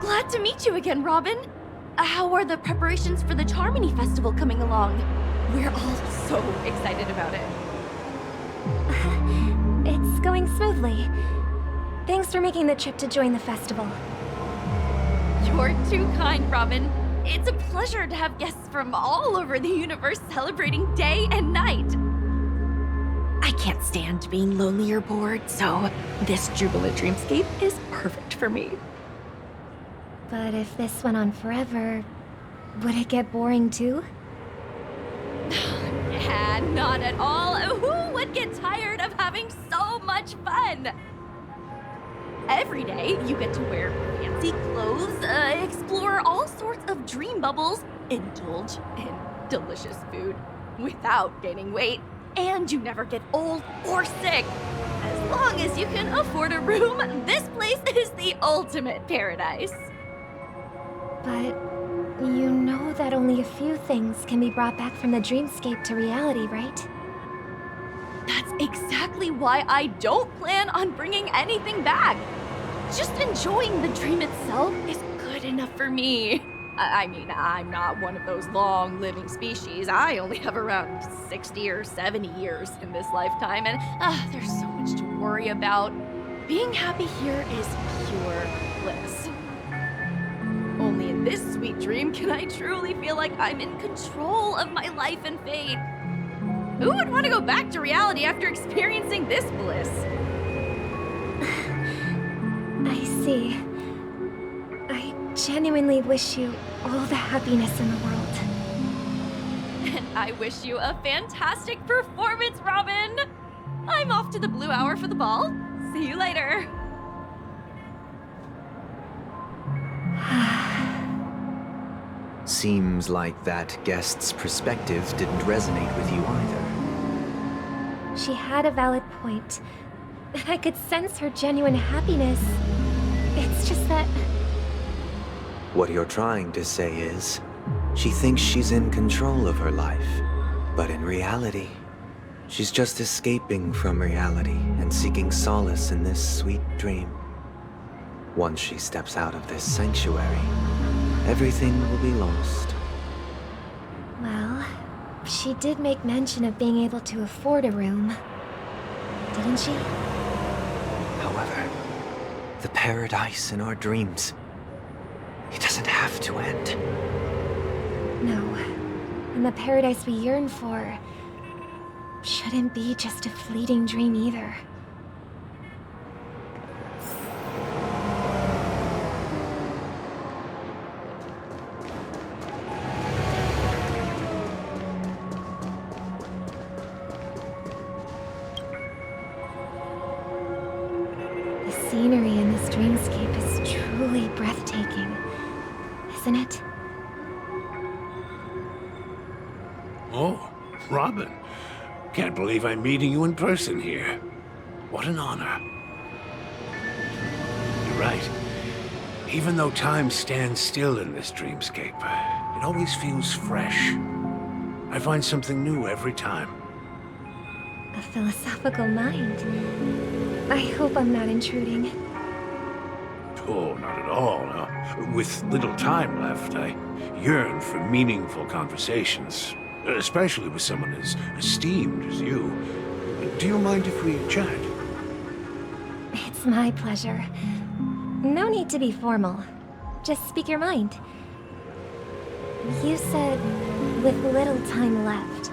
Glad to meet you again, Robin. How are the preparations for the Charmony Festival coming along? We're all so excited about it. It's going smoothly. Thanks for making the trip to join the festival. You're too kind, Robin. It's a pleasure to have guests from all over the universe celebrating day and night. I can't stand being lonely or bored, so this jubilant dreamscape is perfect for me. But if this went on forever, would it get boring too? Yeah, not at all. Who would get tired of having so much fun? Every day, you get to wear fancy clothes, explore all sorts of dream bubbles, indulge in delicious food without gaining weight, and you never get old or sick. As long as you can afford a room, this place is the ultimate paradise. But you know that only a few things can be brought back from the dreamscape to reality, right? That's exactly why I don't plan on bringing anything back. Just enjoying the dream itself is good enough for me. I mean, I'm not one of those long-living species. I only have around 60 or 70 years in this lifetime, and there's so much to worry about. Being happy here is pure bliss. Only in this sweet dream can I truly feel like I'm in control of my life and fate. Who would want to go back to reality after experiencing this bliss? I see. I genuinely wish you all the happiness in the world. And I wish you a fantastic performance, Robin! I'm off to the Blue Hour for the ball. See you later. Seems like that guest's perspective didn't resonate with you either. She had a valid point. And I could sense her genuine happiness. It's just that... What you're trying to say is, she thinks she's in control of her life, but in reality, she's just escaping from reality and seeking solace in this sweet dream. Once she steps out of this sanctuary, everything will be lost. Well, she did make mention of being able to afford a room. Didn't she? However, the paradise in our dreams, it doesn't have to end. No. And the paradise we yearn for shouldn't be just a fleeting dream either. The scenery in this dreamscape is truly breathtaking, isn't it? Oh, Robin. Can't believe I'm meeting you in person here. What an honor. You're right. Even though time stands still in this dreamscape, it always feels fresh. I find something new every time. A philosophical mind. I hope I'm not intruding. Oh, not at all. With little time left, I yearn for meaningful conversations. Especially with someone as esteemed as you. Do you mind if we chat? It's my pleasure. No need to be formal. Just speak your mind. You said, with little time left.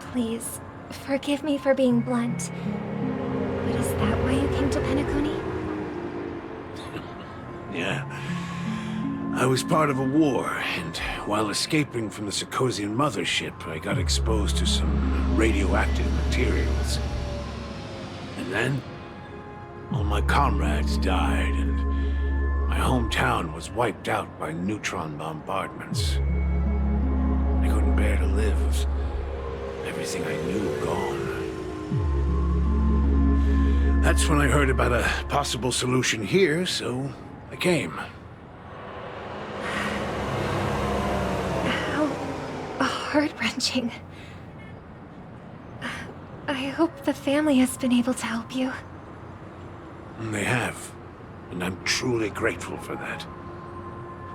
Please, forgive me for being blunt. But is that why you came to Penacony? Yeah. I was part of a war, and while escaping from the Sarkosian mothership, I got exposed to some radioactive materials. And then, all my comrades died, and my hometown was wiped out by neutron bombardments. I couldn't bear to live with everything I knew gone. That's when I heard about a possible solution here, so I came. Heart-wrenching. I hope the family has been able to help you. They have. and I'm truly grateful for that.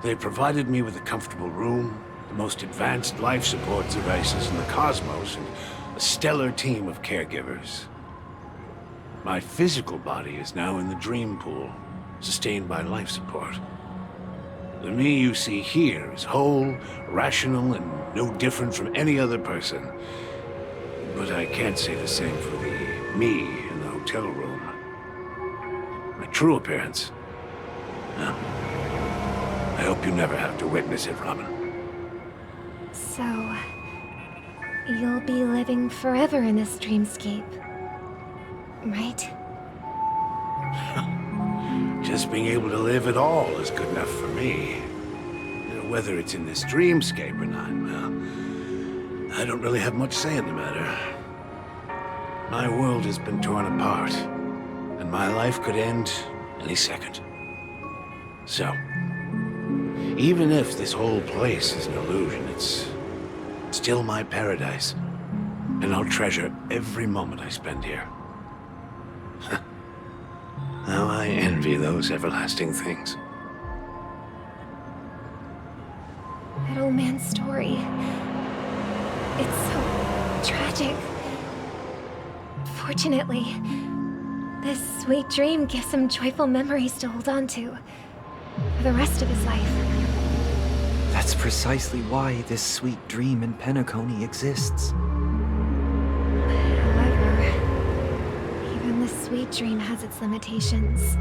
They provided me with a comfortable room, the most advanced life support devices in the cosmos, and a stellar team of caregivers. My physical body is now in the dream pool, sustained by life support. The me you see here is whole, rational, and no different from any other person. But I can't say the same for the me in the hotel room. My true appearance. Well, I hope you never have to witness it, Robin. So, you'll be living forever in this dreamscape, right? Just being able to live at all is good enough for me. Whether it's in this dreamscape or not, well, I don't really have much say in the matter. My world has been torn apart, and my life could end any second. So, even if this whole place is an illusion, it's still my paradise, and I'll treasure every moment I spend here. How I envy those everlasting things. That old man's story. It's so tragic. Fortunately, this sweet dream gives him joyful memories to hold on to for the rest of his life. That's precisely why this sweet dream in Penacony exists. However, even the sweet dream has its limitations.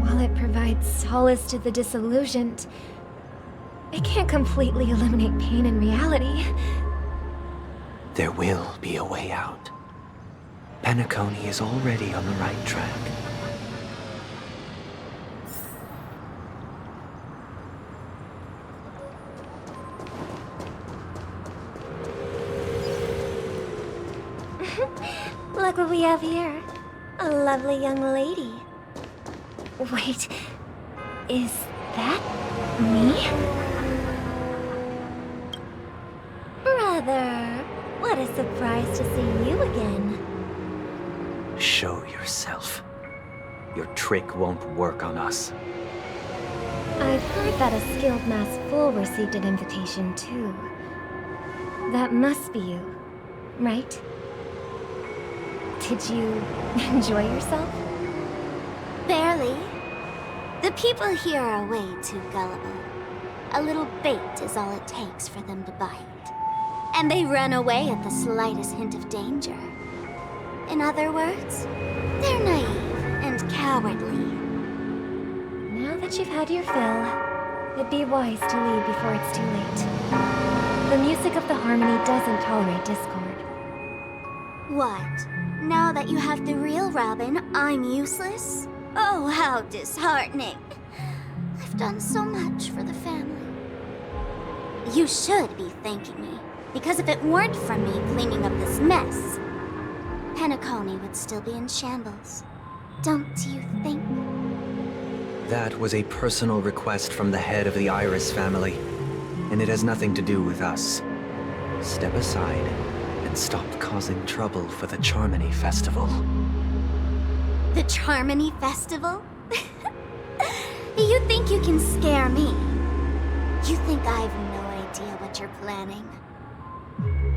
While it provides solace to the disillusioned, it can't completely eliminate pain in reality. There will be a way out. Penacony is already on the right track. Look what we have here. A lovely young lady. Wait, is that me? Brother, what a surprise to see you again. Show yourself. Your trick won't work on us. I've heard that a skilled masked fool received an invitation too. That must be you, right? Did you enjoy yourself? Barely. The people here are way too gullible. A little bait is all it takes for them to bite. And they run away at the slightest hint of danger. In other words, they're naive and cowardly. Now that you've had your fill, it'd be wise to leave before it's too late. The music of the harmony doesn't tolerate discord. What? Now that you have the real Robin, I'm useless? Oh, how disheartening. I've done so much for the family. You should be thanking me, because if it weren't for me cleaning up this mess, Penacony would still be in shambles. Don't you think? That was a personal request from the head of the Iris family, and it has nothing to do with us. Step aside and stop causing trouble for the Charmony Festival. The Charmony Festival? You think you can scare me? You think I've no idea what you're planning?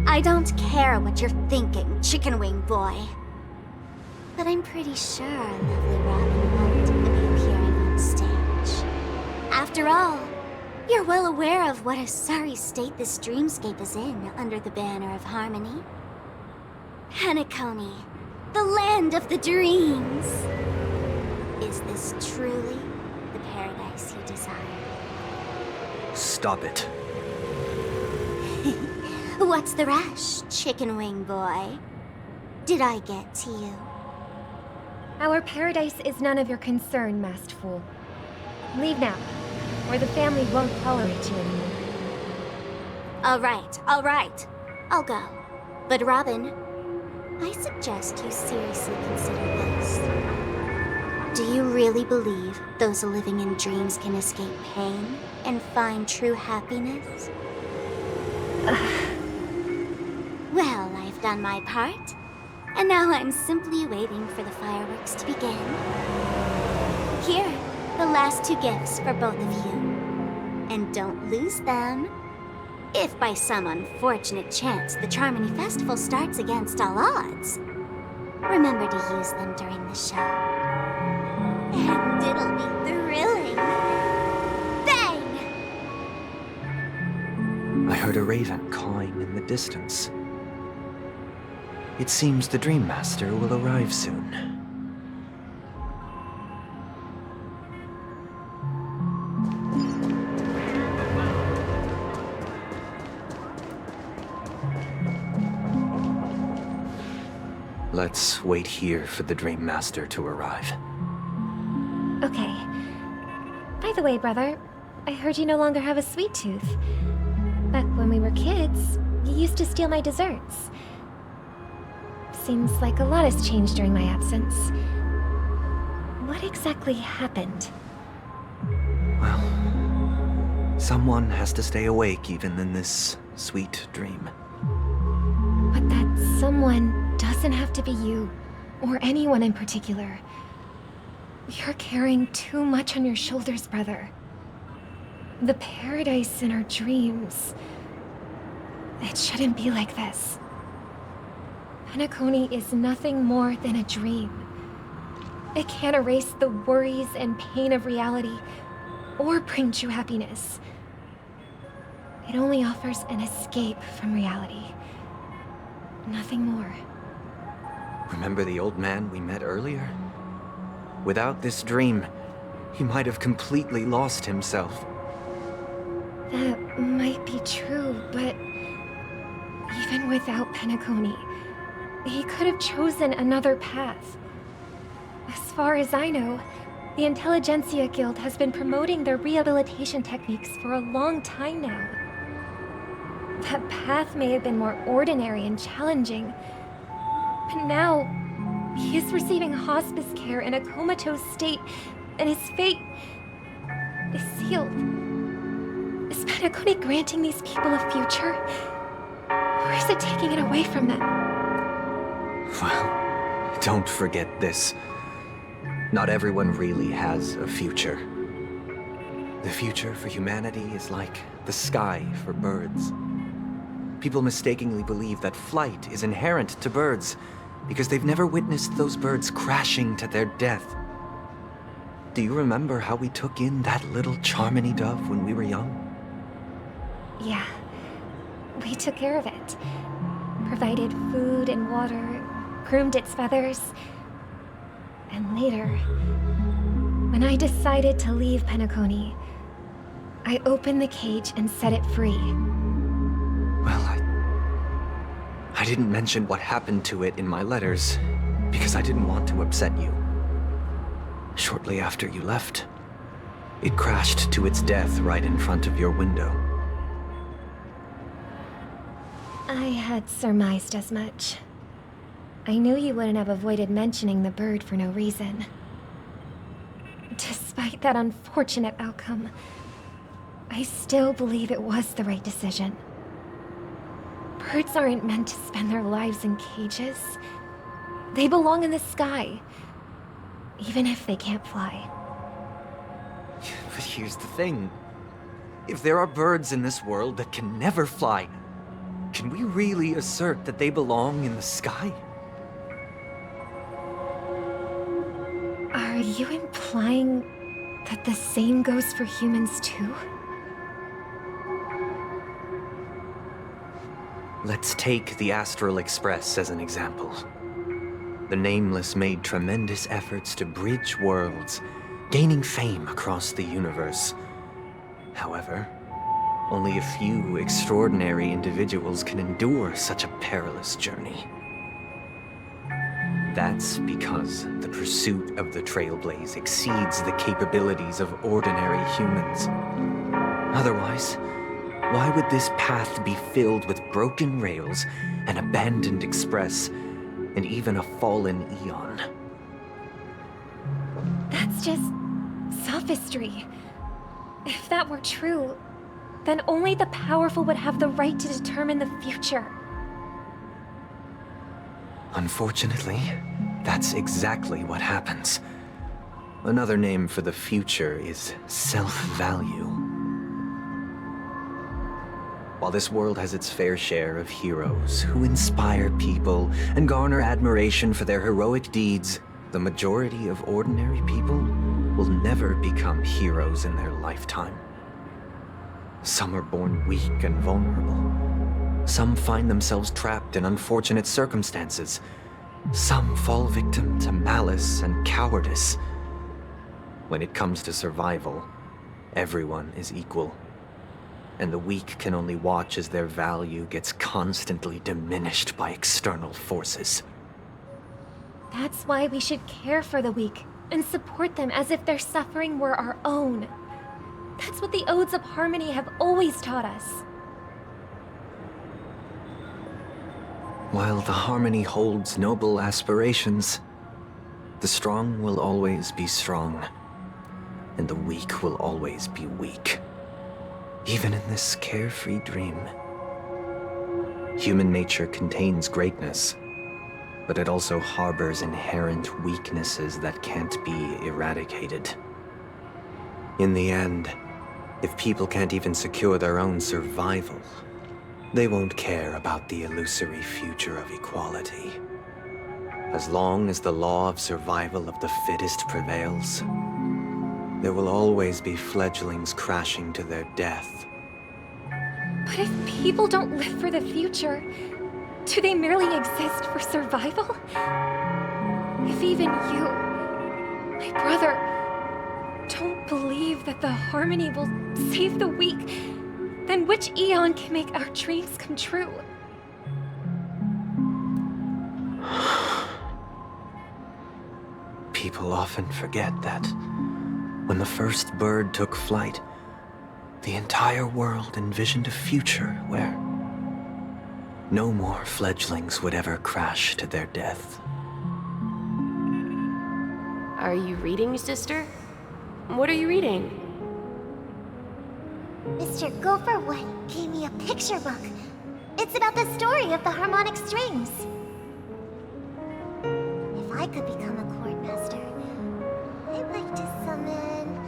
I don't care what you're thinking, chicken wing boy. But I'm pretty sure lovely Robin won't be appearing on stage. After all, you're well aware of what a sorry state this dreamscape is in under the banner of harmony. Penacony, the land of the dreams. Is this truly the paradise you desire? Stop it. What's the rush, chicken wing boy? Did I get to you? Our paradise is none of your concern, masked fool. Leave now, or the family won't tolerate you anymore. All right. I'll go. But Robin, I suggest you seriously consider this. Do you really believe those living in dreams can escape pain and find true happiness? Well, I've done my part, and now I'm simply waiting for the fireworks to begin. Here, the last 2 gifts for both of you. And don't lose them. If by some unfortunate chance the Charmony Festival starts against all odds, remember to use them during the show. And it'll be thrilling. Bang! I heard a raven cawing in the distance. It seems the Dream Master will arrive soon. Let's wait here for the Dream Master to arrive. Okay. By the way, brother, I heard you no longer have a sweet tooth. Back when we were kids, you used to steal my desserts. Seems like a lot has changed during my absence. What exactly happened? Well, someone has to stay awake even in this sweet dream. But that someone doesn't have to be you, or anyone in particular. You're carrying too much on your shoulders, brother. The paradise in our dreams. It shouldn't be like this. Penacony is nothing more than a dream. It can't erase the worries and pain of reality, or bring true happiness. It only offers an escape from reality. Nothing more. Remember the old man we met earlier? Without this dream, he might have completely lost himself. That might be true, but even without Penacony, he could have chosen another path. As far as I know, the Intelligentsia Guild has been promoting their rehabilitation techniques for a long time now. That path may have been more ordinary and challenging, but now he is receiving hospice care in a comatose state, and his fate is sealed. Is Penacony granting these people a future? Or is it taking it away from them? Well, don't forget this. Not everyone really has a future. The future for humanity is like the sky for birds. People mistakenly believe that flight is inherent to birds because they've never witnessed those birds crashing to their death. Do you remember how we took in that little Charmony dove when we were young? Yeah. We took care of it. Provided food and water, groomed its feathers. And later, when I decided to leave Penacony, I opened the cage and set it free. Well, I didn't mention what happened to it in my letters because I didn't want to upset you. Shortly after you left, it crashed to its death right in front of your window. I had surmised as much. I knew you wouldn't have avoided mentioning the bird for no reason. Despite that unfortunate outcome, I still believe it was the right decision. Birds aren't meant to spend their lives in cages. They belong in the sky, even if they can't fly. But here's the thing. If there are birds in this world that can never fly, can we really assert that they belong in the sky? Are you implying that the same goes for humans too? Let's take the Astral Express as an example. The Nameless made tremendous efforts to bridge worlds, gaining fame across the universe. However, only a few extraordinary individuals can endure such a perilous journey. That's because the pursuit of the Trailblaze exceeds the capabilities of ordinary humans. Otherwise, why would this path be filled with broken rails, an abandoned express, and even a fallen Eon? That's just sophistry. If that were true, then only the powerful would have the right to determine the future. Unfortunately, that's exactly what happens. Another name for the future is self-value. While this world has its fair share of heroes who inspire people and garner admiration for their heroic deeds, the majority of ordinary people will never become heroes in their lifetime. Some are born weak and vulnerable. Some find themselves trapped in unfortunate circumstances. Some fall victim to malice and cowardice. When it comes to survival, everyone is equal. And the weak can only watch as their value gets constantly diminished by external forces. That's why we should care for the weak and support them as if their suffering were our own. That's what the Odes of Harmony have always taught us. While the Harmony holds noble aspirations, the strong will always be strong, and the weak will always be weak. Even in this carefree dream. Human nature contains greatness, but it also harbors inherent weaknesses that can't be eradicated. In the end, if people can't even secure their own survival, they won't care about the illusory future of equality. As long as the law of survival of the fittest prevails, there will always be fledglings crashing to their death. But if people don't live for the future, do they merely exist for survival? If even you, my brother, don't believe that the Harmony will save the weak, then which Eon can make our dreams come true? People often forget that when the first bird took flight, the entire world envisioned a future where no more fledglings would ever crash to their death. Are you reading, sister? What are you reading? Mr. Gopherwood gave me a picture book. It's about the story of the harmonic strings. If I could become a chord master, I'd like to summon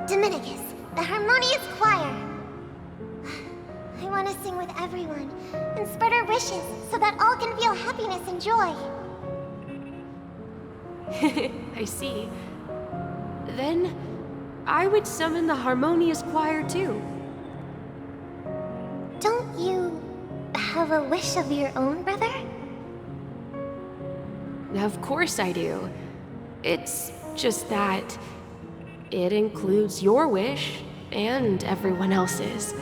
Dominicus, the harmonious choir. I want to sing with everyone and spread our wishes so that all can feel happiness and joy. I see. Then, I would summon the harmonious choir too. Don't you have a wish of your own, brother? Of course I do. It's just that it includes your wish and everyone else's.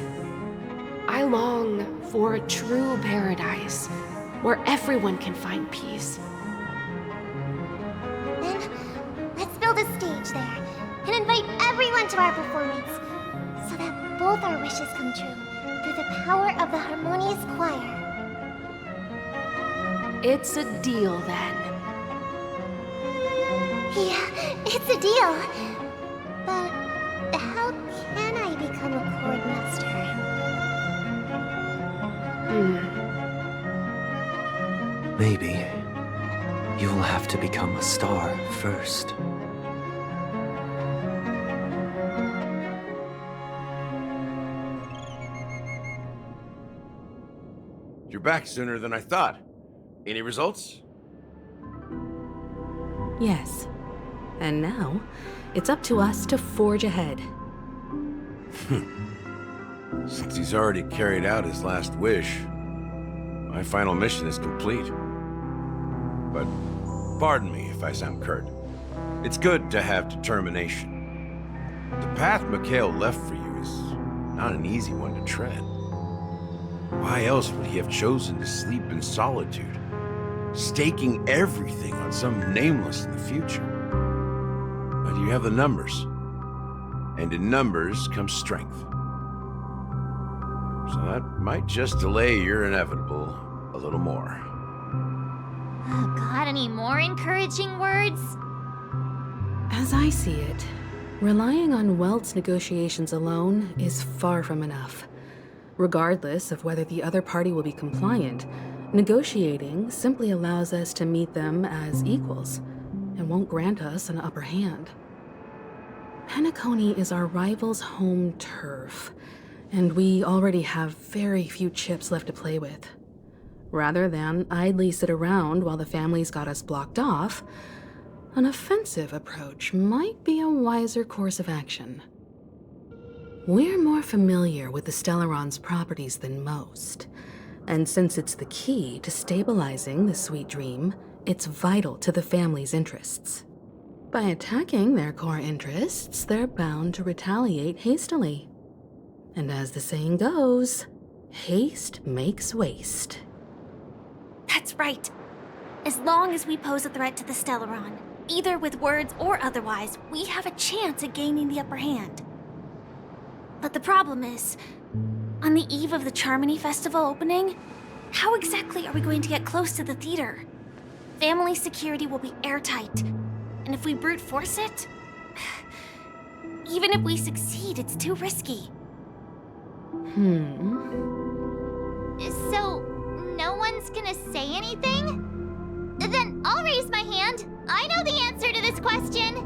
I long for a true paradise where everyone can find peace. Then, let's build a stage there and invite everyone to our performance so that both our wishes come true through the power of the harmonious choir. It's a deal then. Yeah, it's a deal. But how can I become a chord master? Maybe you will have to become a star first. You're back sooner than I thought. Any results? Yes. And now, it's up to us to forge ahead. Since he's already carried out his last wish, my final mission is complete. But pardon me if I sound curt. It's good to have determination. The path Mikhail left for you is not an easy one to tread. Why else would he have chosen to sleep in solitude, staking everything on some nameless in the future? But you have the numbers, and in numbers comes strength. So that might just delay your inevitable a little more. Got any more encouraging words? As I see it, relying on Welt's negotiations alone is far from enough. Regardless of whether the other party will be compliant, negotiating simply allows us to meet them as equals and won't grant us an upper hand. Penacony is our rival's home turf, and we already have very few chips left to play with. Rather than idly sit around while the family's got us blocked off, an offensive approach might be a wiser course of action. We're more familiar with the Stellaron's properties than most, and since it's the key to stabilizing the sweet dream, it's vital to the family's interests. By attacking their core interests, they're bound to retaliate hastily. And as the saying goes, haste makes waste. That's right. As long as we pose a threat to the Stellaron, either with words or otherwise, we have a chance at gaining the upper hand. But the problem is, on the eve of the Charmony Festival opening, how exactly are we going to get close to the theater? Family security will be airtight, and if we brute force it, even if we succeed, it's too risky. So, no one's gonna say anything? Then I'll raise my hand. I know the answer to this question.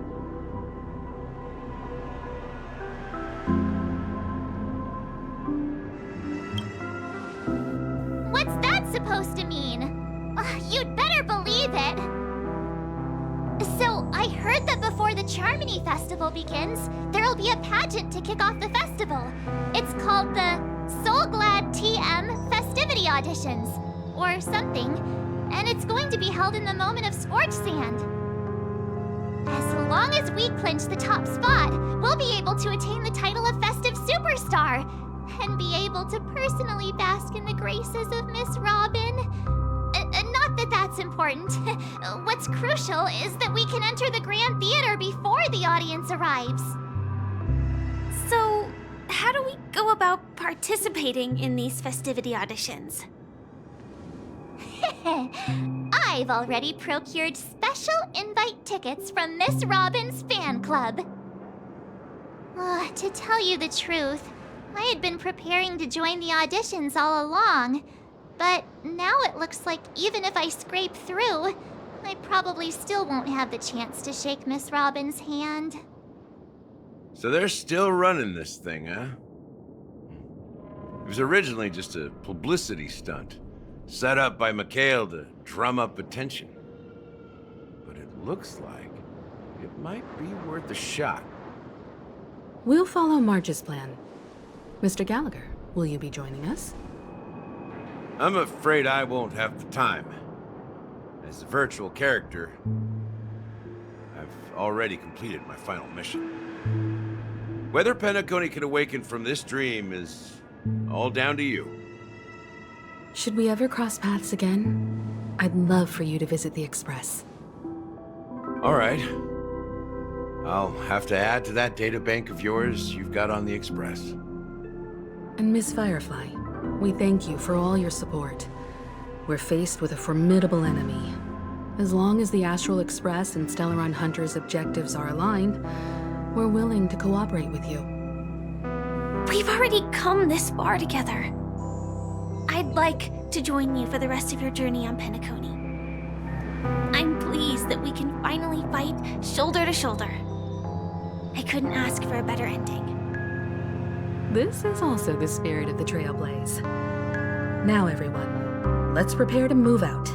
What's that supposed to mean? You'd better believe it. So, I heard that before the Charmony Festival begins, there'll be a pageant to kick off the festival. It's called the Soul Glad TM Festivity Auditions, or something, and it's going to be held in the moment of Scorch Sand. As long as we clinch the top spot, we'll be able to attain the title of Festive Superstar, and be able to personally bask in the graces of Miss Robin. Not that that's important. What's crucial is that we can enter the Grand Theater before the audience arrives. So, how do we go about participating in these festivity auditions? I've already procured special invite tickets from Miss Robin's fan club. To tell you the truth, I had been preparing to join the auditions all along, but now it looks like even if I scrape through, I probably still won't have the chance to shake Miss Robin's hand. So they're still running this thing, huh? It was originally just a publicity stunt, set up by Mikhail to drum up attention. But it looks like it might be worth a shot. We'll follow March's plan. Mr. Gallagher, will you be joining us? I'm afraid I won't have the time. As a virtual character, I've already completed my final mission. Whether Penacony can awaken from this dream is all down to you. Should we ever cross paths again? I'd love for you to visit the Express. All right. I'll have to add to that databank of yours you've got on the Express. And Miss Firefly, we thank you for all your support. We're faced with a formidable enemy. As long as the Astral Express and Stellaron Hunter's objectives are aligned, we're willing to cooperate with you. We've already come this far together. I'd like to join you for the rest of your journey on Penacony. I'm pleased that we can finally fight shoulder to shoulder. I couldn't ask for a better ending. This is also the spirit of the Trailblaze. Now, everyone, let's prepare to move out.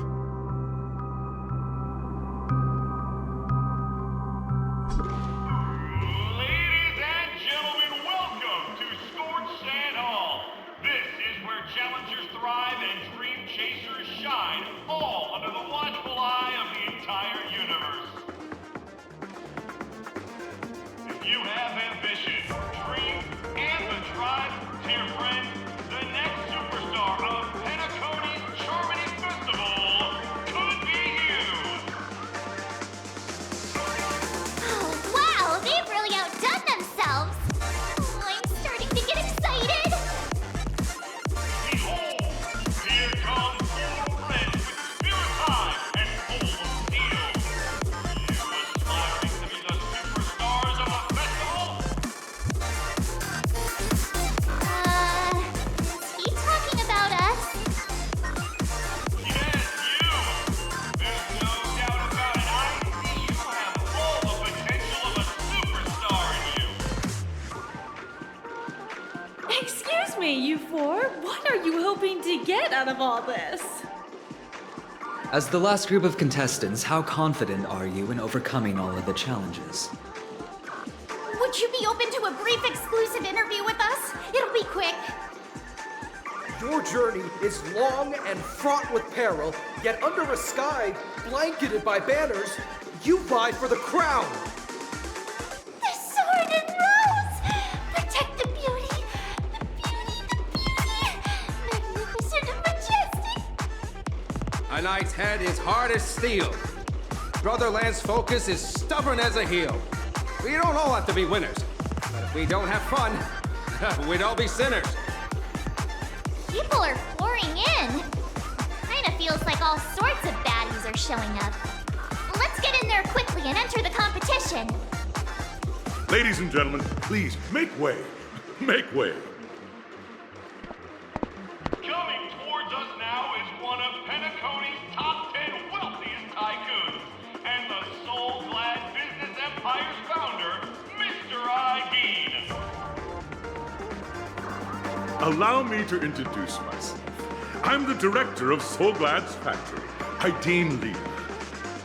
Ladies and gentlemen, welcome to Scorch Sand Hall. This is where challengers thrive and dream chasers shine, all under the watchful eye of the entire universe. If you have ambition, dream, and the drive, dear friend, the next superstar of Penacony's Charmony Festival Excuse me, you four. What are you hoping to get out of all this? As the last group of contestants, how confident are you in overcoming all of the challenges? Would you be open to a brief exclusive interview with us? It'll be quick. Your journey is long and fraught with peril, yet under a sky blanketed by banners, you vie for the crown. The sword and rose! Protect the beauty! The beauty, the beauty! Magnificent and majestic! A knight's head is hard as steel. Brotherland's focus is stubborn as a heel. We don't all have to be winners, but if we don't have fun, we'd all be sinners. People are pouring in. Kinda feels like all sorts of baddies are showing up. Let's get in there quickly and enter the competition. Ladies and gentlemen, please make way. Make way. Coming towards us now is one of Penacony's top 10 wealthiest tycoons and the soul-glad business empire's founder, Mr. Idean. Allow me to introduce myself. I'm the director of Soulglad's factory, Idean Lee.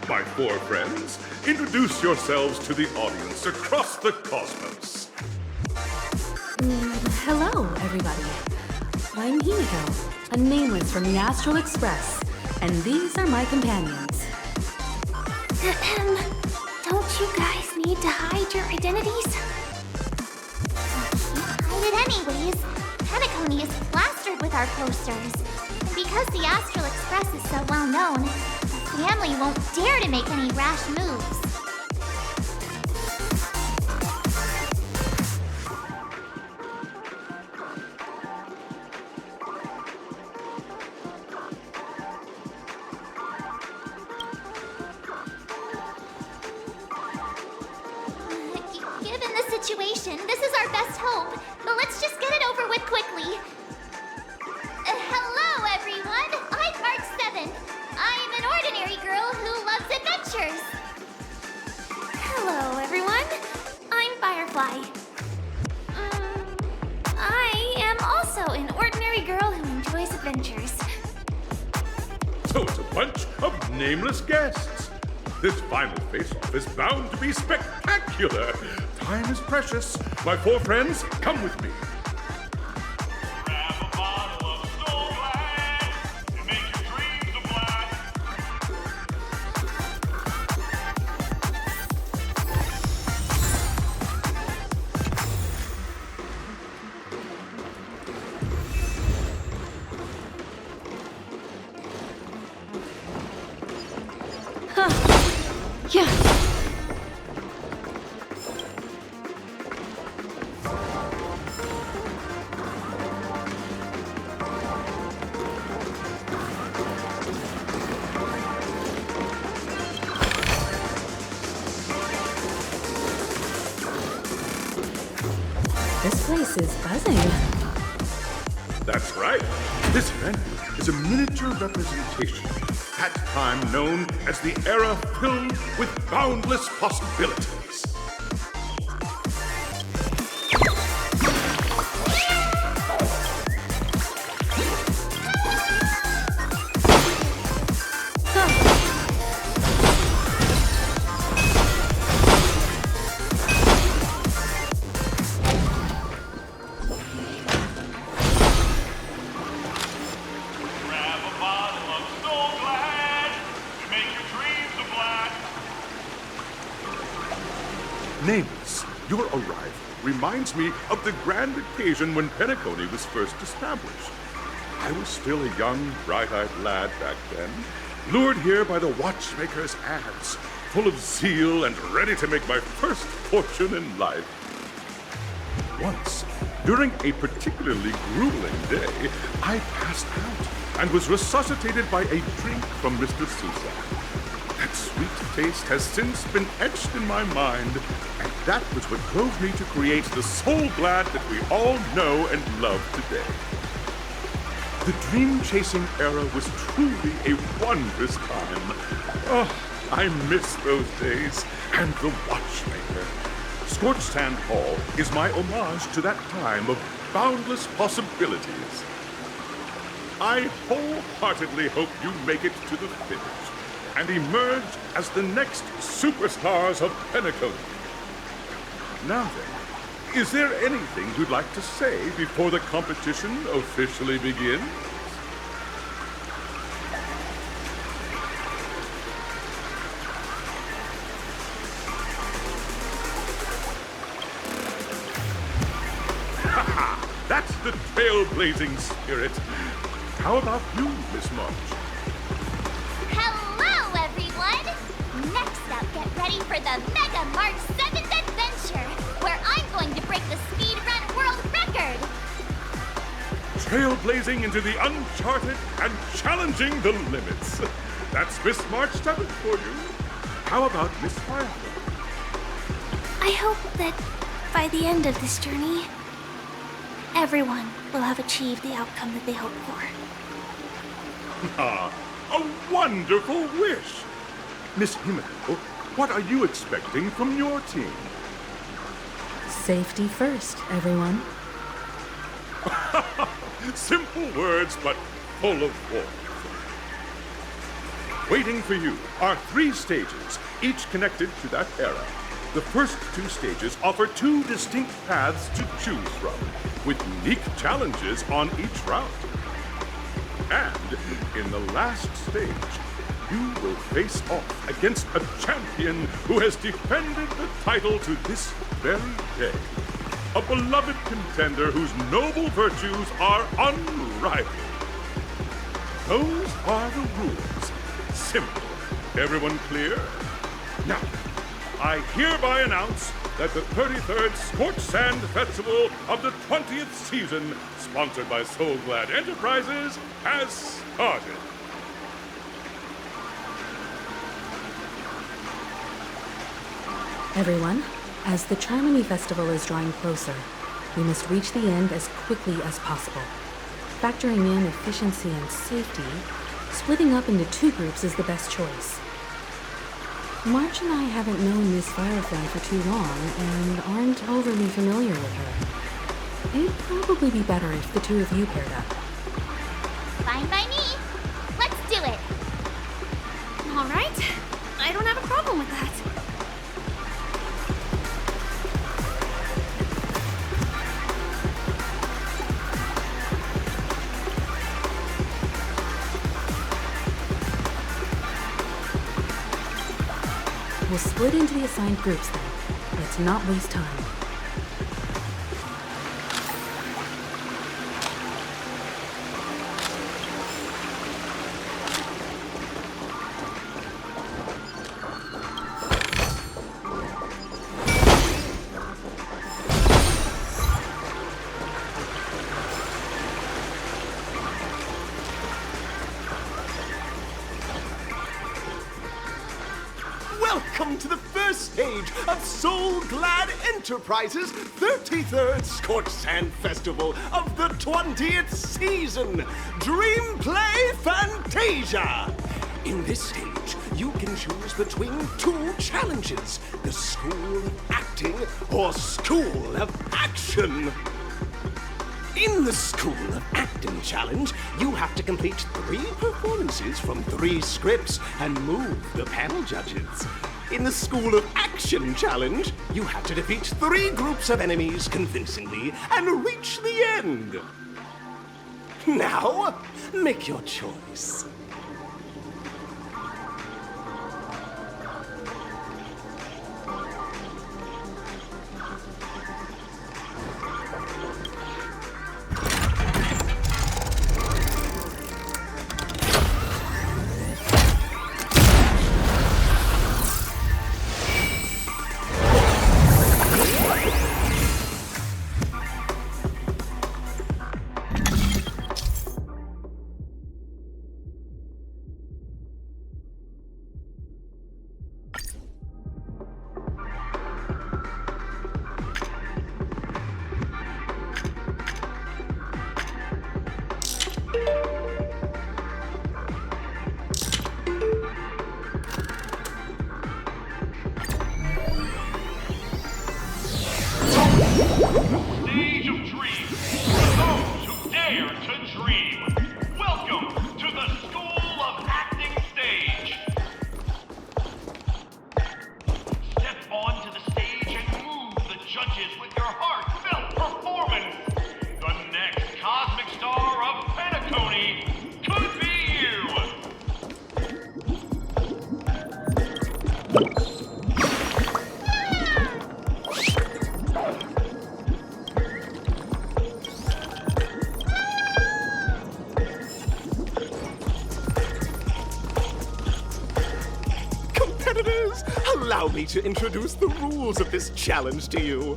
My four friends, introduce yourselves to the audience across the cosmos. Hello, everybody. I'm Himiko, a nameless from the Astral Express, and these are my companions. Don't you guys need to hide your identities? Hide it anyways. Penacony is plastered with our posters. And because the Astral Express is so well known, the family won't dare to make any rash moves. Given the situation, this is our best hope. But let's just get it over with quickly. Hello, everyone. I'm Mark 7. I'm an ordinary girl who loves adventures. Hello, everyone. I'm Firefly. I am also an ordinary girl who enjoys adventures. So it's a bunch of nameless guests. This final face-off is bound to be spectacular. Time is precious. My four friends, come with me. Grab a bottle of Soul Glad and make your dreams a blast. Yeah. This place is buzzing. That's right. This venue is a miniature representation of that time known as the era filled with boundless possibilities. Grab a bottle of Soul Glad to make your dreams a blast. Nameless, your arrival reminds me of the grand occasion when Penacony was first established. I was still a young, bright-eyed lad back then, lured here by the watchmaker's ads, full of zeal and ready to make my first fortune in life. Once, during a particularly grueling day, I passed out and was resuscitated by a drink from Mr. Sousa. That sweet taste has since been etched in my mind, and that was what drove me to create the Soul Glad that we all know and love today. The dream-chasing era was truly a wondrous time. Oh, I miss those days and the watchmaker. Scorched Sand Hall is my homage to that time of boundless possibilities. I wholeheartedly hope you make it to the finish and emerge as the next superstars of Pentecost. Now then, is there anything you'd like to say before the competition officially begins? That's the trailblazing spirit. How about you, Miss March? Hello, everyone! Next up, get ready for the Mega March 7th Adventure, where I'm going to break the speedrun world record! Trailblazing into the uncharted and challenging the limits. That's Miss March 7th for you. How about Miss Firefly? I hope that by the end of this journey, everyone will have achieved the outcome that they hoped for. Ah, a wonderful wish! Miss Himiko, what are you expecting from your team? Safety first, everyone. Simple words, but full of warmth. Waiting for you are 3 stages, each connected to that era. The first 2 stages offer 2 distinct paths to choose from, with unique challenges on each route. And in the last stage, you will face off against a champion who has defended the title to this very day. A beloved contender whose noble virtues are unrivaled. Those are the rules. Simple. Everyone clear? Now, I hereby announce that the 33rd Scorched Sand Festival of the 20th season, sponsored by Soul Glad Enterprises, has started. Everyone, as the Charmony Festival is drawing closer, we must reach the end as quickly as possible. Factoring in efficiency and safety, splitting up into 2 groups is the best choice. March and I haven't known Miss Firefly for too long and aren't overly familiar with her. It'd probably be better if the 2 of you paired up. Fine by me. Let's do it. All right. I don't have a problem with that. We'll split into the assigned groups then. Let's not waste time. Welcome to the first stage of Soul Glad Enterprises' 33rd Scorched Sand Festival of the 20th season, Dream Play Fantasia. In this stage, you can choose between 2 challenges, the School of Acting or School of Action. In the School of Acting challenge, you have to complete 3 performances from 3 scripts and move the panel judges. In the School of Action challenge, you have to defeat 3 groups of enemies convincingly and reach the end. Now, make your choice. Stage of Dreams, for those who dare to dream. Welcome to the School of Acting Stage. Step onto the stage and move the judges with your heartfelt performance. The next cosmic star of Penacony could be you. Competitors, allow me to introduce the rules of this challenge to you.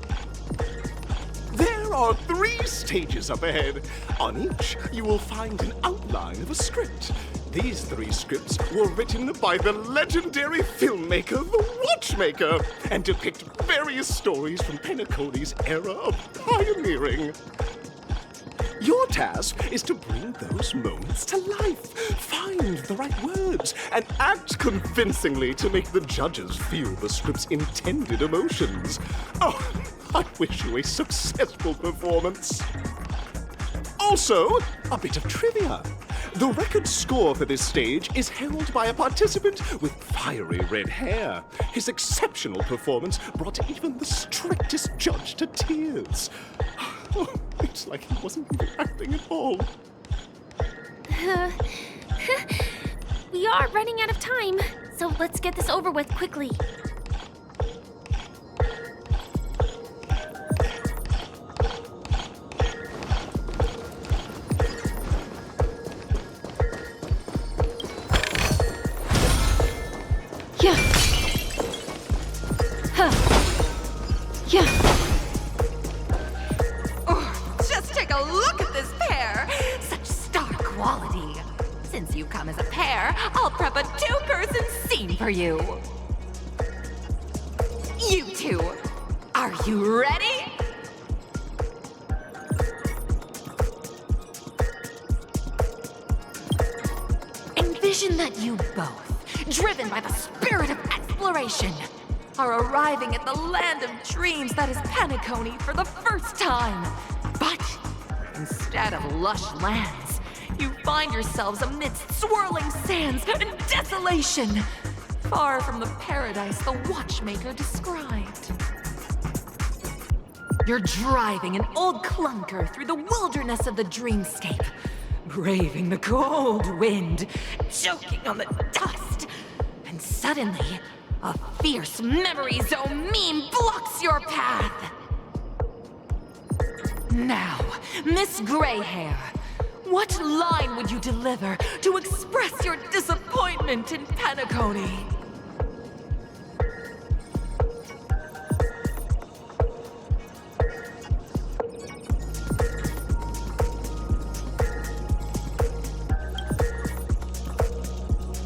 There are 3 stages up ahead. On each, you will find an outline of a script. These 3 scripts were written by the legendary filmmaker, The Watchmaker, and depict various stories from Penacony's era of pioneering. Your task is to bring those moments to life, find the right words, and act convincingly to make the judges feel the script's intended emotions. Oh, I wish you a successful performance. Also, a bit of trivia. The record score for this stage is held by a participant with fiery red hair. His exceptional performance brought even the strictest judge to tears. Oh, it's like he wasn't even acting at all. We are running out of time, so let's get this over with quickly. Yeah. Huh. Yeah. Oh, just take a look at this pair. Such star quality. Since you come as a pair, I'll prep a 2-person scene for you. You two, are you ready? Envision that you both, driven by the spirit of exploration, are arriving at the land of dreams that is Penacony for the first time. But instead of lush lands, you find yourselves amidst swirling sands and desolation, far from the paradise the Watchmaker described. You're driving an old clunker through the wilderness of the dreamscape, braving the cold wind, choking on the dust, and suddenly, a fierce memory zone meme blocks your path. Now, Miss Greyhair, what line would you deliver to express your disappointment in Penacony?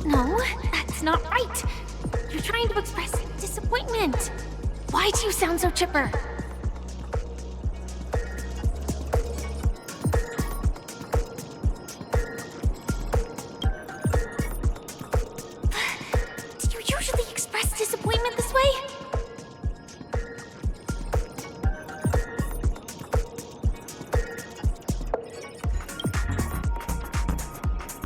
No, that's not right. You're trying to express disappointment. Why do you sound so chipper? Do you usually express disappointment this way?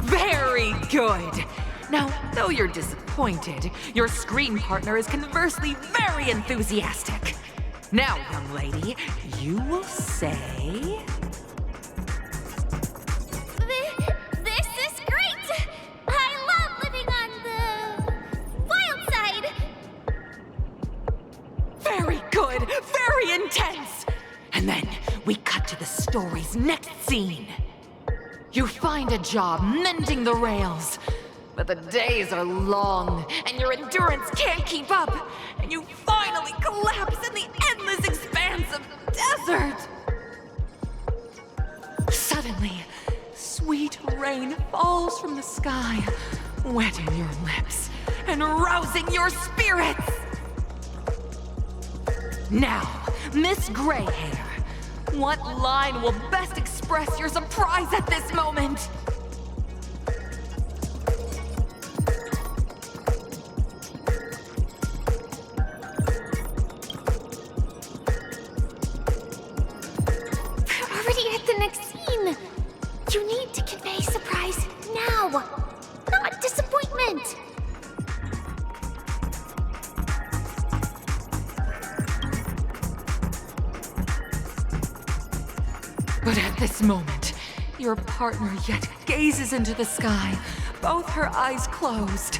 Very good. Now, though you're disappointed, your screen partner is conversely very enthusiastic. Now, young lady, you will say... This is great! I love living on the wild side! Very good, very intense! And then we cut to the story's next scene. You find a job mending the rails. But the days are long, and your endurance can't keep up, and you finally collapse in the endless expanse of desert! Suddenly, sweet rain falls from the sky, wetting your lips and rousing your spirits! Now, Miss Greyhair, what line will best express your surprise at this moment? already at the next scene. You need to convey surprise now, not disappointment. But at this moment, your partner yet gazes into the sky, both her eyes closed.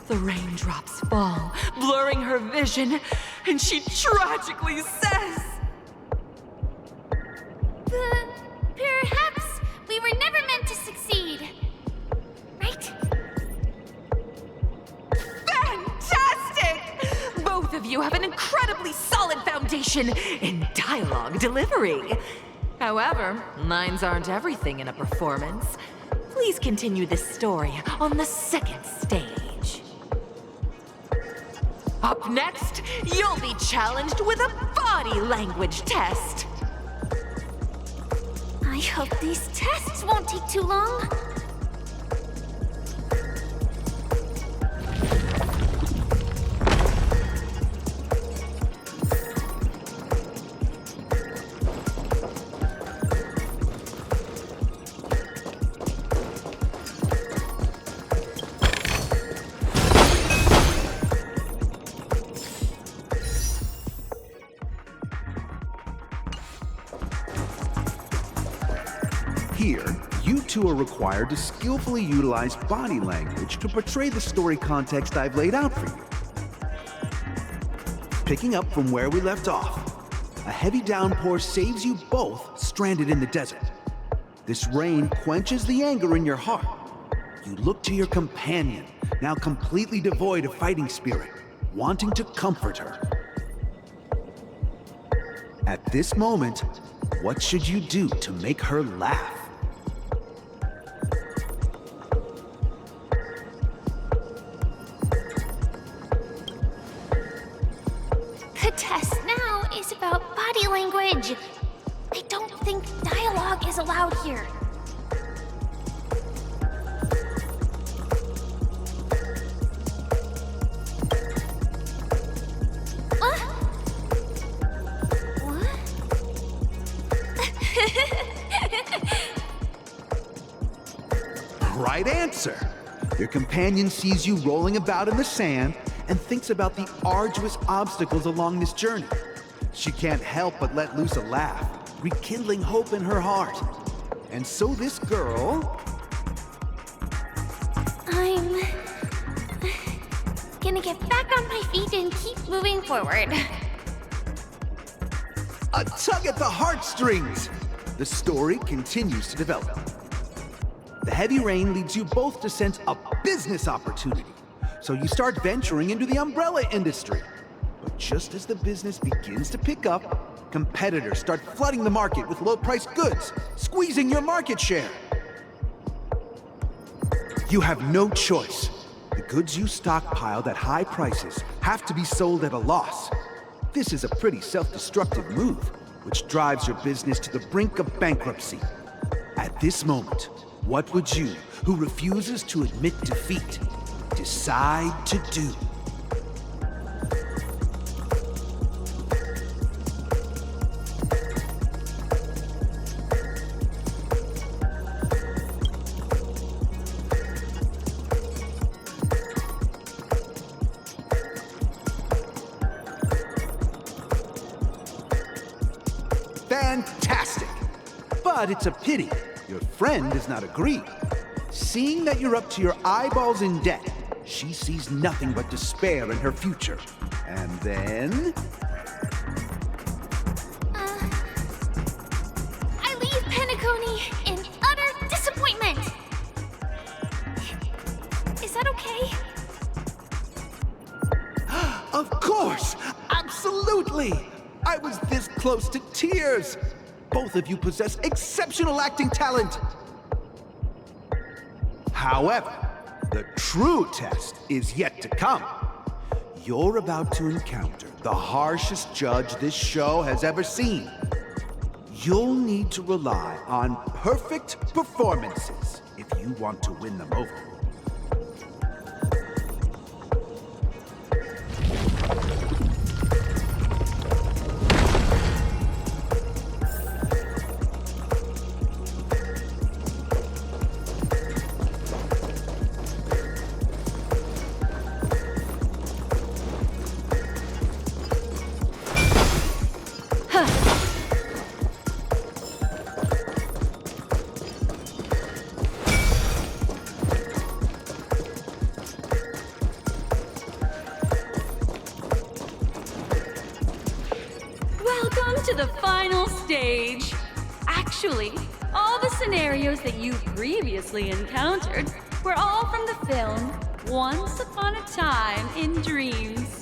The raindrops fall, blurring her vision, and she tragically says, Perhaps we were never meant to succeed. Right? Fantastic! Both of you have an incredibly solid foundation in dialogue delivery. However, lines aren't everything in a performance. Please continue this story on the second stage. Up next, you'll be challenged with a body language test. I hope these tests won't take too long. Here, you two are required to skillfully utilize body language to portray the story context I've laid out for you. Picking up from where we left off, a heavy downpour saves you both stranded in the desert. This rain quenches the anger in your heart. You look to your companion, now completely devoid of fighting spirit, wanting to comfort her. At this moment, what should you do to make her laugh? The test now is about body language. I don't think dialogue is allowed here. Right answer! Your companion sees you rolling about in the sand and thinks about the arduous obstacles along this journey. She can't help but let loose a laugh, rekindling hope in her heart. And so this girl... I'm gonna get back on my feet and keep moving forward. A tug at the heartstrings! The story continues to develop. The heavy rain leads you both to sense a business opportunity, so you start venturing into the umbrella industry. But just as the business begins to pick up, competitors start flooding the market with low-priced goods, squeezing your market share. You have no choice. The goods you stockpiled at high prices have to be sold at a loss. This is a pretty self-destructive move, which drives your business to the brink of bankruptcy. At this moment, what would you, who refuses to admit defeat, decide to do? Fantastic! But it's a pity your friend does not agree. Seeing that you're up to your eyeballs in debt, she sees nothing but despair in her future. And then... I leave Penacony in utter disappointment. Is that okay? Of course! Absolutely! I was this close to tears! Both of you possess exceptional acting talent! However, the true test is yet to come. You're about to encounter the harshest judge this show has ever seen. You'll need to rely on perfect performances if you want to win them over. Actually, all the scenarios that you previously encountered were all from the film Once Upon a Time in Dreams.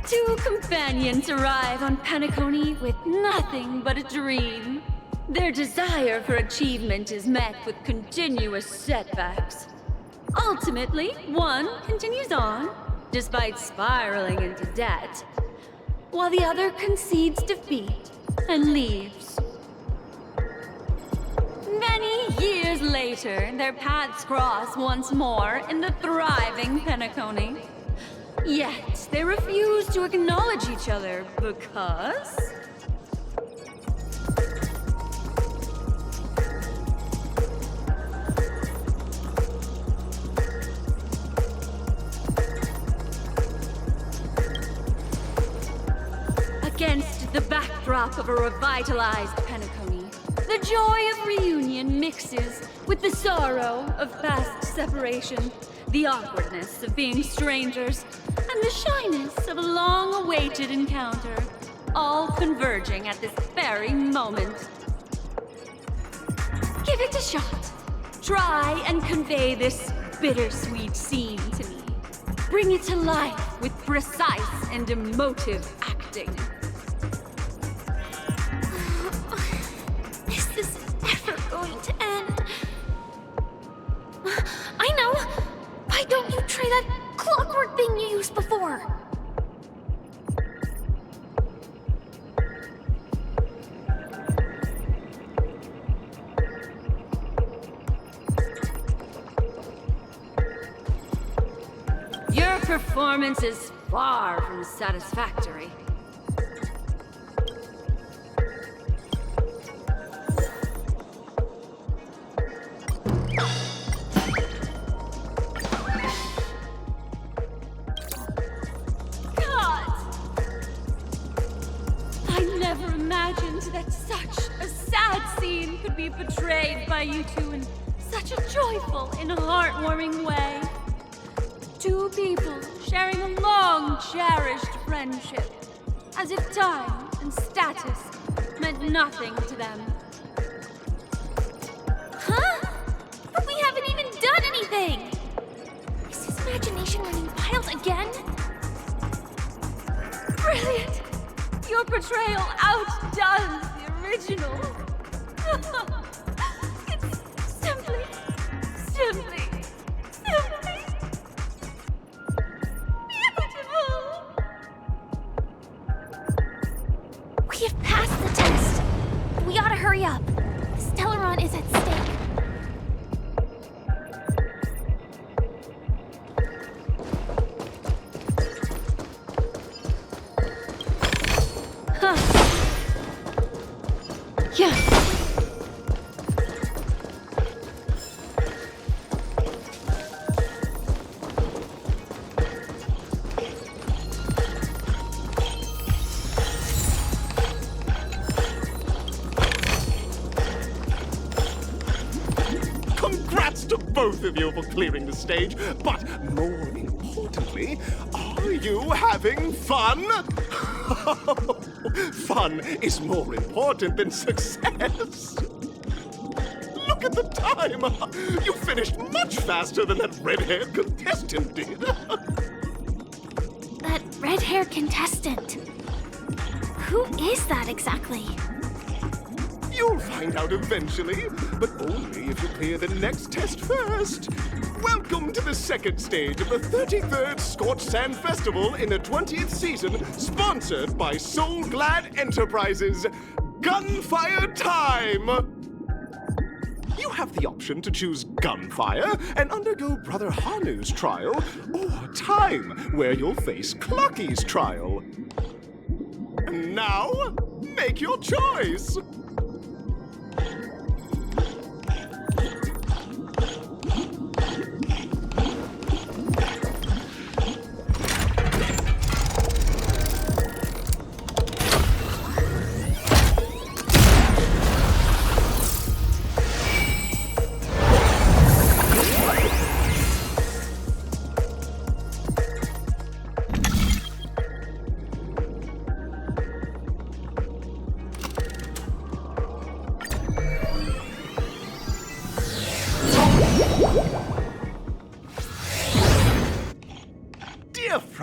Two companions arrive on Penacony with nothing but a dream. Their desire for achievement is met with continuous setbacks. Ultimately, one continues on, despite spiraling into debt, while the other concedes defeat and leaves. Many years later, their paths cross once more in the thriving Penacony. Yet, they refuse to acknowledge each other because... Against the backdrop of a revitalized Penacony, the joy of reunion mixes with the sorrow of past separation, the awkwardness of being strangers, and the shyness of a long-awaited encounter, all converging at this very moment. Give it a shot. Try and convey this bittersweet scene to me. Bring it to life with precise and emotive acting. Is this ever going to end? I know! Why don't you try that clockwork thing you used before? Your performance is far from satisfactory. That such a sad scene could be portrayed by you two in such a joyful and heartwarming way. Two people sharing a long, cherished friendship, as if time and status meant nothing to them. Huh? But we haven't even done anything! Is his imagination running wild again? Brilliant! Your portrayal outdoes the original. It's simply beautiful. We have passed the test. We ought to hurry up. Stellaron is at stake. Both of you for clearing the stage, but more importantly, are you having fun? Fun is more important than success. Look at the time! You finished much faster than that red-haired contestant did. That red-haired contestant? Who is that exactly? You'll find out eventually, but only if you clear the next test first. Welcome to the second stage of the 33rd Scorched Sand Festival in the 20th season, sponsored by Soul Glad Enterprises. Gunfire time! You have the option to choose Gunfire and undergo Brother Hanu's trial, or Time, where you'll face Clucky's trial. And now, make your choice!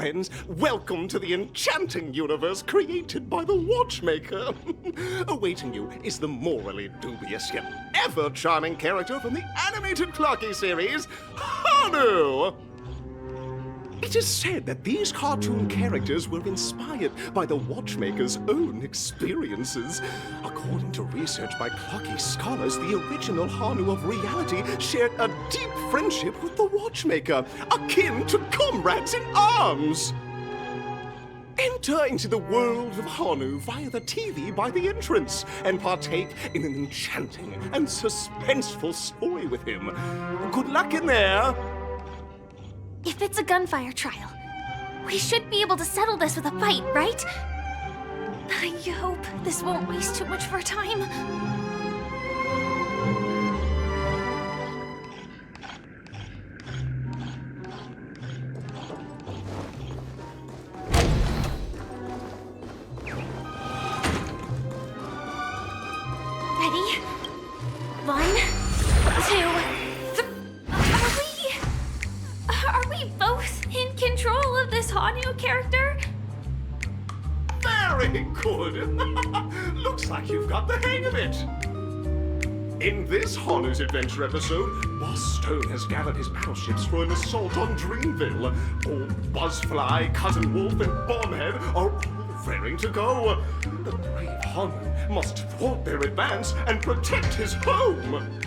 friends. Welcome to the enchanting universe created by the Watchmaker. Awaiting you is the morally dubious yet ever charming character from the animated Clocky series, Hanu! It is said that these cartoon characters were inspired by the Watchmaker's own experiences. According to research by Clocky scholars, the original Hanu of reality shared a deep friendship with the Watchmaker, akin to comrades in arms. Enter into the world of Hanu via the TV by the entrance and partake in an enchanting and suspenseful story with him. Good luck in there. If it's a gunfire trial, we should be able to settle this with a fight, right? I hope this won't waste too much of our time. Ready? 1, 2, 3. Are we both in control of this Hanu character? Very good. Looks like you've got the hang of it. In this Hanu's Adventure episode, Boss Stone has gathered his battleships for an assault on Dreamville. Old Buzzfly, Cousin Wolf, and Bombhead are all raring to go. The brave Hanu must thwart their advance and protect his home.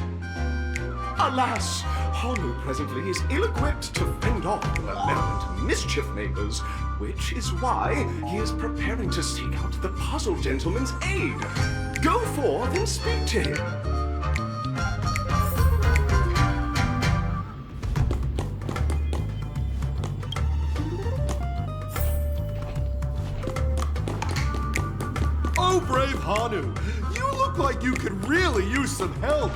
Alas, Hanu presently is ill-equipped to fend off the malevolent mischief makers, which is why he is preparing to seek out the Puzzle Gentleman's aid. Go forth and speak to him. Oh, brave Hanu, you look like you could really use some help.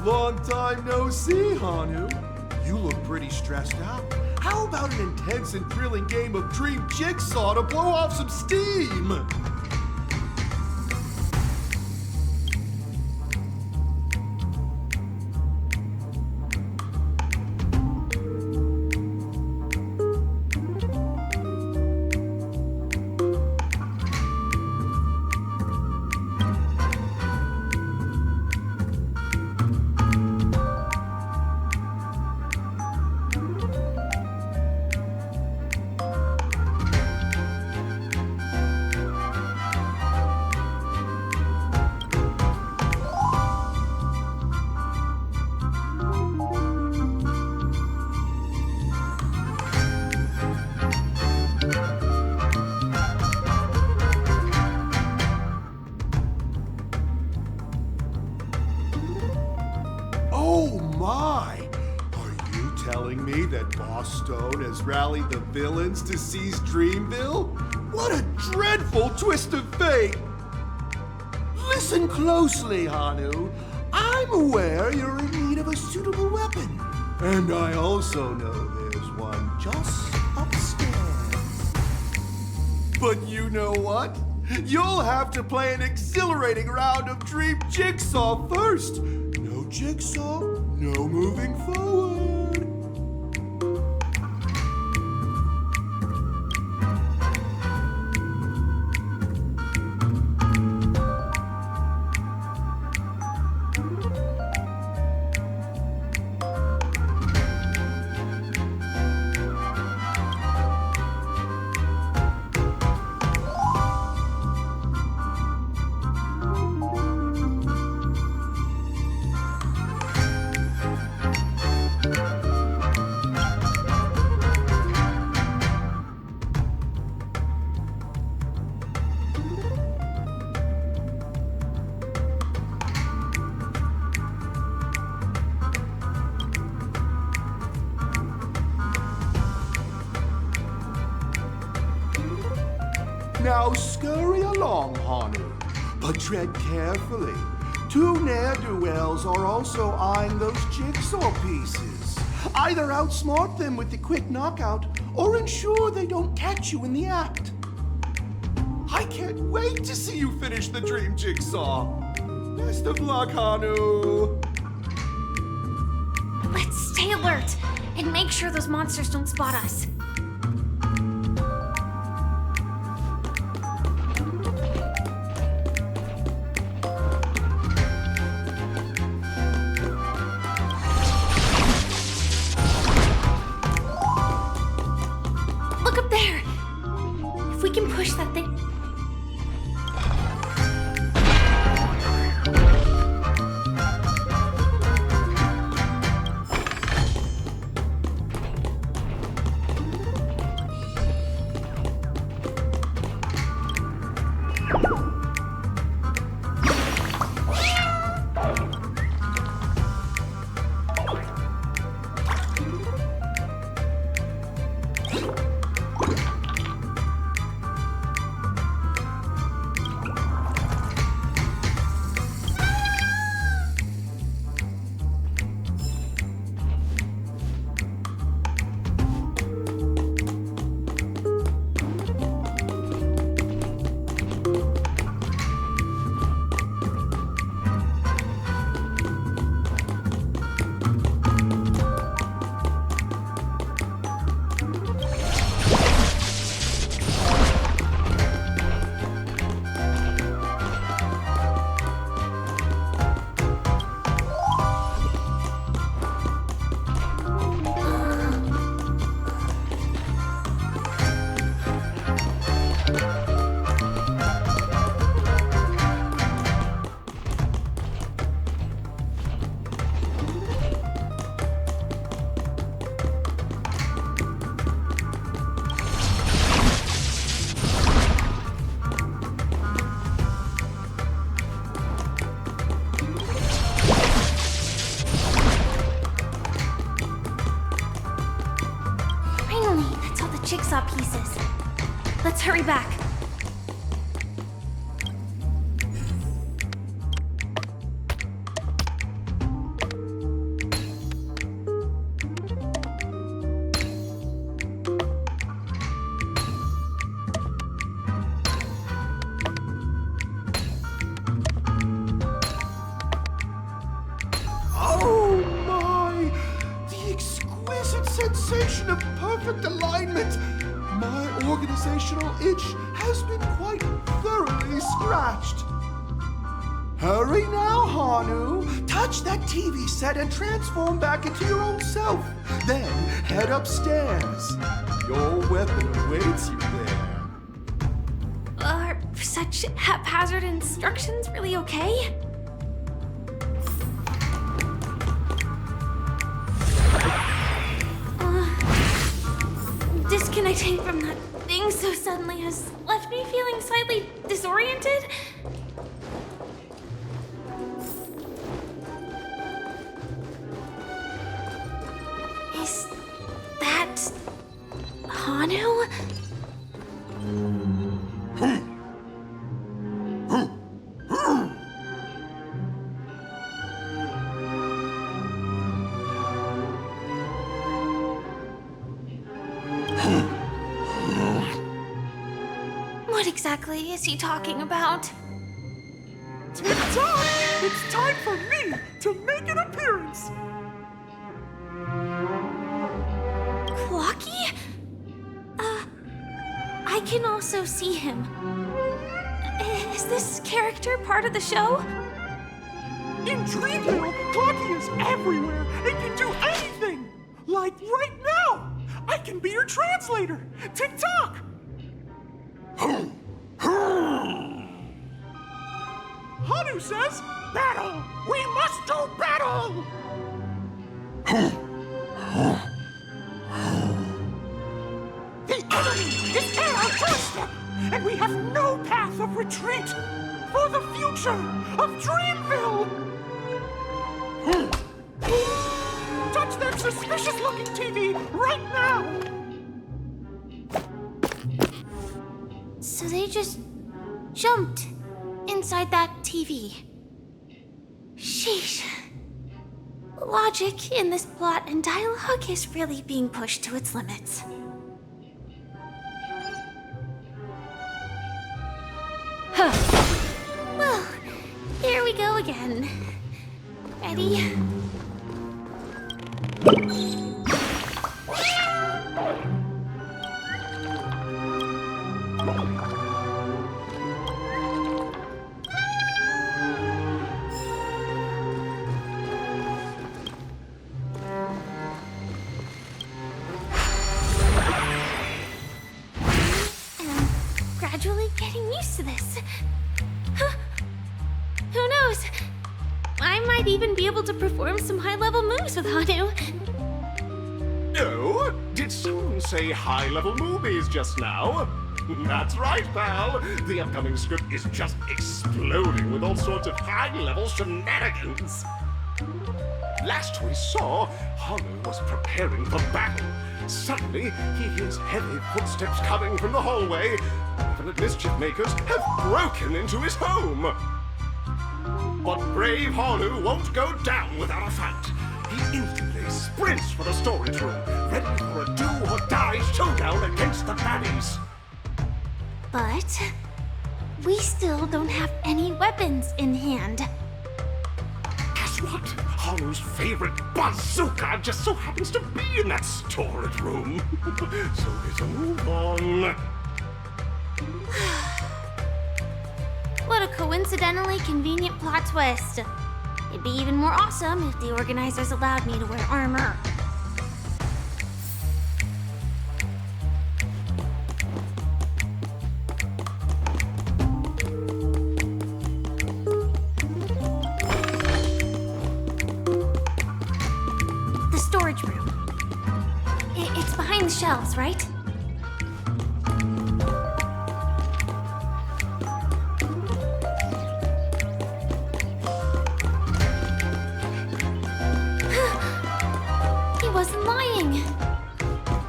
Long time no see, Hanu. You look pretty stressed out. How about an intense and thrilling game of Dream Jigsaw to blow off some steam? Stone has rallied the villains to seize Dreamville? What a dreadful twist of fate! Listen closely, Hanu. I'm aware you're in need of a suitable weapon. And I also know there's one just upstairs. But you know what? You'll have to play an exhilarating round of Dream Jigsaw first. No Jigsaw, no moving forward. Now scurry along, Hanu, but tread carefully. Two ne'er-do-wells are also eyeing those jigsaw pieces. Either outsmart them with the quick knockout, or ensure they don't catch you in the act. I can't wait to see you finish the dream jigsaw. Best of luck, Hanu. Let's stay alert and make sure those monsters don't spot us. Look up there! If we can push that thing... Jigsaw pieces. Let's hurry back. Oh my! The exquisite sensation of perfect alignment! My organizational itch has been quite thoroughly scratched. Hurry now, Hanu! Touch that TV set and transform back into your own self. Then head upstairs. Your weapon awaits you there. Are such haphazard instructions really okay? Disconnecting from that thing so suddenly has left me feeling slightly disoriented. Is that Hanu? What exactly is he talking about? Tick-tock! It's time for me to make an appearance! Clocky? I can also see him. Is this character part of the show? In Dreamville, Clocky is everywhere and can do anything! Like right now! I can be your translator! Tick-tock! Hanu says, battle! We must do battle! The enemy is at our doorstep, and we have no path of retreat for the future of Dreamville! Touch that suspicious-looking TV right now! So they just jumped inside that TV. Sheesh. Logic in this plot and dialogue is really being pushed to its limits. Well, here we go again. Ready? Gradually getting used to this. Huh. Who knows? I might even be able to perform some high-level moves with Hanu. Oh, did someone say high-level movies just now? That's right, pal. The upcoming script is just exploding with all sorts of high-level shenanigans. Last we saw, Hanu was preparing for battle. Suddenly, he hears heavy footsteps coming from the hallway. Malevolent mischief makers have broken into his home. But brave Hanu won't go down without a fight. He instantly sprints for the storage room, ready for a do-or-die showdown against the baddies. But we still don't have any weapons in hand. Guess what? Hanu's favorite bazooka just so happens to be in that storage room. So it's a move on. What a coincidentally convenient plot twist. It'd be even more awesome if the organizers allowed me to wear armor. The storage room. It's behind the shelves, right? He wasn't lying.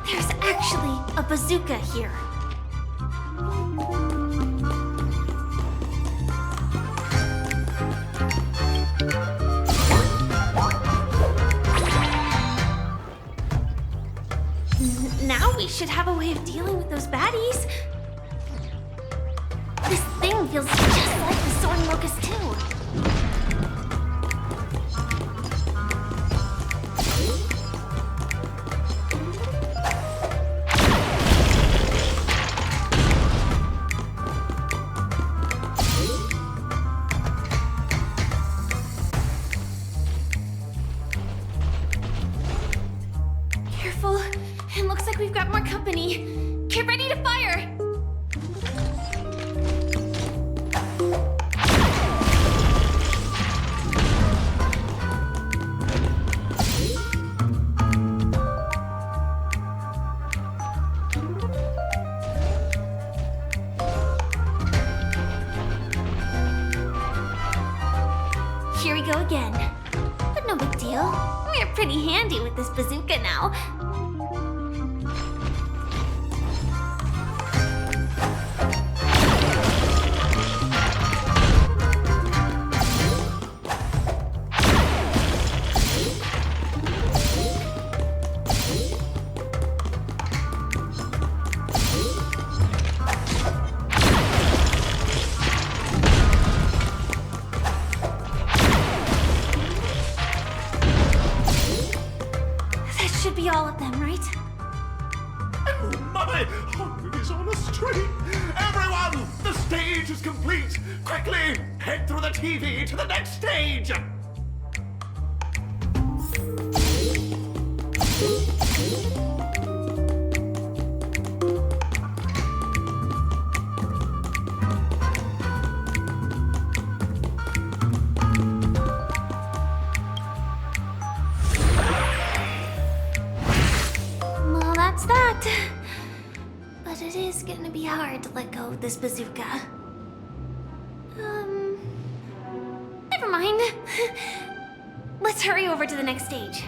There's actually a bazooka here. Now we should have a way of dealing with those baddies. This thing feels just like the soaring locust too. Careful. It looks like we've got more company. Get ready to fire! Here we go again. But no big deal. We're pretty handy with this bazooka now. That should be all of them, right? Oh my! Hanu is on a streak! Everyone! The stage is complete! Quickly! Head through the TV to the next stage! Well, that's that. But it is gonna be hard to let go of this bazooka. Never mind. Let's hurry over to the next stage.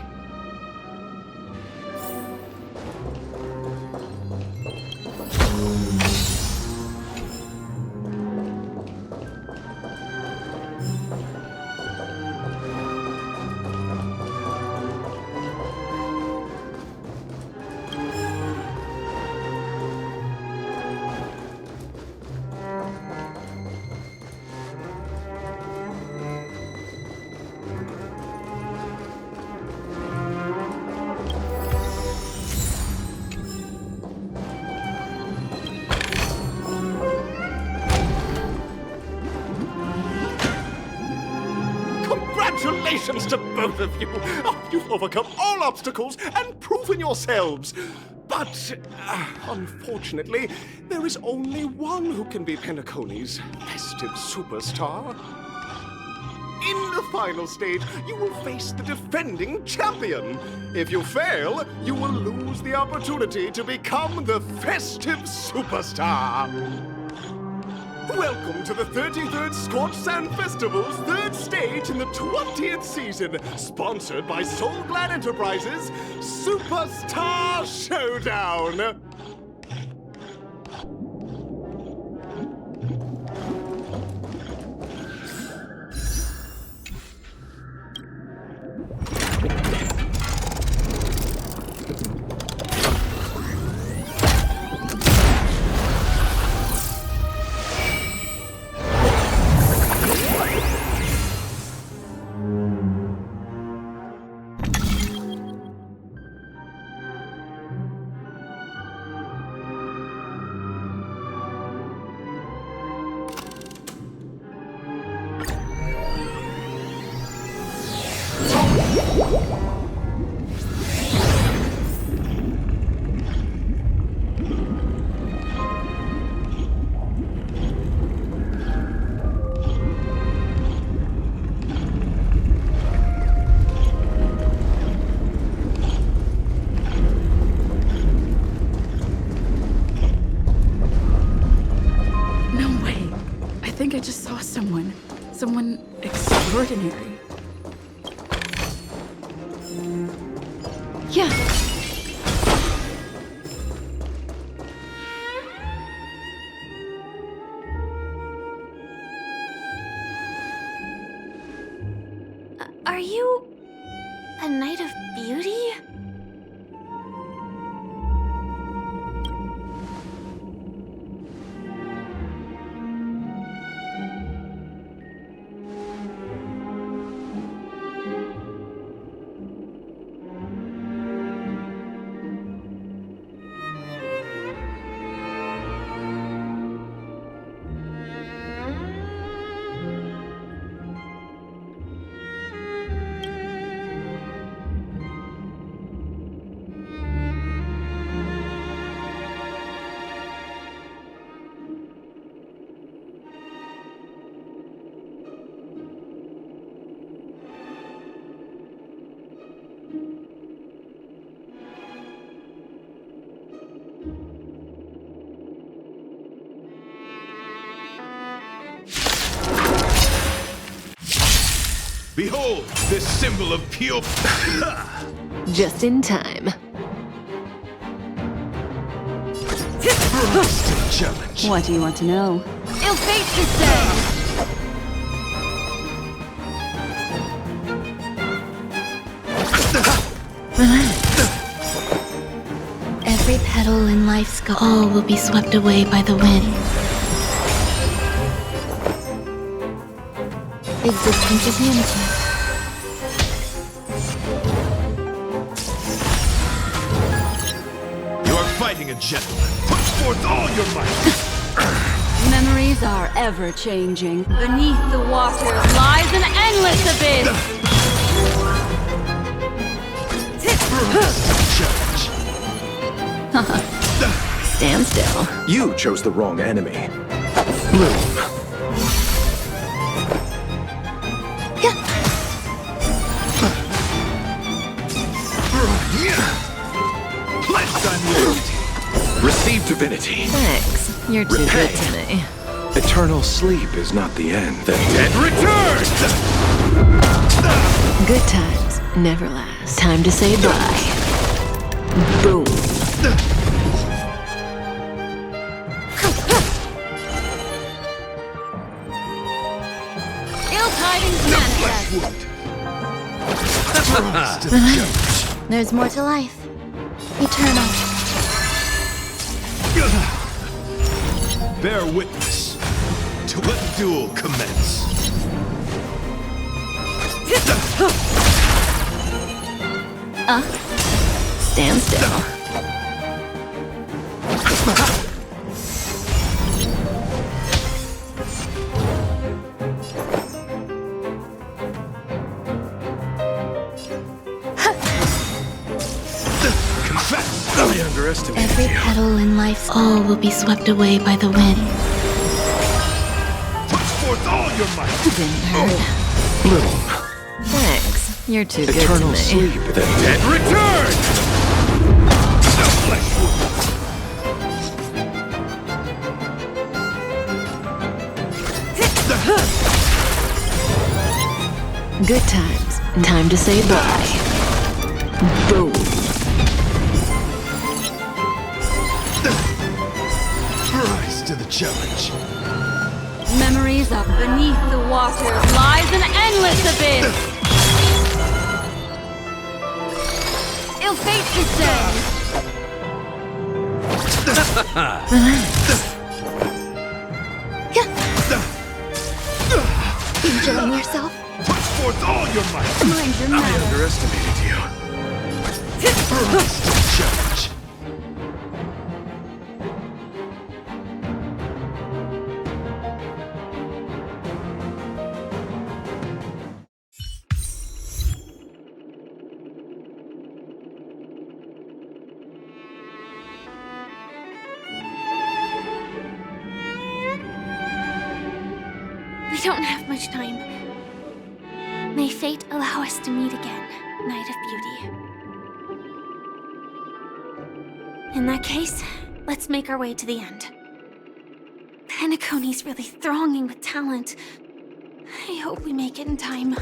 Congratulations to both of you! Oh, you've overcome all obstacles and proven yourselves! But, unfortunately, there is only one who can be Penacony's festive superstar. In the final stage, you will face the defending champion. If you fail, you will lose the opportunity to become the festive superstar. Welcome to the 33rd Scorch Sand Festival's third stage in the 20th season, sponsored by Soul Glad Enterprises, Superstar Showdown. I just saw someone extraordinary. Yeah. Are you a Knight of Beauty? Behold, this symbol of pure... Just in time. Challenge. What do you want to know? Ill fate descends! Every petal in life's all will be swept away by the wind. Existence is unity. You are fighting a gentleman. Put forth all your might. Memories are ever changing. Beneath the waters lies an endless abyss! Stand still. You chose the wrong enemy. Bloom. Pledge thy loyalty. Receive divinity. Thanks. You're too good to me. Eternal sleep is not the end. The dead return! Good times never last. Time to say bye. Boom. Ill tidings manifest! There's more to life. Eternal. Bear witness to what duel commence. Stand still. underestimated Every you. petal in life's all will be swept away by the wind. Put forth all your might. Didn't hurt. Little. Thanks. You're too good to Eternal me. sleep. The dead return! The flesh wound. Good times. Time to say bye. Boom. Rise to the challenge. Memories of beneath the waters lies an endless abyss. Ill fate descends. Enjoying yourself? Put forth all your might. Mind your I matter. underestimated you. Rise to the challenge. We don't have much time. May fate allow us to meet again, Night of Beauty. In that case, let's make our way to the end. Penacony's really thronging with talent. I hope we make it in time.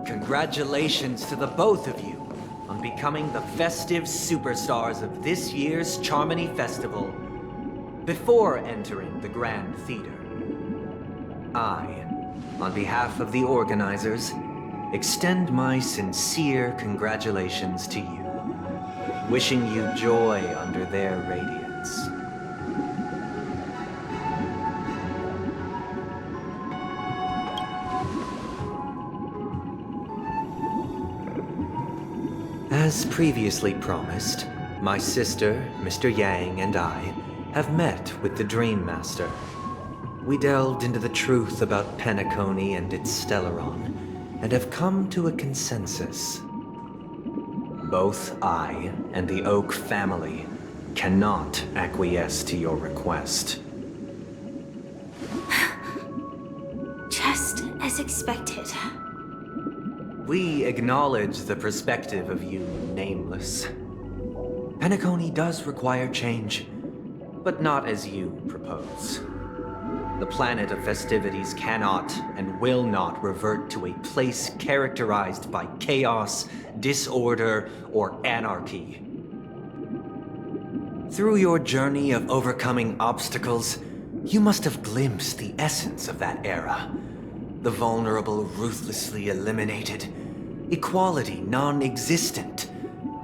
Congratulations to the both of you on becoming the festive superstars of this year's Charmony Festival before entering the Grand Theater. I, on behalf of the organizers, extend my sincere congratulations to you, wishing you joy under their radiance. As previously promised, my sister, Mr. Yang, and I have met with the Dream Master. We delved into the truth about Penacony and its Stellaron, and have come to a consensus. Both I and the Oak family cannot acquiesce to your request. Just as expected. We acknowledge the perspective of you, Nameless. Penacony does require change, but not as you propose. The planet of festivities cannot and will not revert to a place characterized by chaos, disorder, or anarchy. Through your journey of overcoming obstacles, you must have glimpsed the essence of that era. The vulnerable ruthlessly eliminated, equality non-existent,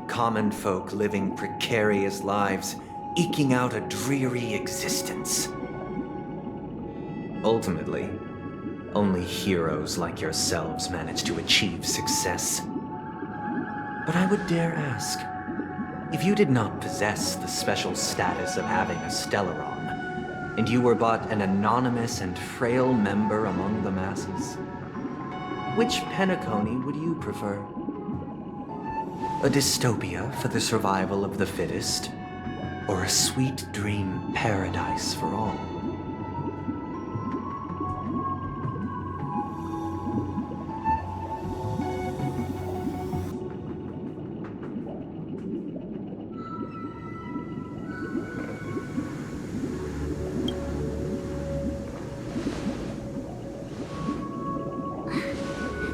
common folk living precarious lives, eking out a dreary existence. Ultimately, only heroes like yourselves manage to achieve success. But I would dare ask, if you did not possess the special status of having a Stellaron, and you were but an anonymous and frail member among the masses, which Penacony would you prefer? A dystopia for the survival of the fittest? or a sweet dream paradise for all.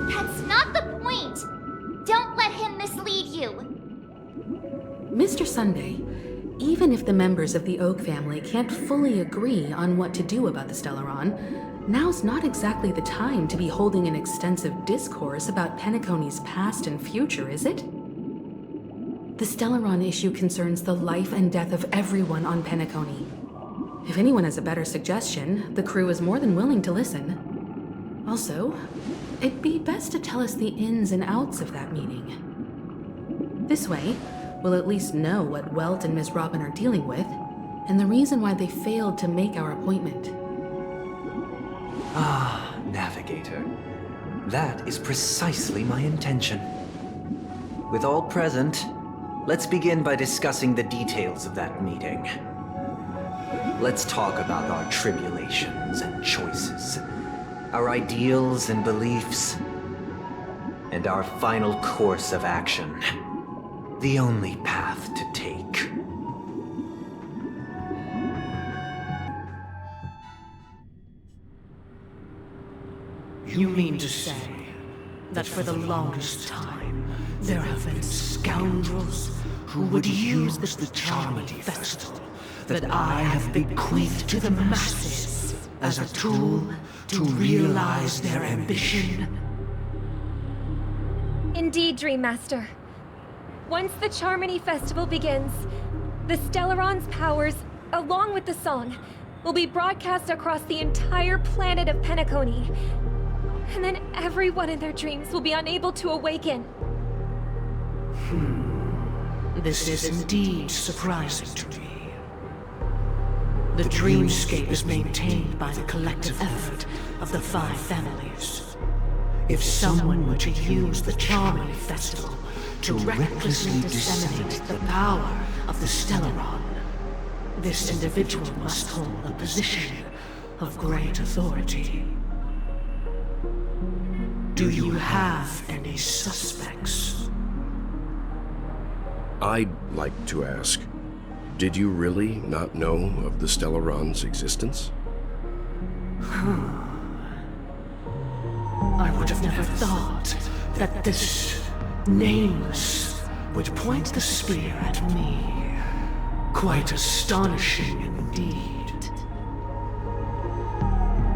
That's not the point! Don't let him mislead you! Mr. Sunday, even if the members of the Oak family can't fully agree on what to do about the Stellaron, now's not exactly the time to be holding an extensive discourse about Penacony's past and future, is it? The Stellaron issue concerns the life and death of everyone on Penacony. If anyone has a better suggestion, the crew is more than willing to listen. Also, it'd be best to tell us the ins and outs of that meeting. This way, we'll at least know what Welt and Ms. Robin are dealing with, and the reason why they failed to make our appointment. Ah, Navigator. That is precisely my intention. With all present, let's begin by discussing the details of that meeting. Let's talk about our tribulations and choices, our ideals and beliefs, and our final course of action. The only path to take. You mean to say that for the longest time, there have been scoundrels who would use the Charmony Festival that I have bequeathed to the masses as a tool to realize their ambition? Indeed, Dream Master. Once the Charmony Festival begins, the Stellaron's powers, along with the song, will be broadcast across the entire planet of Penacony. And then everyone in their dreams will be unable to awaken. This is indeed surprising to me. The dreamscape is maintained by the collective effort of the 5 families. If someone were to use the Charmony Festival to recklessly disseminate the power of the Stellaron, this individual must hold a position of great authority. Do you have any suspects? I'd like to ask, did you really not know of the Stellaron's existence? I would have never thought that this nameless would point the spear at me. Quite astonishing indeed.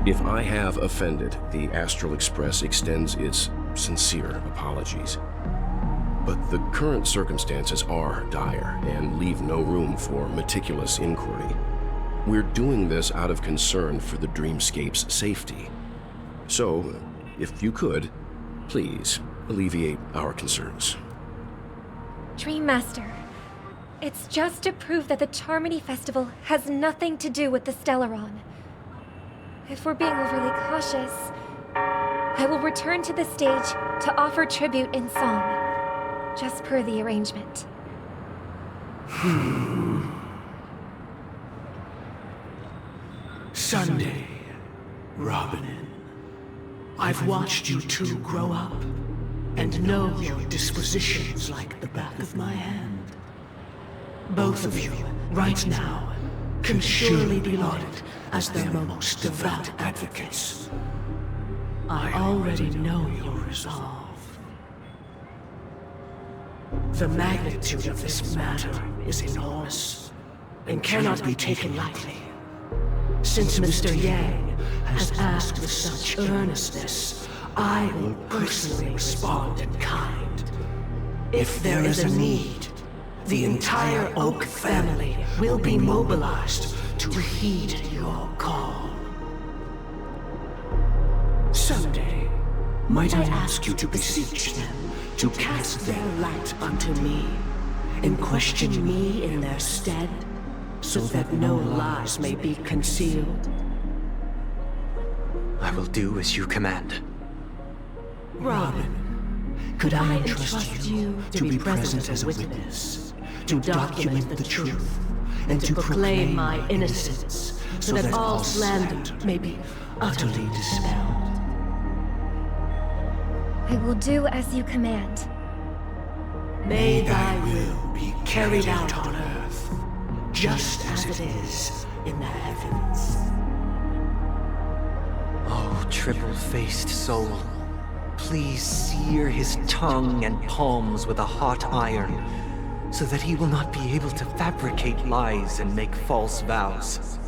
If I have offended, the Astral Express extends its sincere apologies. But the current circumstances are dire and leave no room for meticulous inquiry. We're doing this out of concern for the dreamscape's safety. So, if you could, please alleviate our concerns. Dream Master, it's just to prove that the Charmony Festival has nothing to do with the Stellaron. If we're being overly cautious, I will return to the stage to offer tribute in song, just per the arrangement. Sunday, Robin, I've watched you two grow up and know your dispositions like the back of my hand. Both of you, right now, can surely be lauded as their most devout advocates. I already know your resolve. The magnitude of this matter is enormous and cannot be taken lightly. Since Mr. Yang has asked with such earnestness, I will personally respond in kind. If there is a need, the entire Oak family will be mobilized to heed your call. Someday, might I ask you to beseech them to cast their light unto me and question me in their stead, so that no lies may be concealed? I will do as you command. Robin, could I entrust you to be present as a witness, to document the truth, and to proclaim my innocence, so that all slander may be utterly dispelled. I will do as you command. May thy will be carried out on earth, just as it is in the heavens. Oh, triple-faced soul, please sear his tongue and palms with a hot iron, so that he will not be able to fabricate lies and make false vows.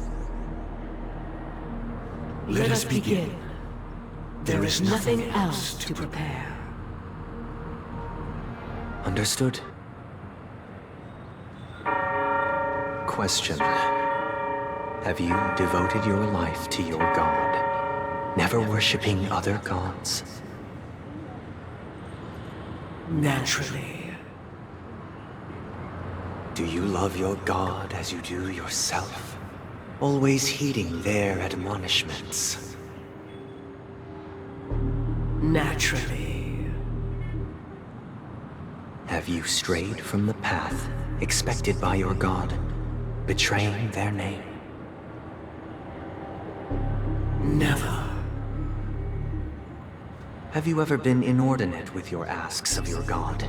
Let us begin. There is nothing else to prepare. Understood. Question. Have you devoted your life to your god, never worshipping other gods? Naturally. Do you love your god as you do yourself, always heeding their admonishments? Naturally. Have you strayed from the path expected by your god, betraying their name? Never. Have you ever been inordinate with your asks of your god,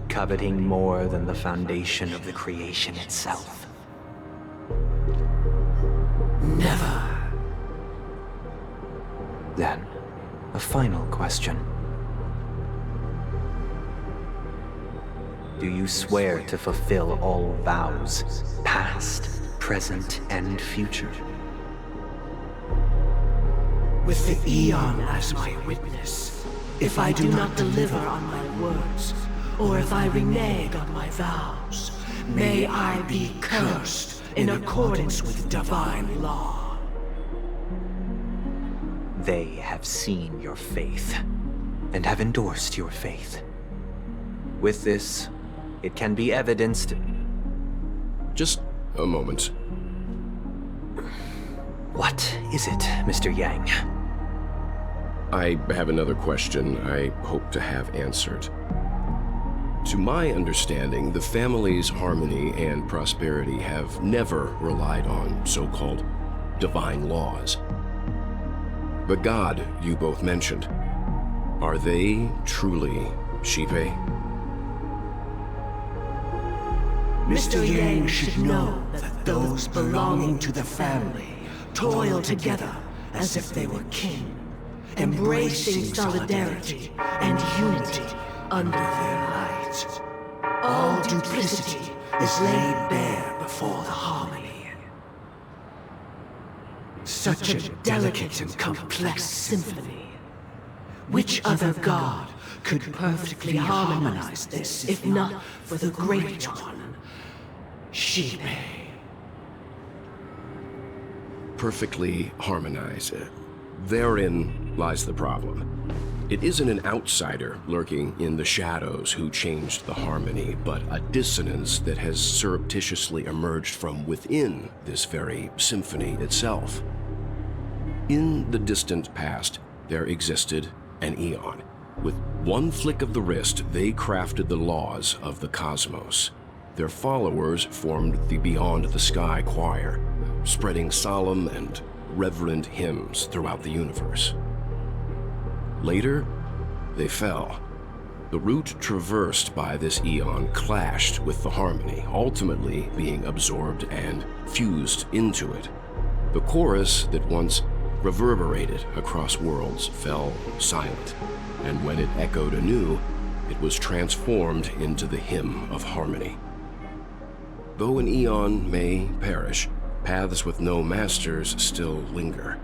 coveting more than the foundation of the creation itself? Never. Then, a final question. Do you swear to fulfill all vows, past, present, and future? With the Eon as my witness, if I do not deliver on my words, or if I renege on my vows, may I be cursed in accordance with divine law. They have seen your faith, and have endorsed your faith. With this, it can be evidenced... Just a moment. What is it, Mr. Yang? I have another question I hope to have answered. To my understanding, the family's harmony and prosperity have never relied on so-called divine laws. The god you both mentioned, are they truly Shipe? Mr. Yang should know that those belonging to the family toil together as if they were kin, embracing solidarity and unity under their light. All duplicity is laid bare before the harmony. Such a delicate and complex symphony. Which other god could perfectly harmonize this, if not for the Great One, Shipe? Perfectly harmonize. Therein lies the problem. It isn't an outsider lurking in the shadows who changed the harmony, but a dissonance that has surreptitiously emerged from within this very symphony itself. In the distant past, there existed an Eon. With one flick of the wrist, they crafted the laws of the cosmos. Their followers formed the Beyond the Sky Choir, spreading solemn and reverent hymns throughout the universe. Later, they fell. The route traversed by this Eon clashed with the harmony, ultimately being absorbed and fused into it. The chorus that once reverberated across worlds fell silent, and when it echoed anew, it was transformed into the hymn of harmony. Though an Eon may perish, paths with no masters still linger.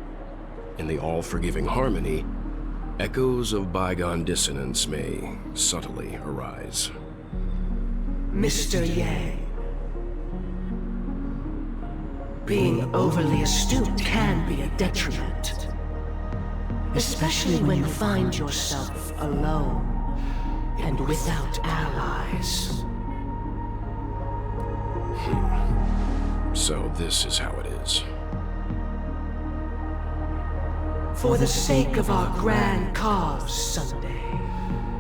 In the all-forgiving harmony, echoes of bygone dissonance may subtly arise. Mr. Yang, being overly astute can be a detriment, especially when you find yourself alone and without allies. So this is how it is. For the sake of our grand cause someday,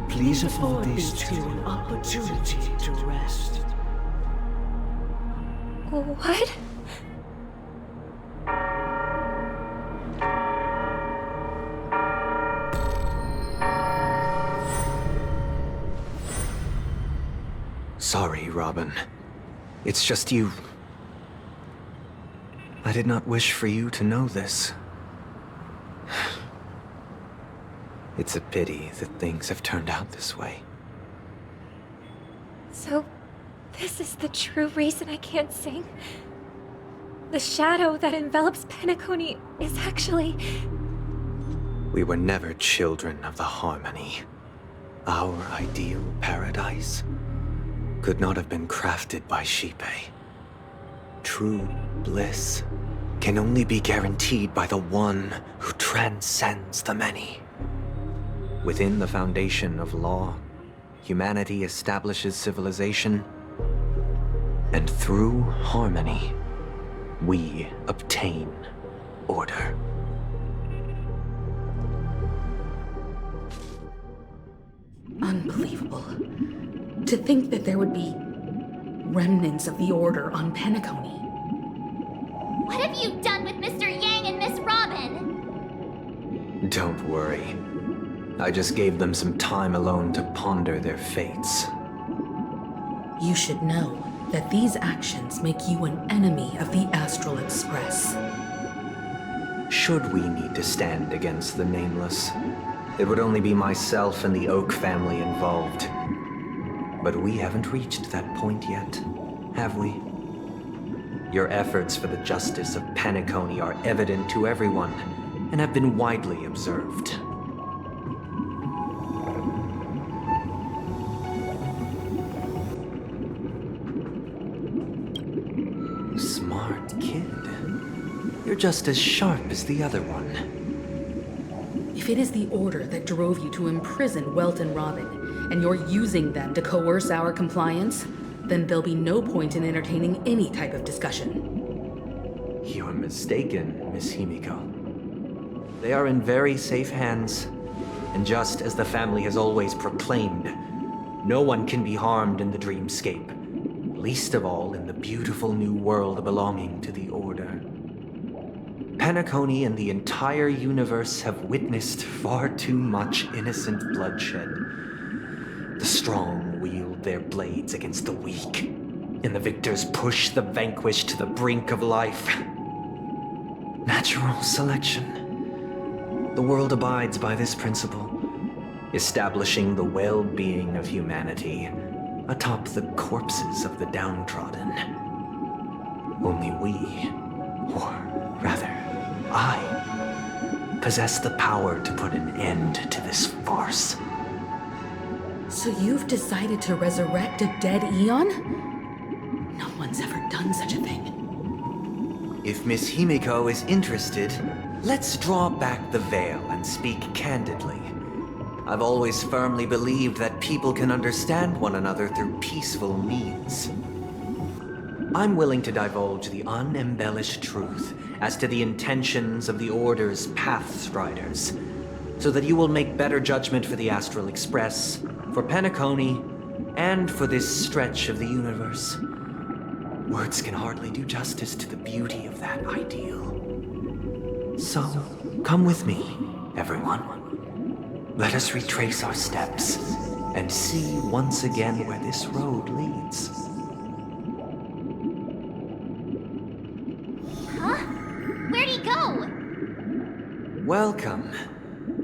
please afford these two an opportunity to rest. What? Sorry, Robin. It's just you. I did not wish for you to know this. It's a pity that things have turned out this way. So, this is the true reason I can't sing? The shadow that envelops Penacony is actually... We were never children of the harmony. Our ideal paradise could not have been crafted by Xipe. True bliss can only be guaranteed by the one who transcends the many. Within the foundation of law, humanity establishes civilization, and through harmony, we obtain order. Unbelievable. To think that there would be remnants of the Order on Penacony. What have you done with Mr. Yang and Miss Robin? Don't worry. I just gave them some time alone to ponder their fates. You should know that these actions make you an enemy of the Astral Express. Should we need to stand against the Nameless, it would only be myself and the Oak family involved. But we haven't reached that point yet, have we? Your efforts for the justice of Penacony are evident to everyone, and have been widely observed. Smart kid. You're just as sharp as the other one. If it is the Order that drove you to imprison Welt and Robin, and you're using them to coerce our compliance, then there'll be no point in entertaining any type of discussion. You're mistaken, Miss Himiko. They are in very safe hands, and just as the family has always proclaimed, no one can be harmed in the dreamscape, least of all in the beautiful new world belonging to the Order. Penacony and the entire universe have witnessed far too much innocent bloodshed. The strong wield their blades against the weak, and the victors push the vanquished to the brink of life. Natural selection. The world abides by this principle, establishing the well-being of humanity atop the corpses of the downtrodden. Only we, or rather, I, possess the power to put an end to this farce. So you've decided to resurrect a dead Eon? No one's ever done such a thing. If Miss Himiko is interested, let's draw back the veil and speak candidly. I've always firmly believed that people can understand one another through peaceful means. I'm willing to divulge the unembellished truth as to the intentions of the Order's Pathstriders, so that you will make better judgment for the Astral Express, for Penacony, and for this stretch of the universe. Words can hardly do justice to the beauty of that ideal. So, come with me, everyone. Let us retrace our steps and see once again where this road leads. Huh? Where'd he go? Welcome.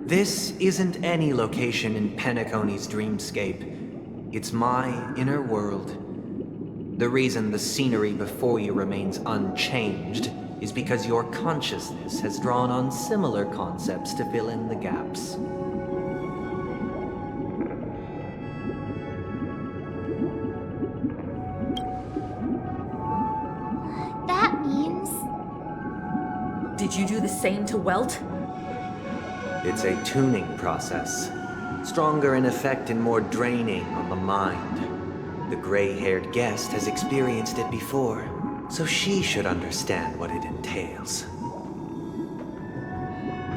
This isn't any location in Penacony's dreamscape. It's my inner world. The reason the scenery before you remains unchanged is because your consciousness has drawn on similar concepts to fill in the gaps. That means... Did you do the same to Welt? It's a tuning process. Stronger in effect and more draining on the mind. The gray-haired guest has experienced it before, so she should understand what it entails.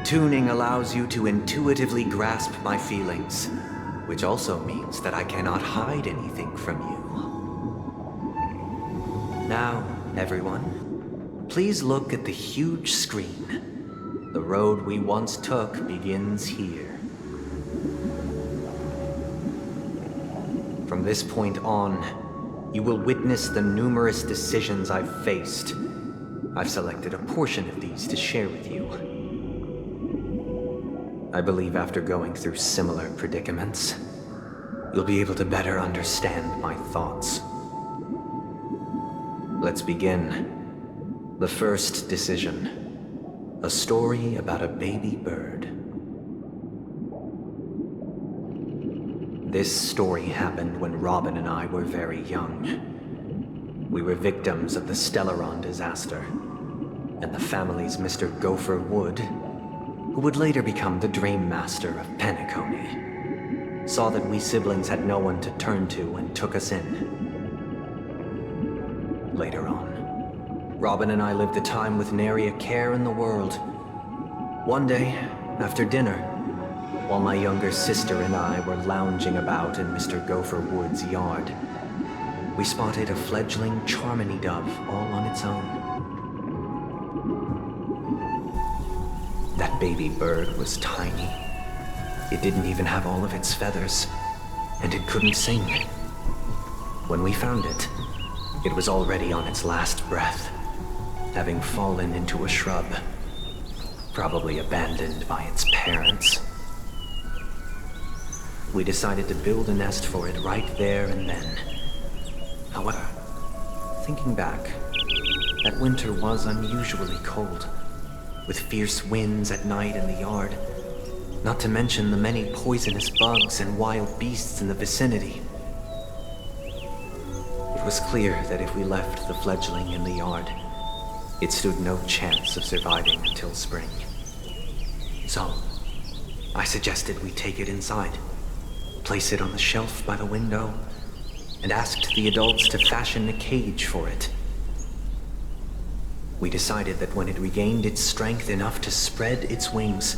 Tuning allows you to intuitively grasp my feelings, which also means that I cannot hide anything from you. Now, everyone, please look at the huge screen. The road we once took begins here. From this point on, you will witness the numerous decisions I've faced. I've selected a portion of these to share with you. I believe after going through similar predicaments, you'll be able to better understand my thoughts. Let's begin. The first decision. A story about a baby bird. This story happened when Robin and I were very young. We were victims of the Stellaron disaster, and the family's Mr. Gopher Wood, who would later become the Dream Master of Penacony, saw that we siblings had no one to turn to and took us in. Later on, Robin and I lived a time with nary a care in the world. One day, after dinner, while my younger sister and I were lounging about in Mr. Gopher Wood's yard, we spotted a fledgling Charmony dove all on its own. That baby bird was tiny. It didn't even have all of its feathers, and it couldn't sing. When we found it, it was already on its last breath, having fallen into a shrub, probably abandoned by its parents. We decided to build a nest for it right there and then. However, thinking back, that winter was unusually cold, with fierce winds at night in the yard, not to mention the many poisonous bugs and wild beasts in the vicinity. It was clear that if we left the fledgling in the yard, it stood no chance of surviving until spring. So, I suggested we take it inside, place it on the shelf by the window, and asked the adults to fashion a cage for it. We decided that when it regained its strength enough to spread its wings,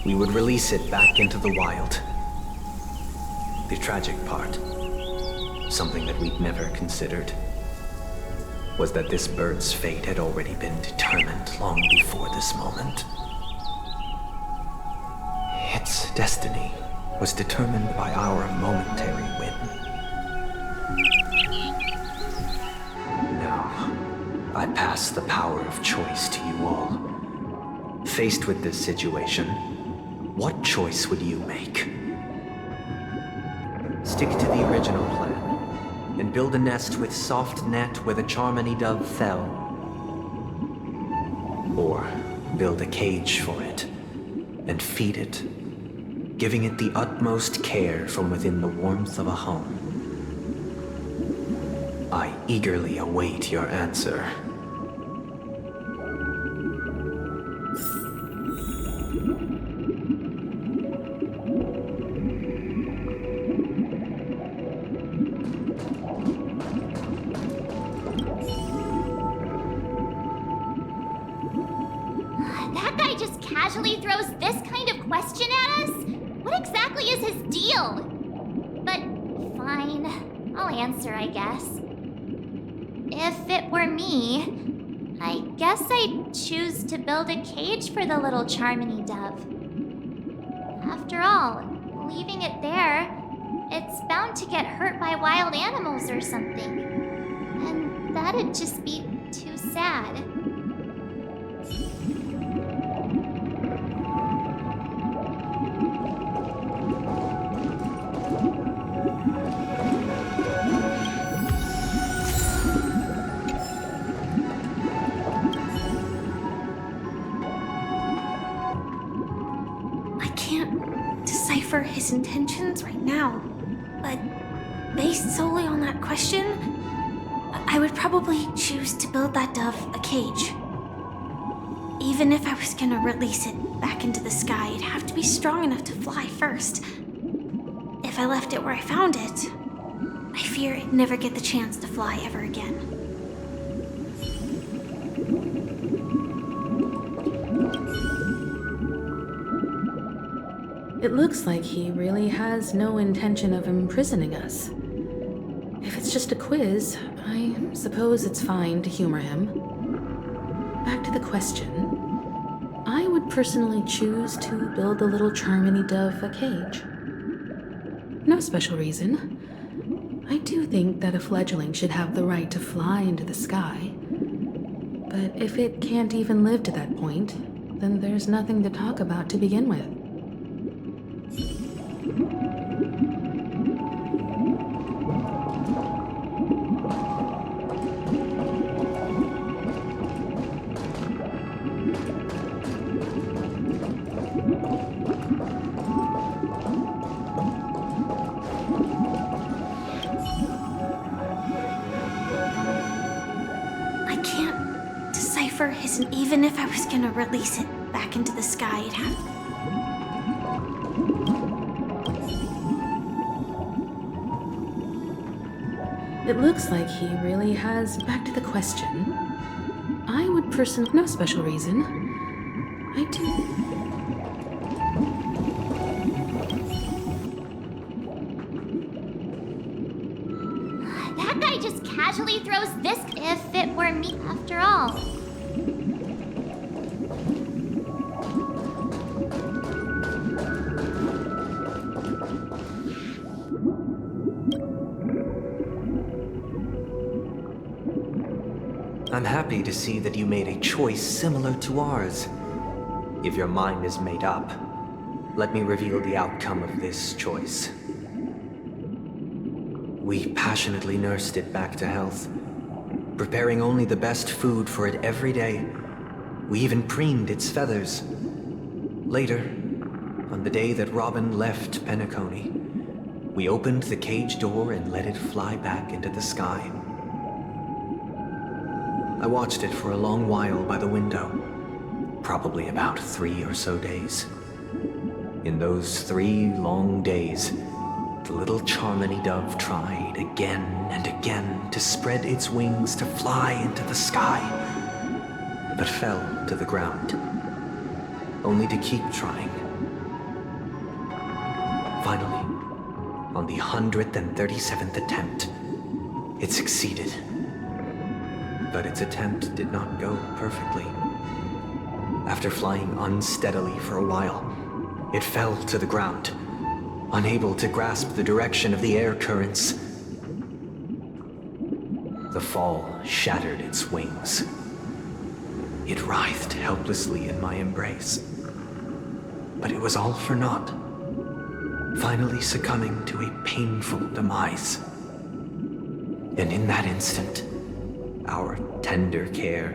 we would release it back into the wild. The tragic part, something that we'd never considered, was that this bird's fate had already been determined long before this moment. Its destiny was determined by our momentary win. Now, I pass the power of choice to you all. Faced with this situation, what choice would you make? Stick to the original plan, and build a nest with soft net where the Charmony dove fell. Or build a cage for it, and feed it, giving it the utmost care from within the warmth of a home. I eagerly await your answer. That guy just casually throws this kind of question at us? What exactly is his deal? But fine, I'll answer, I guess. If it were me, I guess I'd choose to build a cage for the little Charmony dove. After all, leaving it there, it's bound to get hurt by wild animals or something. And that'd just be too sad. Decipher his intentions right now, but based solely on that question, I would probably choose to build that dove a cage. Even if I was gonna release it back into the sky, it'd have to be strong enough to fly first. If I left it where I found it, I fear it'd never get the chance to fly ever again. It looks like he really has no intention of imprisoning us. If it's it's just a quiz, I suppose it's fine to humor him. Back to the question. I would personally choose to build the little Charmony dove a cage. No special reason. I do think that a fledgling should have the right to fly into the sky. But if it can't even live to that point, then there's nothing to talk about to begin with. Even if I was gonna release it back into the sky, it'd have... It looks like he really has... Back to the question. I would personally... No special reason. I do... That guy just casually throws this if it were me after all. I'm happy to see that you made a choice similar to ours. If your mind is made up, let me reveal the outcome of this choice. We passionately nursed it back to health, preparing only the best food for it every day. We even preened its feathers. Later, on the day that Robin left Penacony, we opened the cage door and let it fly back into the sky. I watched it for a long while by the window, probably about 3 or so days. In those 3 long days, the little Charmony dove tried again and again to spread its wings to fly into the sky, but fell to the ground, only to keep trying. Finally, on the 137th attempt, it succeeded. But its attempt did not go perfectly. After flying unsteadily for a while, it fell to the ground, unable to grasp the direction of the air currents. The fall shattered its wings. It writhed helplessly in my embrace. But it was all for naught, finally succumbing to a painful demise. And in that instant, our tender care,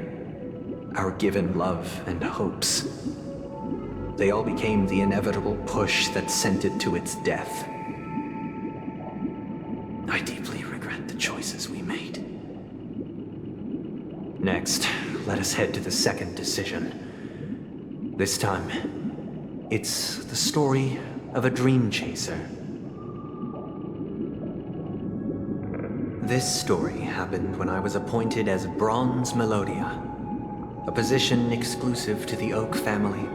our given love and hopes, they all became the inevitable push that sent it to its death. I deeply regret the choices we made. Next, let us head to the second decision. This time, it's the story of a dream chaser. This story happened when I was appointed as Bronze Melodia, a position exclusive to the Oak family,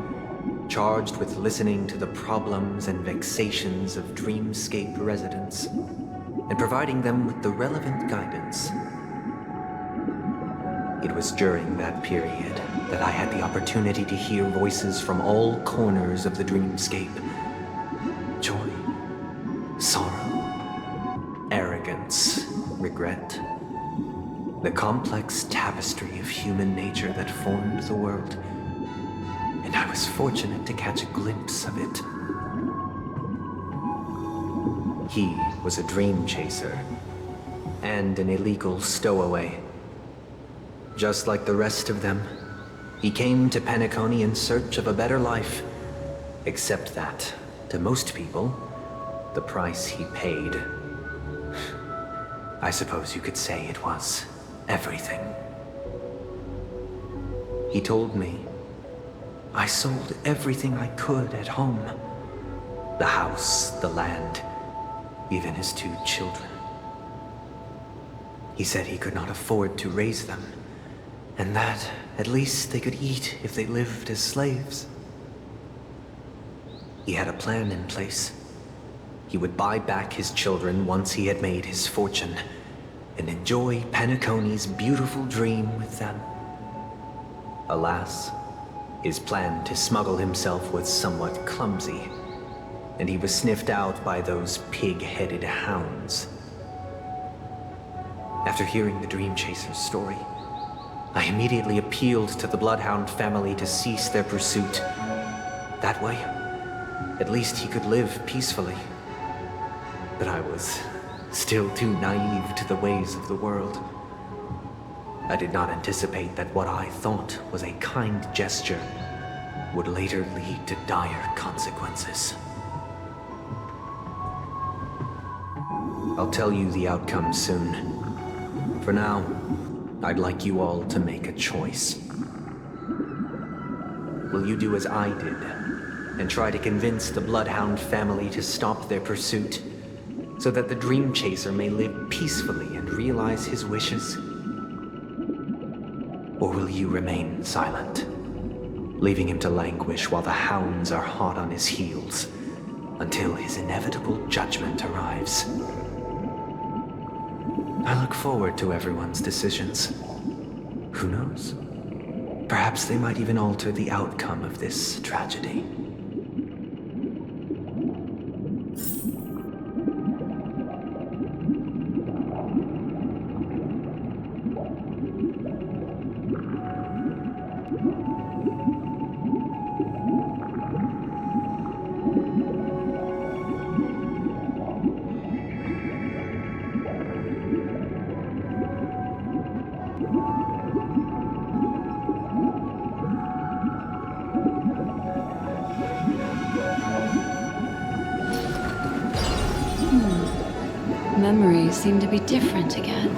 charged with listening to the problems and vexations of Dreamscape residents, and providing them with the relevant guidance. It was during that period that I had the opportunity to hear voices from all corners of the Dreamscape. Joy, sorrow, arrogance, regret. The complex tapestry of human nature that formed the world. And I was fortunate to catch a glimpse of it. He was a dream chaser and an illegal stowaway. Just like the rest of them, he came to Penacony in search of a better life. Except that, to most people, the price he paid, I suppose you could say it was everything. He told me I sold everything I could at home. The house, the land, even his 2 children. He said he could not afford to raise them, and that at least they could eat if they lived as slaves. He had a plan in place. He would buy back his children once he had made his fortune, and enjoy Penacony's beautiful dream with them. Alas, his plan to smuggle himself was somewhat clumsy, and he was sniffed out by those pig-headed hounds. After hearing the Dream Chaser's story, I immediately appealed to the Bloodhound family to cease their pursuit. That way, at least he could live peacefully. But I was still too naive to the ways of the world. I did not anticipate that what I thought was a kind gesture would later lead to dire consequences. I'll tell you the outcome soon. For now, I'd like you all to make a choice. Will you do as I did and try to convince the Bloodhound family to stop their pursuit so that the Dream Chaser may live peacefully and realize his wishes? Or will you remain silent, leaving him to languish while the hounds are hot on his heels until his inevitable judgment arrives? I look forward to everyone's decisions. Who knows? Perhaps they might even alter the outcome of this tragedy. Memories seem to be different again.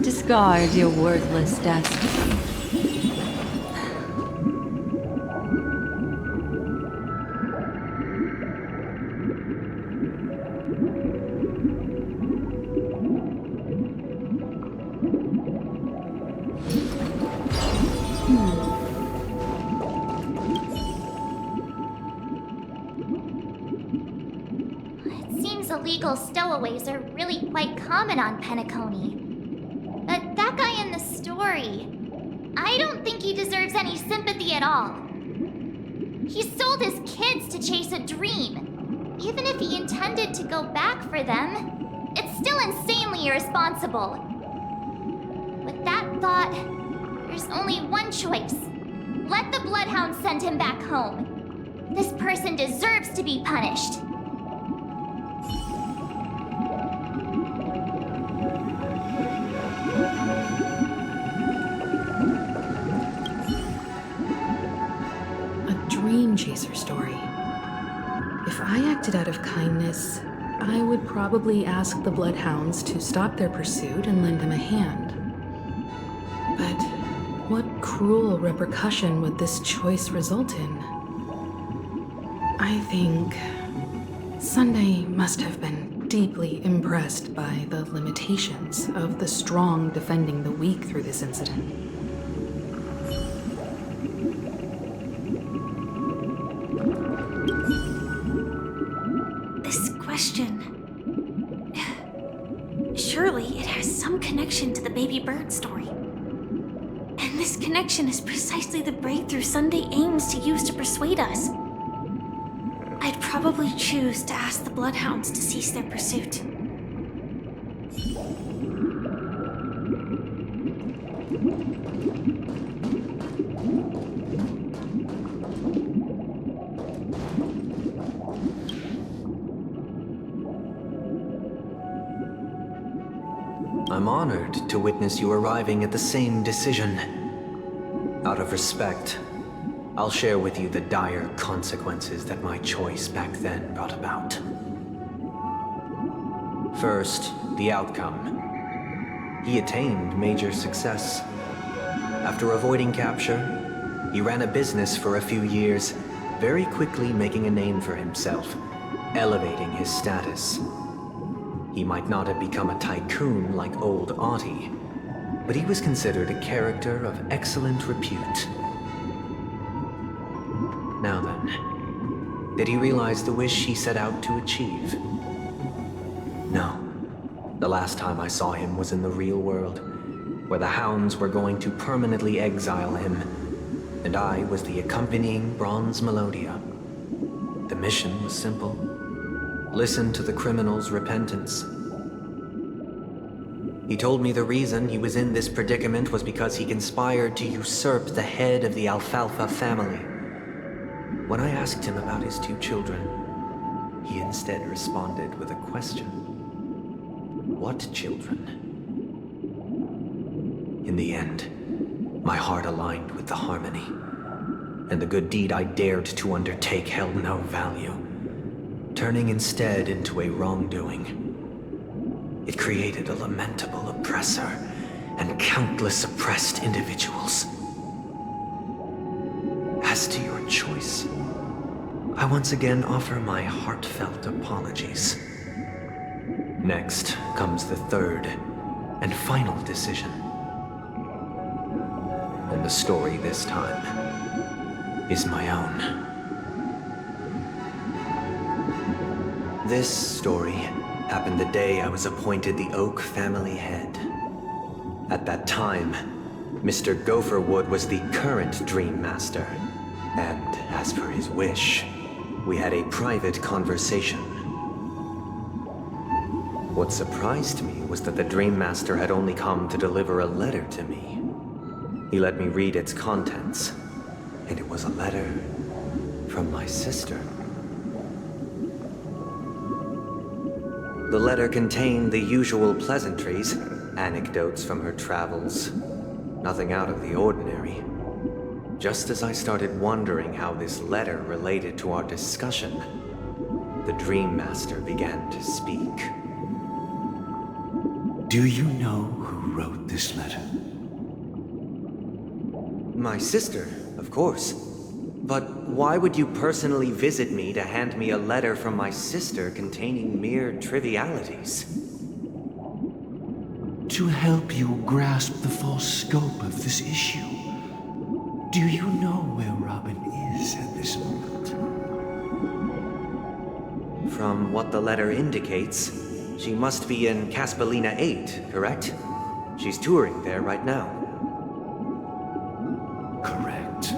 Discard your wordless destiny. Illegal stowaways are really quite common on Penacony. But that guy in the story, I don't think he deserves any sympathy at all. He sold his kids to chase a dream. Even if he intended to go back for them, it's still insanely irresponsible. With that thought, there's only one choice. Let the Bloodhound send him back home. This person deserves to be punished. Dream Chaser story. If I acted out of kindness, I would probably ask the Bloodhounds to stop their pursuit and lend him a hand. But what cruel repercussion would this choice result in? I think Sunday must have been deeply impressed by the limitations of the strong defending the weak through this incident. Surely it has some connection to the baby bird story. And this connection is precisely the breakthrough Sunday aims to use to persuade us. I'd probably choose to ask the Bloodhounds to cease their pursuit. I'm honored to witness you arriving at the same decision. Out of respect, I'll share with you the dire consequences that my choice back then brought about. First, the outcome. He attained major success. After avoiding capture, He ran a business for a few years, very quickly making a name for himself, elevating his status. He might not have become a tycoon like old Audie, but he was considered a character of excellent repute. Now then, did he realize the wish he set out to achieve? No. The last time I saw him was in the real world, where the hounds were going to permanently exile him, and I was the accompanying bronze melodia. The mission was simple. Listen to the criminal's repentance. He told me the reason he was in this predicament was because he conspired to usurp the head of the Alfalfa family. When I asked him about his 2 children, he instead responded with a question. What children? In the end, my heart aligned with the harmony, and the good deed I dared to undertake held no value, turning instead into a wrongdoing. It created a lamentable oppressor and countless oppressed individuals. As to your choice, I once again offer my heartfelt apologies. Next comes the third and final decision. And the story this time is my own. This story happened the day I was appointed the Oak family head. At that time, Mr. Gopherwood was the current Dream Master, and as per his wish, we had a private conversation. What surprised me was that the Dream Master had only come to deliver a letter to me. He let me read its contents, and it was a letter from my sister. The letter contained the usual pleasantries, anecdotes from her travels, nothing out of the ordinary. Just as I started wondering how this letter related to our discussion, the Dream Master began to speak. Do you know who wrote this letter? My sister, of course. But why would you personally visit me to hand me a letter from my sister containing mere trivialities? To help you grasp the full scope of this issue. Do you know where Robin is at this moment? From what the letter indicates, she must be in Caspelina 8, correct? She's touring there right now. Correct.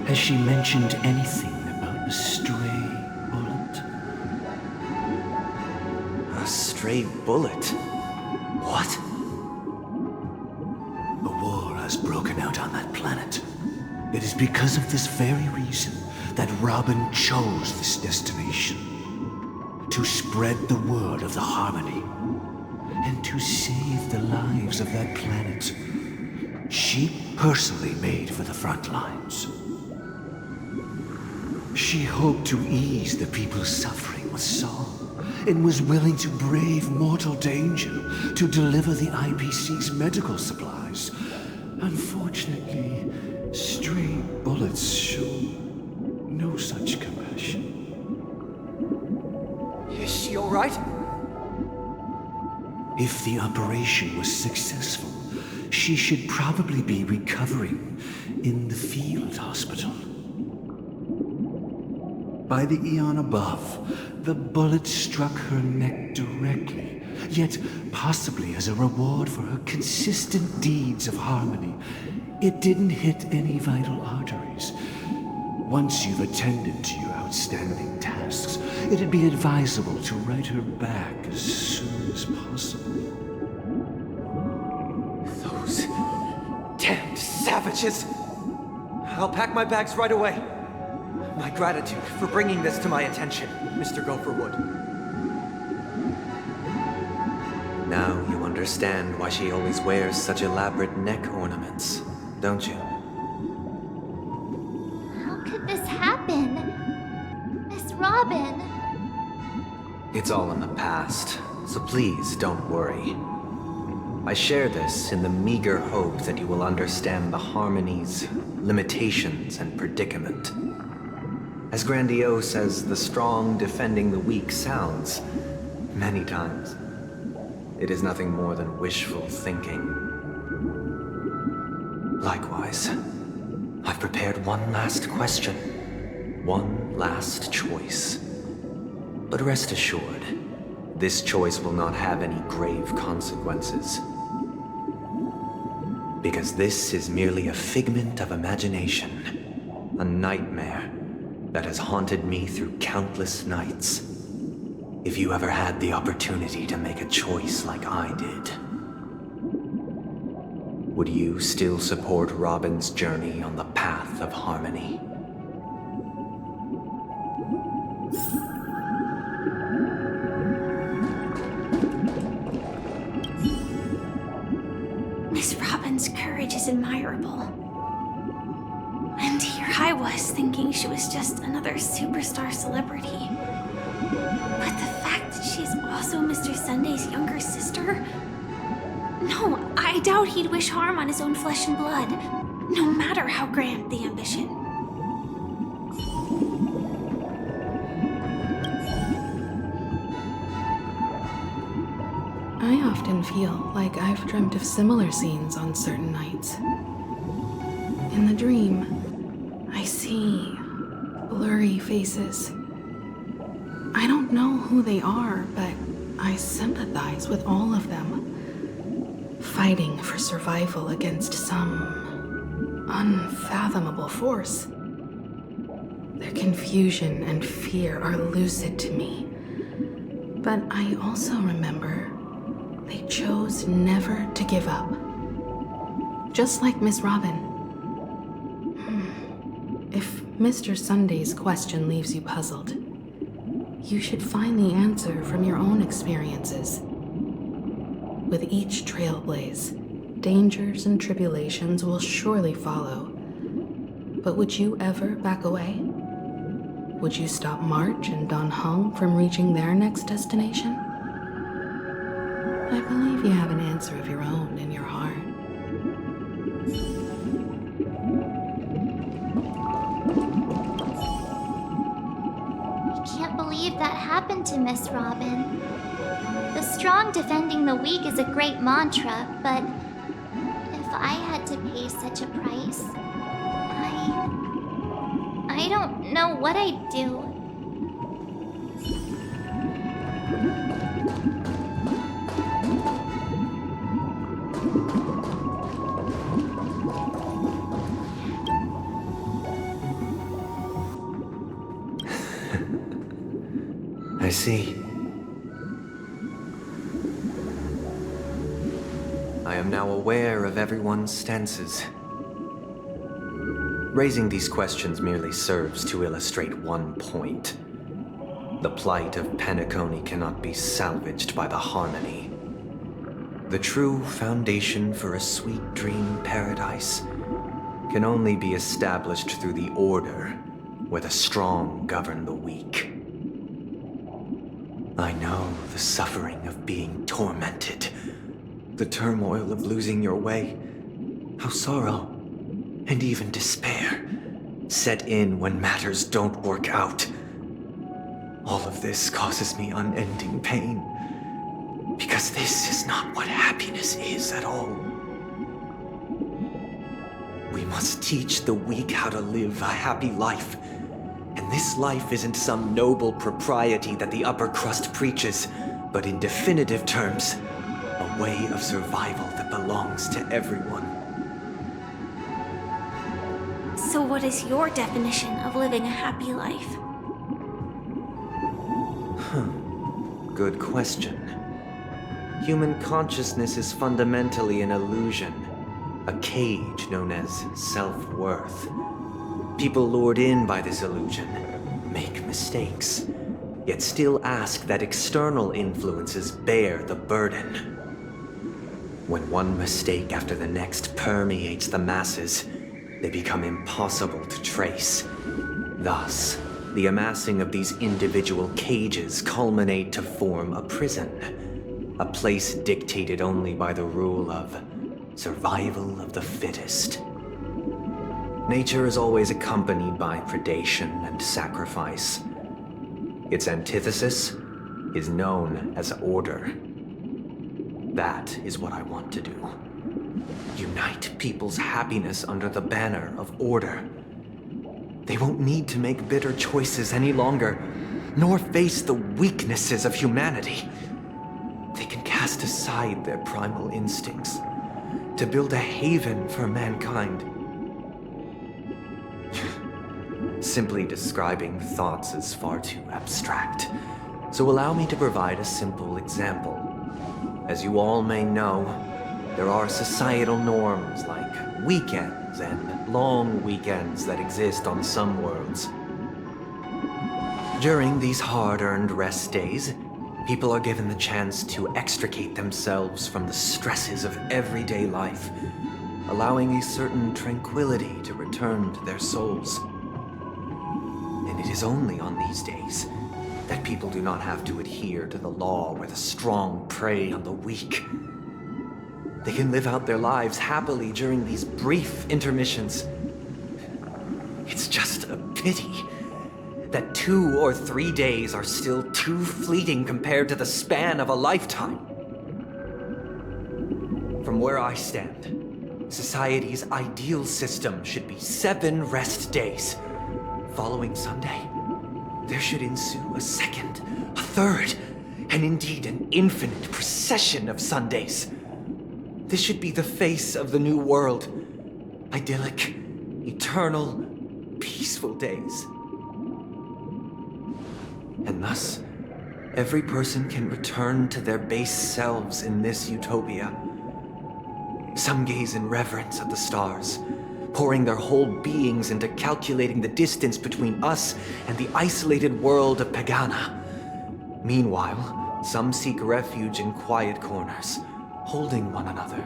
Has she mentioned anything about a stray bullet? A stray bullet? What? A war has broken out on that planet. It is because of this very reason that Robin chose this destination. To spread the word of the harmony. And to save the lives of that planet. She personally made for the front lines. She hoped to ease the people's suffering with song, and was willing to brave mortal danger to deliver the IPC's medical supplies. Unfortunately, stray bullets show no such compassion. Is she all right? If the operation was successful, she should probably be recovering in the field hospital. By the eon above, the bullet struck her neck directly, yet possibly as a reward for her consistent deeds of harmony, it didn't hit any vital arteries. Once you've attended to your outstanding tasks, it'd be advisable to write her back as soon as possible. Those damned savages! I'll pack my bags right away. My gratitude for bringing this to my attention, Mr. Gopherwood. Now you understand why she always wears such elaborate neck ornaments, don't you? How could this happen? Miss Robin. It's all in the past, so please don't worry. I share this in the meager hope that you will understand the harmony's limitations and predicament. As grandiose as the strong defending the weak sounds, many times, it is nothing more than wishful thinking. Likewise, I've prepared one last question, one last choice. But rest assured, this choice will not have any grave consequences. Because this is merely a figment of imagination, a nightmare that has haunted me through countless nights. If you ever had the opportunity to make a choice like I did, would you still support Robin's journey on the path of harmony? Miss Robin's courage is admirable. And here I was thinking she was just another superstar celebrity. But the fact that she's also Mr. Sunday's younger sister? No, I doubt he'd wish harm on his own flesh and blood, no matter how grand the ambition. I often feel like I've dreamt of similar scenes on certain nights. In the dream, I see blurry faces. I don't know who they are, but I sympathize with all of them, fighting for survival against some unfathomable force. Their confusion and fear are lucid to me, but I also remember they chose never to give up. Just like Miss Robin. If Mr. Sunday's question leaves you puzzled, you should find the answer from your own experiences. With each Trailblaze, dangers and tribulations will surely follow. But would you ever back away? Would you stop March and Don Hung from reaching their next destination? I believe you have an answer of your own in your heart. I can't believe that happened to Miss Robin. The strong defending the weak is a great mantra, but if I had to pay such a price, I don't know what I'd do. I see. I am now aware of everyone's stances. Raising these questions merely serves to illustrate one point. The plight of Penacony cannot be salvaged by the harmony. The true foundation for a sweet dream paradise can only be established through the order where the strong govern the weak. I know the suffering of being tormented, the turmoil of losing your way, how sorrow and even despair set in when matters don't work out. All of this causes me unending pain, because this is not what happiness is at all. We must teach the weak how to live a happy life. And this life isn't some noble propriety that the upper crust preaches, but in definitive terms, a way of survival that belongs to everyone. So what is your definition of living a happy life? Good question. Human consciousness is fundamentally an illusion, a cage known as self-worth. People lured in by this illusion make mistakes, yet still ask that external influences bear the burden. When one mistake after the next permeates the masses, they become impossible to trace. Thus, the amassing of these individual cages culminate to form a prison, A place dictated only by the rule of survival of the fittest. Nature is always accompanied by predation and sacrifice. Its antithesis is known as order. That is what I want to do. Unite people's happiness under the banner of order. They won't need to make bitter choices any longer, nor face the weaknesses of humanity. They can cast aside their primal instincts to build a haven for mankind. Simply describing thoughts is far too abstract, so allow me to provide a simple example. As you all may know, there are societal norms like weekends and long weekends that exist on some worlds. During these hard-earned rest days, people are given the chance to extricate themselves from the stresses of everyday life, allowing a certain tranquility to return to their souls. And it is only on these days that people do not have to adhere to the law where the strong prey on the weak. They can live out their lives happily during these brief intermissions. It's just a pity that 2 or 3 days are still too fleeting compared to the span of a lifetime. From where I stand, society's ideal system should be 7 rest days. Following Sunday, there should ensue a second, a third, and indeed an infinite procession of Sundays. This should be the face of the new world. Idyllic, eternal, peaceful days. And thus, every person can return to their base selves in this utopia. Some gaze in reverence at the stars, pouring their whole beings into calculating the distance between us and the isolated world of Pagana. Meanwhile, some seek refuge in quiet corners, holding one another,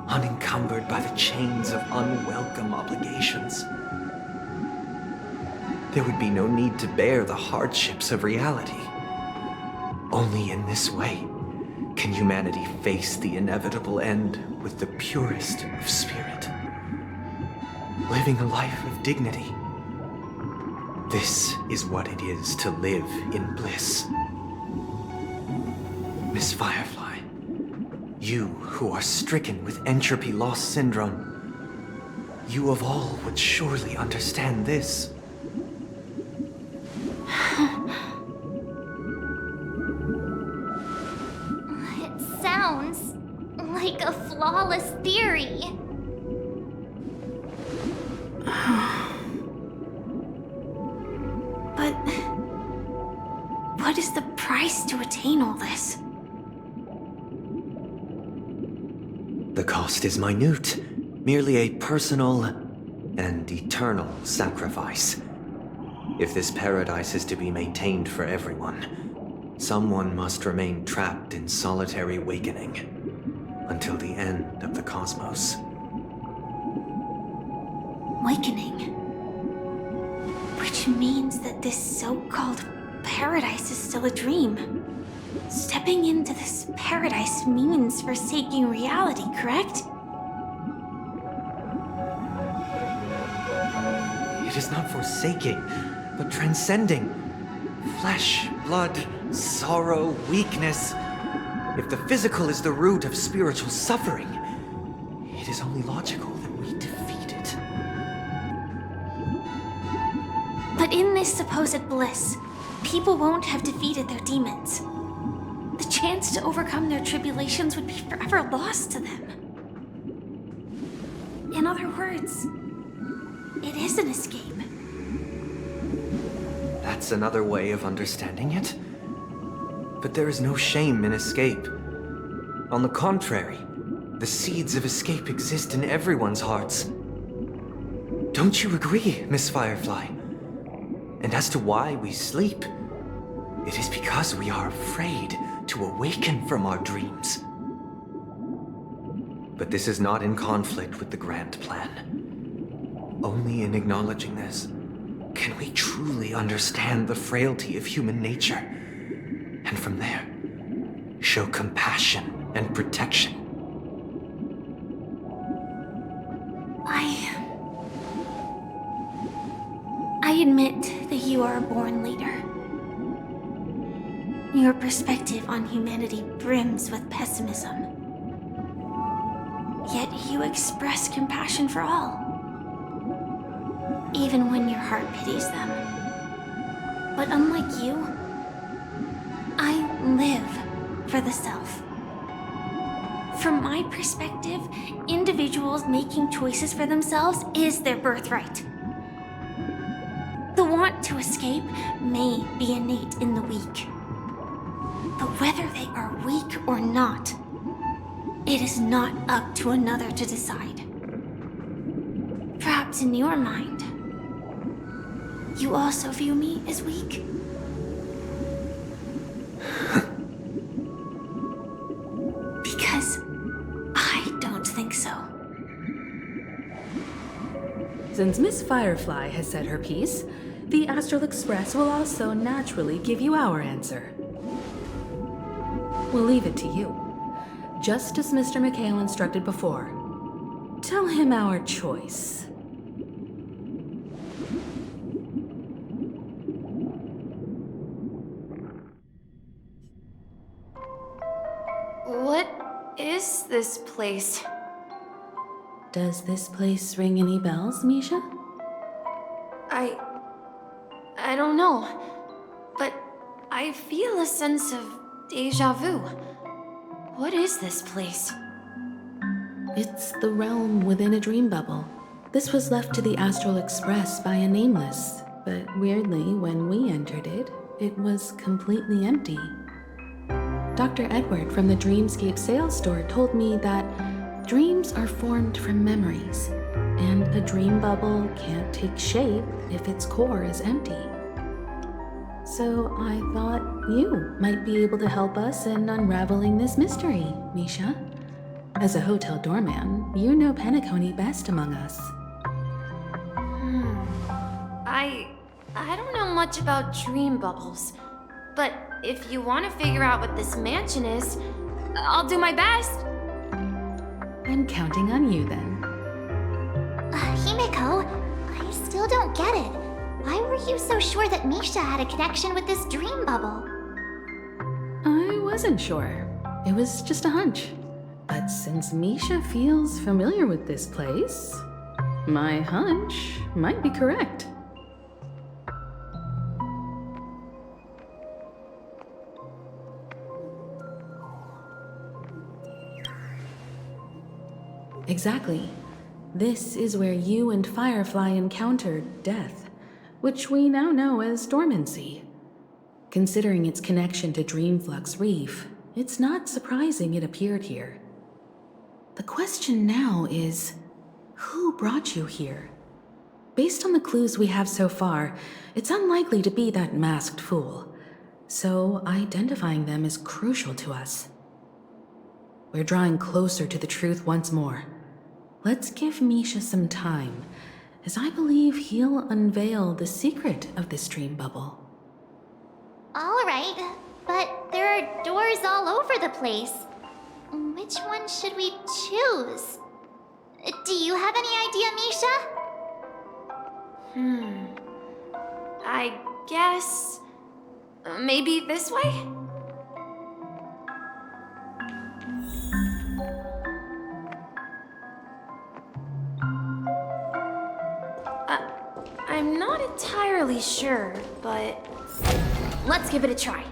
unencumbered by the chains of unwelcome obligations. There would be no need to bear the hardships of reality. Only in this way can humanity face the inevitable end with the purest of spirit, living a life of dignity. This is what it is to live in bliss. Miss Firefly, you who are stricken with entropy loss syndrome, you of all would surely understand this. It sounds like a flawless theory. But what is the price to attain all this? The cost is minute, merely a personal and eternal sacrifice. If this paradise is to be maintained for everyone, someone must remain trapped in solitary awakening until the end of the cosmos. Awakening. Which means that this so-called paradise is still a dream. Stepping into this paradise means forsaking reality, correct? It is not forsaking, but transcending. Flesh, blood, sorrow, weakness. If the physical is the root of spiritual suffering, it is only logical that we defeat it. But in this supposed bliss, people won't have defeated their demons. The chance to overcome their tribulations would be forever lost to them. In other words, it is an escape. That's another way of understanding it. But there is no shame in escape. On the contrary, the seeds of escape exist in everyone's hearts. Don't you agree, Miss Firefly? And as to why we sleep, it is because we are afraid to awaken from our dreams. But this is not in conflict with the grand plan. Only in acknowledging this can we truly understand the frailty of human nature. And from there, show compassion and protection. I admit that you are a born leader. Your perspective on humanity brims with pessimism. Yet you express compassion for all, even when your heart pities them. But unlike you, I live for the self. From my perspective, individuals making choices for themselves is their birthright. The want to escape may be innate in the weak. But whether they are weak or not, it is not up to another to decide. Perhaps in your mind, you also view me as weak? Because I don't think so. Since Miss Firefly has said her piece, the Astral Express will also naturally give you our answer. We'll leave it to you. Just as Mr. McHale instructed before. Tell him our choice. What is this place? Does this place ring any bells, Misha? I don't know, but I feel a sense of deja vu. What is this place? It's the realm within a dream bubble. This was left to the Astral Express by a nameless, but weirdly, when we entered it, it was completely empty. Dr. Edward from the Dreamscape sales store told me that dreams are formed from memories, and a dream bubble can't take shape if its core is empty. So I thought you might be able to help us in unraveling this mystery, Misha. As a hotel doorman, you know Penacony best among us. I don't know much about dream bubbles, but if you want to figure out what this mansion is, I'll do my best. I'm counting on you then. Himeko, I still don't get it. Why were you so sure that Misha had a connection with this dream bubble? I wasn't sure. It was just a hunch. But since Misha feels familiar with this place, my hunch might be correct. Exactly. This is where you and Firefly encountered death, which we now know as dormancy. Considering its connection to Dreamflux Reef, it's not surprising it appeared here. The question now is, who brought you here? Based on the clues we have so far, it's unlikely to be that masked fool, so identifying them is crucial to us. We're drawing closer to the truth once more. Let's give Misha some time, as I believe he'll unveil the secret of this dream bubble. Alright, but there are doors all over the place. Which one should we choose? Do you have any idea, Misha? I guess... maybe this way? I'm not entirely sure, but let's give it a try.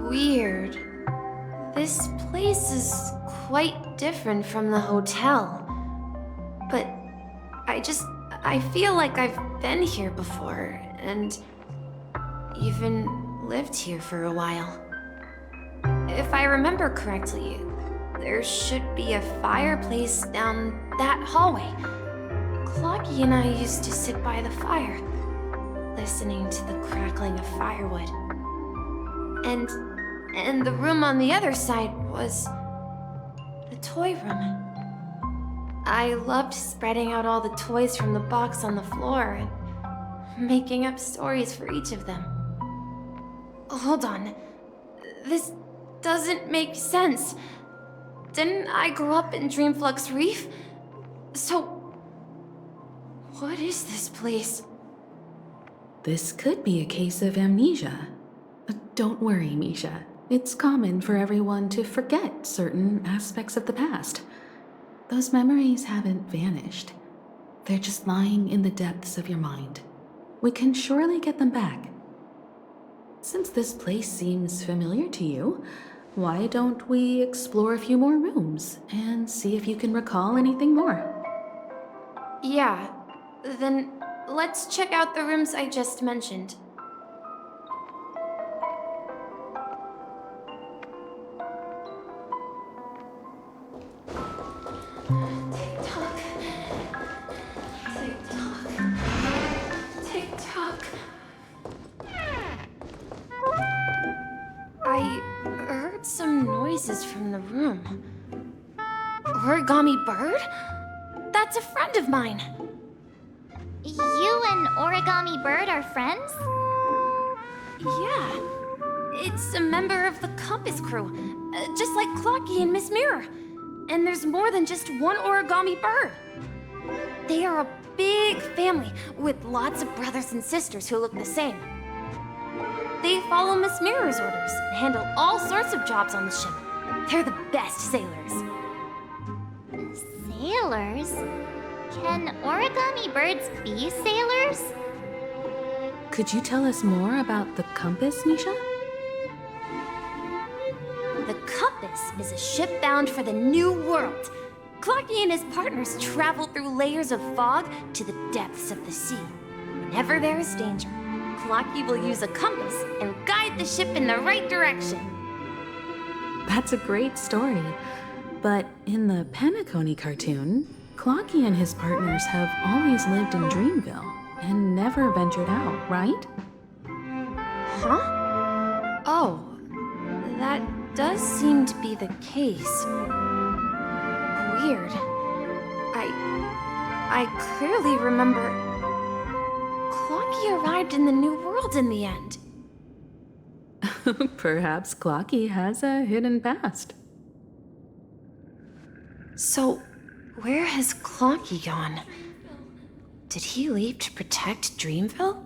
Weird. This place is quite different from the hotel. But I feel like I've been here before, and even lived here for a while. If I remember correctly, there should be a fireplace down that hallway. Clocky and I used to sit by the fire, listening to the crackling of firewood. And the room on the other side was The toy room. I loved spreading out all the toys from the box on the floor and making up stories for each of them. Hold on. This doesn't make sense. Didn't I grow up in Dreamflux Reef? So, what is this place? This could be a case of amnesia. Don't worry, Misha. It's common for everyone to forget certain aspects of the past. Those memories haven't vanished. They're just lying in the depths of your mind. We can surely get them back. Since this place seems familiar to you, why don't we explore a few more rooms and see if you can recall anything more? Yeah, then let's check out the rooms I just mentioned. Tick-tock. Tick-tock. Tick-tock. I heard some noises from the room. Origami Bird? That's a friend of mine. You and Origami Bird are friends? Yeah. It's a member of the Compass crew, just like Clocky and Miss Mirror. And there's more than just one Origami Bird. They are a big family with lots of brothers and sisters who look the same. They follow Miss Mirror's orders and handle all sorts of jobs on the ship. They're the best sailors. Sailors? Can origami birds be sailors? Could you tell us more about the compass, Misha? The Compass is a ship bound for the New World. Clocky and his partners travel through layers of fog to the depths of the sea. Whenever there is danger, Clocky will use a compass and guide the ship in the right direction. That's a great story. But in the Penacony cartoon, Clocky and his partners have always lived in Dreamville and never ventured out, right? Huh? Oh, that does seem to be the case. Weird. I clearly remember Clocky arrived in the New World in the end. Perhaps Clocky has a hidden past. So, where has Clocky gone? Did he leave to protect Dreamville?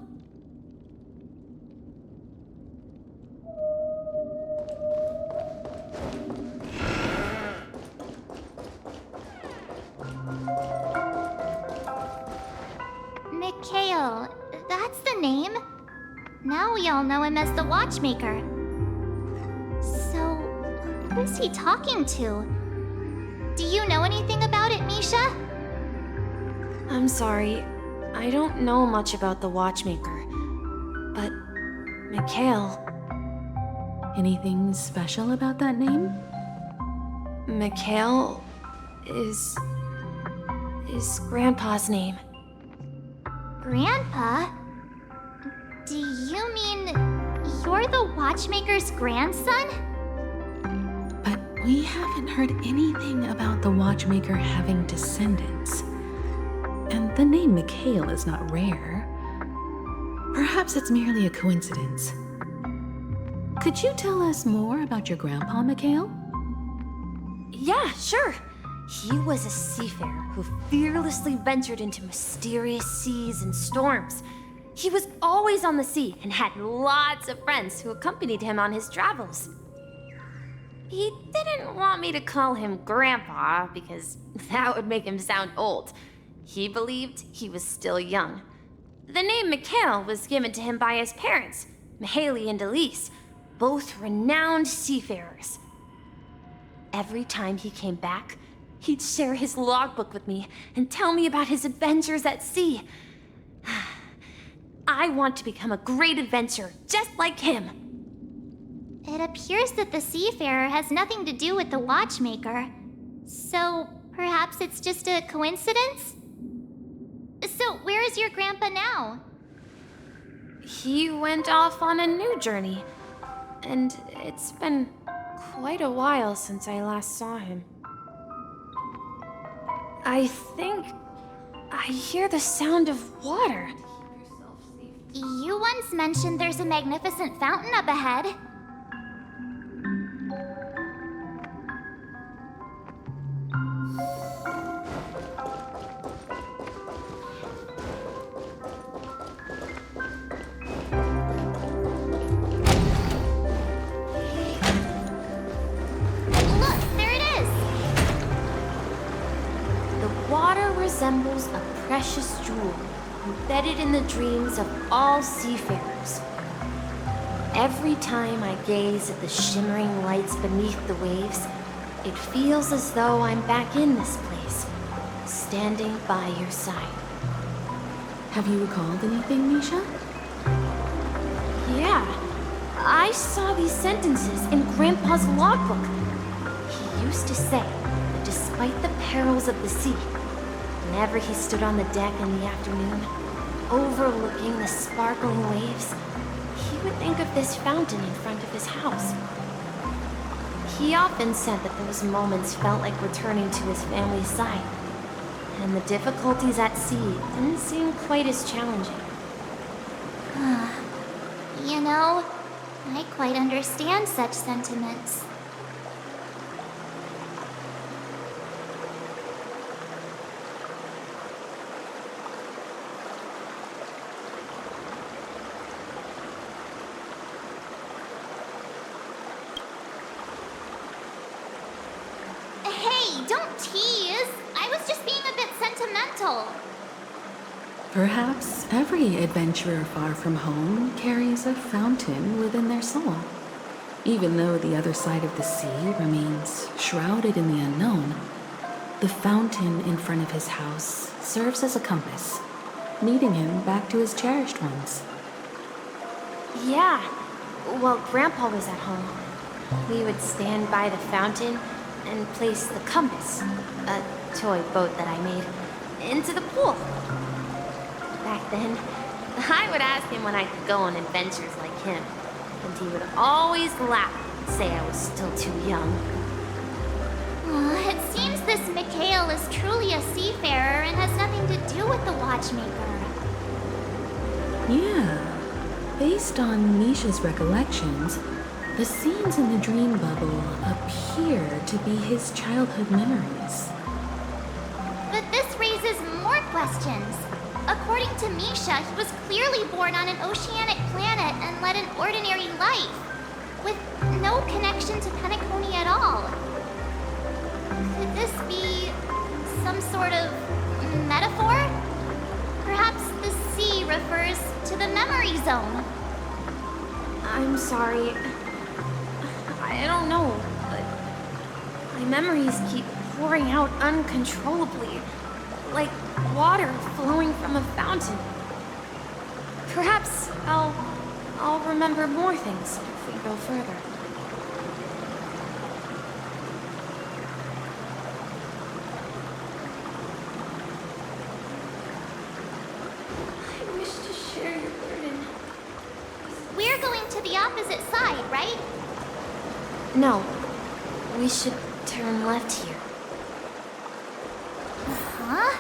Mikhail, that's the name. Now we all know him as the Watchmaker. So, who is he talking to? Do you know anything about it, Misha? I'm sorry. I don't know much about the Watchmaker. But, Mikhail... Anything special about that name? Mikhail is Grandpa's name. Grandpa? Do you mean you're the Watchmaker's grandson? But we haven't heard anything about the Watchmaker having descendants. And the name Mikhail is not rare. Perhaps it's merely a coincidence. Could you tell us more about your grandpa, Mikhail? Yeah, sure. He was a seafarer who fearlessly ventured into mysterious seas and storms. He was always on the sea and had lots of friends who accompanied him on his travels. He didn't want me to call him Grandpa because that would make him sound old. He believed he was still young. The name Mikhail was given to him by his parents, Mihaly and Elise, both renowned seafarers. Every time he came back, he'd share his logbook with me and tell me about his adventures at sea. I want to become a great adventurer just like him. It appears that the Seafarer has nothing to do with the Watchmaker. So, perhaps it's just a coincidence? So, where is your grandpa now? He went off on a new journey, and it's been quite a while since I last saw him. I think I hear the sound of water. You once mentioned there's a magnificent fountain up ahead. Resembles a precious jewel embedded in the dreams of all seafarers. Every time I gaze at the shimmering lights beneath the waves, it feels as though I'm back in this place, standing by your side. Have you recalled anything, Misha? Yeah, I saw these sentences in Grandpa's logbook. He used to say that despite the perils of the sea, whenever he stood on the deck in the afternoon, overlooking the sparkling waves, he would think of this fountain in front of his house. He often said that those moments felt like returning to his family's side, and the difficulties at sea didn't seem quite as challenging. You know, I quite understand such sentiments. Don't tease. I was just being a bit sentimental. Perhaps every adventurer far from home carries a fountain within their soul. Even though the other side of the sea remains shrouded in the unknown, the fountain in front of his house serves as a compass, leading him back to his cherished ones. Yeah, while Grandpa was at home, we would stand by the fountain and place the compass, a toy boat that I made, into the pool. Back then, I would ask him when I could go on adventures like him, and he would always laugh and say I was still too young. It seems this Mikhail is truly a seafarer and has nothing to do with the watchmaker. Yeah, based on Misha's recollections, the scenes in the dream bubble appear to be his childhood memories. But this raises more questions. According to Misha, he was clearly born on an oceanic planet and led an ordinary life, with no connection to Penacony at all. Could this be some sort of metaphor? Perhaps the sea refers to the memory zone. I'm sorry. I don't know, but my memories keep pouring out uncontrollably, like water flowing from a fountain. Perhaps I'll remember more things if we go further. I wish to share your burden. We're going to the opposite side, right? No, we should turn left here. Huh?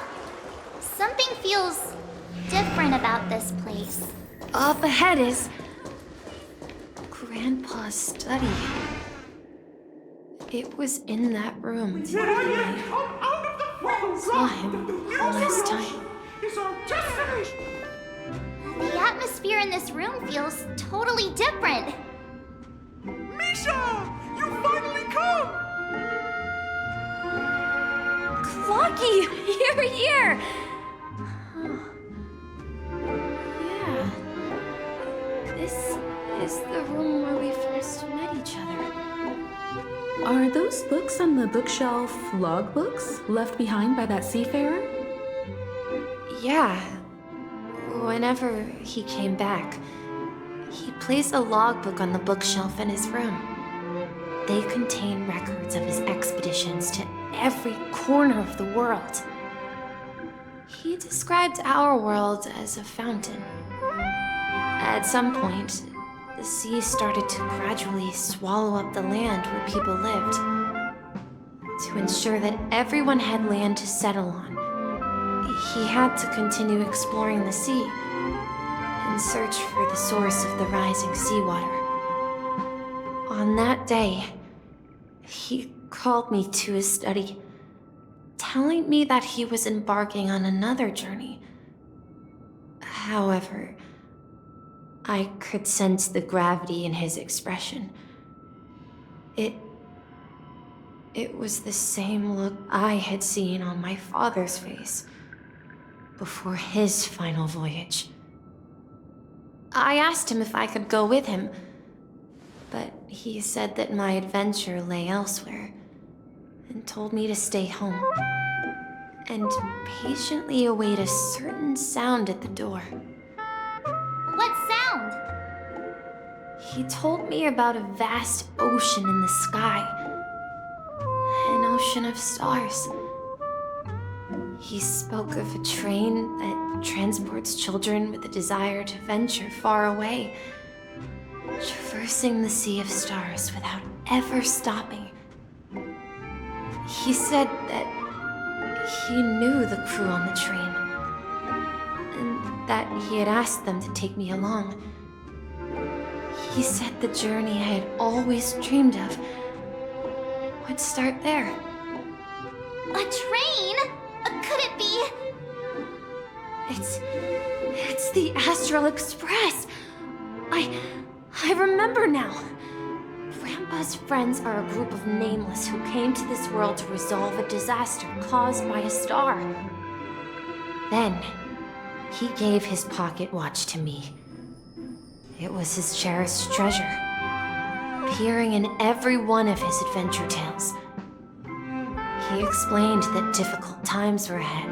Something feels different about this place. Up ahead is Grandpa's study. It was in that room that I saw him last time. The atmosphere in this room feels totally different. Misha! You finally come! Clocky, you're here! Yeah. This is the room where we first met each other. Are those books on the bookshelf logbooks left behind by that seafarer? Yeah. Whenever he came back, he placed a logbook on the bookshelf in his room. They contain records of his expeditions to every corner of the world. He described our world as a fountain. At some point, the sea started to gradually swallow up the land where people lived. To ensure that everyone had land to settle on, he had to continue exploring the sea and search for the source of the rising seawater. On that day, he called me to his study, telling me that he was embarking on another journey. However, I could sense the gravity in his expression. It was the same look I had seen on my father's face before his final voyage. I asked him if I could go with him, but he said that my adventure lay elsewhere and told me to stay home and patiently await a certain sound at the door. What sound? He told me about a vast ocean in the sky. An ocean of stars. He spoke of a train that transports children with a desire to venture far away, traversing the sea of stars without ever stopping. He said that he knew the crew on the train, and that he had asked them to take me along. He said the journey I had always dreamed of would start there. A train? Could it be? It's the Astral Express. I remember now. Grandpa's friends are a group of nameless who came to this world to resolve a disaster caused by a star. Then, he gave his pocket watch to me. It was his cherished treasure, appearing in every one of his adventure tales. He explained that difficult times were ahead,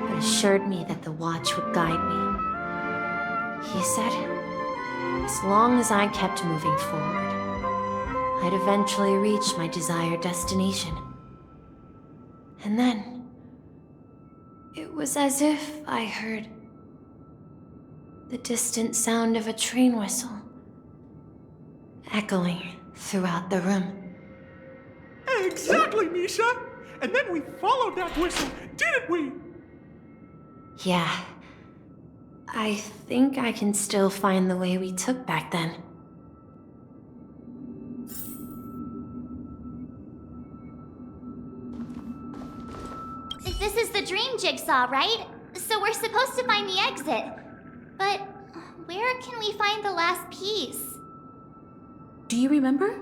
but assured me that the watch would guide me. He said, as long as I kept moving forward, I'd eventually reach my desired destination. And then, it was as if I heard the distant sound of a train whistle echoing throughout the room. Exactly, Misha! And then we followed that whistle, didn't we? Yeah. I think I can still find the way we took back then. This is the dream jigsaw, right? So we're supposed to find the exit. But where can we find the last piece? Do you remember?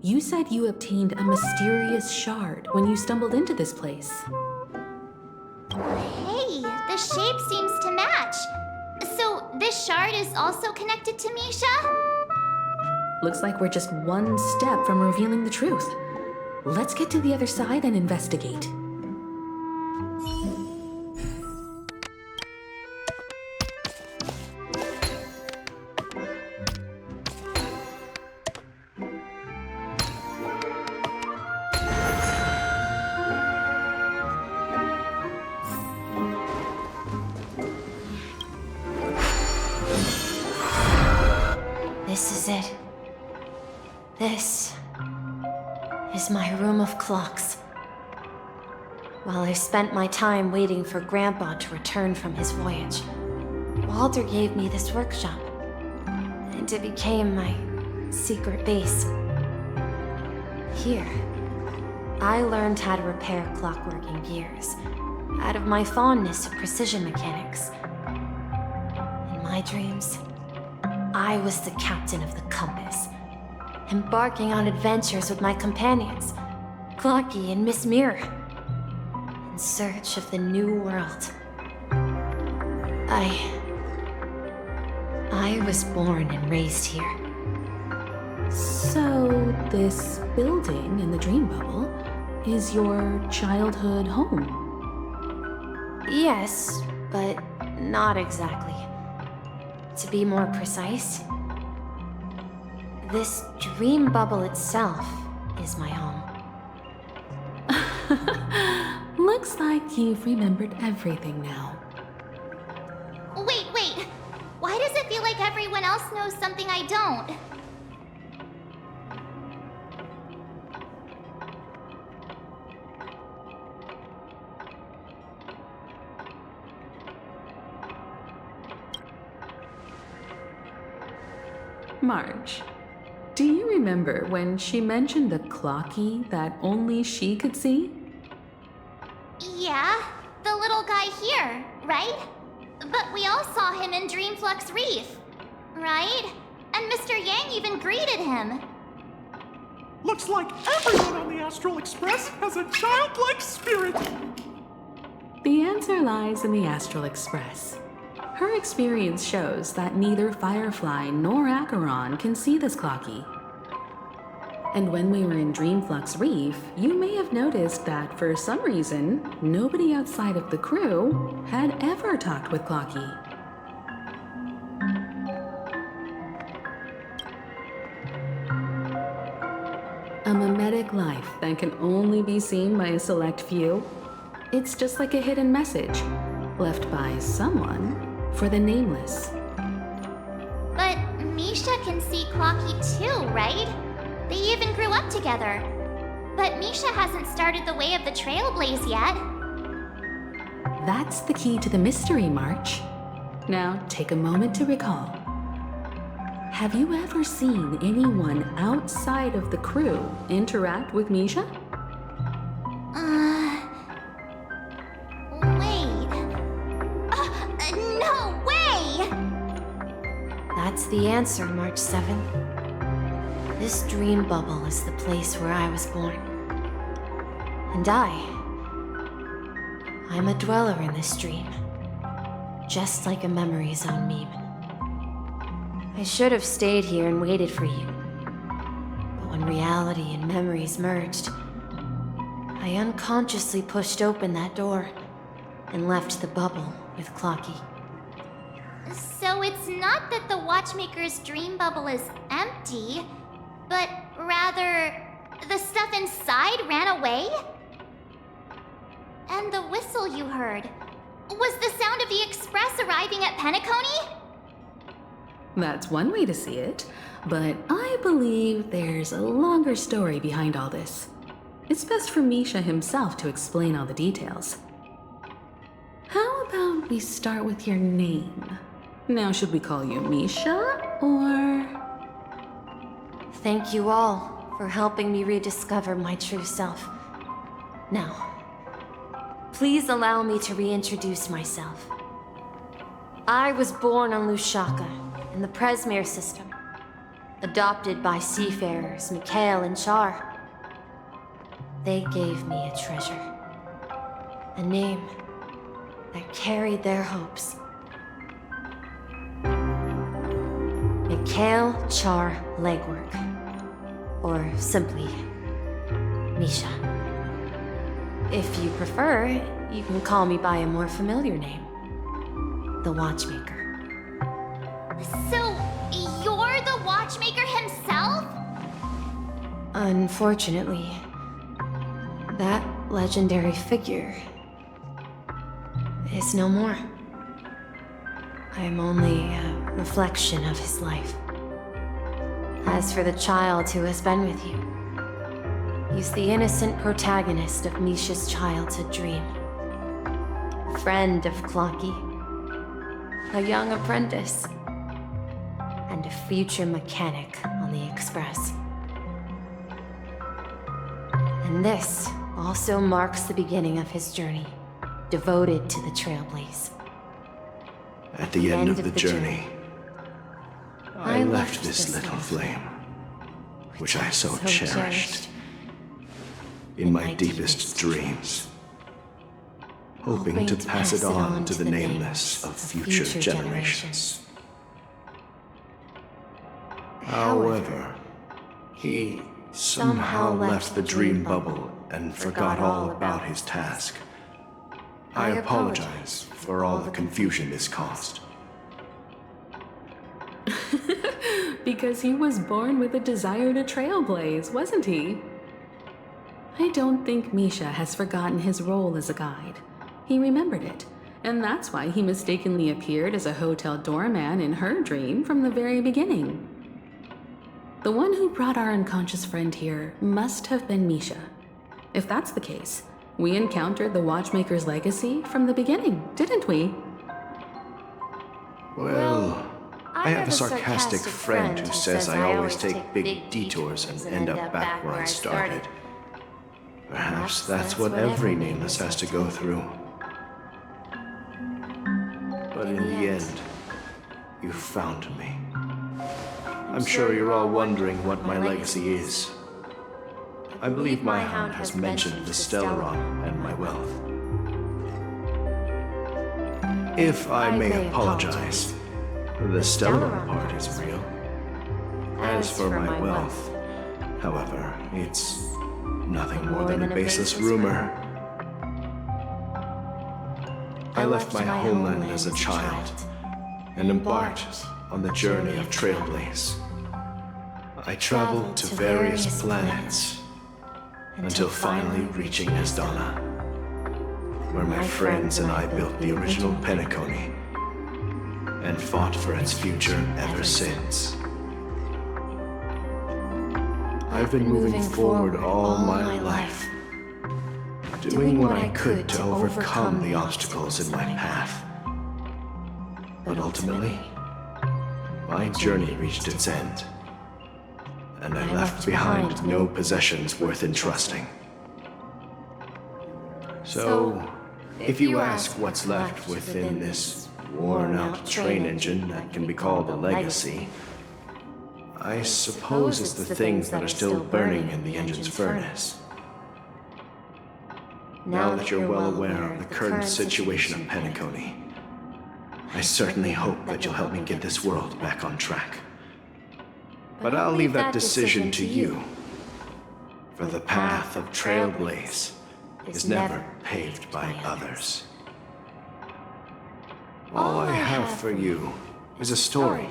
You said you obtained a mysterious shard when you stumbled into this place. Hey, the shape seems to match. So this shard is also connected to Misha? Looks like we're just one step from revealing the truth. Let's get to the other side and investigate. This is it. This is my room of clocks. While I spent my time waiting for Grandpa to return from his voyage, Walter gave me this workshop, and it became my secret base. Here, I learned how to repair clockworking gears out of my fondness of precision mechanics. In my dreams, I was the captain of the compass, embarking on adventures with my companions, Clocky and Miss Mirror, in search of the new world. I was born and raised here. So, this building in the dream bubble is your childhood home? Yes, but not exactly. To be more precise, this dream bubble itself is my home. Looks like you've remembered everything now. Wait. Why does it feel like everyone else knows something I don't? March, do you remember when she mentioned the clocky that only she could see? Yeah, the little guy here, right? But we all saw him in Dreamflux Reef, right? And Mr. Yang even greeted him. Looks like everyone on the Astral Express has a childlike spirit. The answer lies in the Astral Express. Her experience shows that neither Firefly nor Acheron can see this clocky. And when we were in Dreamflux Reef, you may have noticed that for some reason, nobody outside of the crew had ever talked with Clocky. A mimetic life that can only be seen by a select few. It's just like a hidden message, left by someone for the nameless. But Misha can see Clocky too, right? They even grew up together. But Misha hasn't started the way of the Trailblaze yet. That's the key to the mystery, March. Now, take a moment to recall. Have you ever seen anyone outside of the crew interact with Misha? Wait. No way! That's the answer, March 7th. This dream bubble is the place where I was born. And I'm a dweller in this dream. Just like a memory zone meme. I should have stayed here and waited for you. But when reality and memories merged, I unconsciously pushed open that door and left the bubble with Clocky. So it's not that the Watchmaker's dream bubble is empty, but rather the stuff inside ran away? And the whistle you heard was the sound of the Express arriving at Penacony? That's one way to see it, but I believe there's a longer story behind all this. It's best for Misha himself to explain all the details. How about we start with your name? Now, should we call you Misha, or...? Thank you all for helping me rediscover my true self. Now, please allow me to reintroduce myself. I was born on Lushaka, in the Presmere system, adopted by seafarers Mikhail and Char. They gave me a treasure, a name that carried their hopes. Mikhail Char Legwork, or simply Misha. If you prefer, you can call me by a more familiar name, the Watchmaker. So, you're the Watchmaker himself? Unfortunately, that legendary figure is no more. I'm only a reflection of his life. As for the child who has been with you, he's the innocent protagonist of Misha's childhood dream. Friend of Clocky, a young apprentice, and a future mechanic on the Express. And this also marks the beginning of his journey, devoted to the Trailblaze. At the end of the journey, I left this little flame, which I so cherished, in my deepest dreams, hoping to pass it on to the nameless of future generations. However, he somehow left the dream bubble and forgot all about his task. I apologize for all the confusion this caused. Because he was born with a desire to trailblaze, wasn't he? I don't think Misha has forgotten his role as a guide. He remembered it, and that's why he mistakenly appeared as a hotel doorman in her dream from the very beginning. The one who brought our unconscious friend here must have been Misha. If that's the case, we encountered the Watchmaker's legacy from the beginning, didn't we? Well, I have a sarcastic friend who says I always take big detours and end up back where I started. Perhaps that's what every nameless has to go through. But in the end, you found me. I'm sure you're all wondering what my legacy is. I believe my hound has mentioned the Stellaron and my wealth. If I may apologize, the Stellaron part is real. As for my wealth, however, it's nothing more than a baseless rumor. I left my homeland as a child and embarked on the journey of Trailblaze. I traveled to various planets until finally reaching Asdana, where my friends and I built the original Penacony and fought for its future ever since. I've been moving forward all my life, doing what I could to overcome the obstacles in my path. But ultimately, my journey reached its end, and I left behind no possessions worth entrusting. So, if you ask what's left within this worn-out train engine that can be called a legacy, I suppose it's the things that are still burning in the engine's furnace. Now that you're well aware of the current situation of Penacony, I certainly hope that you'll help me get this world back on track. But I'll leave that decision to you, for the path of Trailblaze is never paved by others. All I have for you is a story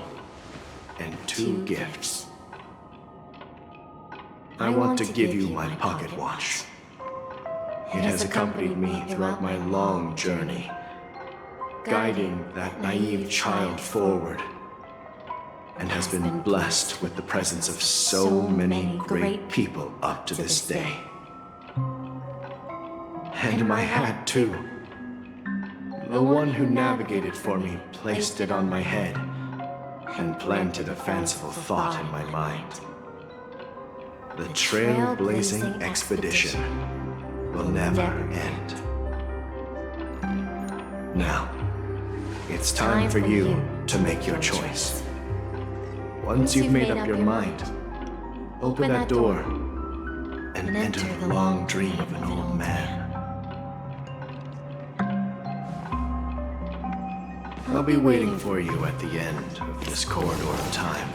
and 2 gifts. I want to give you my pocket watch. It has accompanied me throughout my long journey, guiding that naive child forward, and has been blessed with the presence of so many great people up to this day. And my hat, too. The one who navigated for me placed it on my head and planted a fanciful thought in my mind. The trailblazing expedition will never end. Now, it's time for you to make your choice. Once you've made up your mind, open that door and enter the long dream of an old man. I'll be waiting for you at the end of this corridor of time.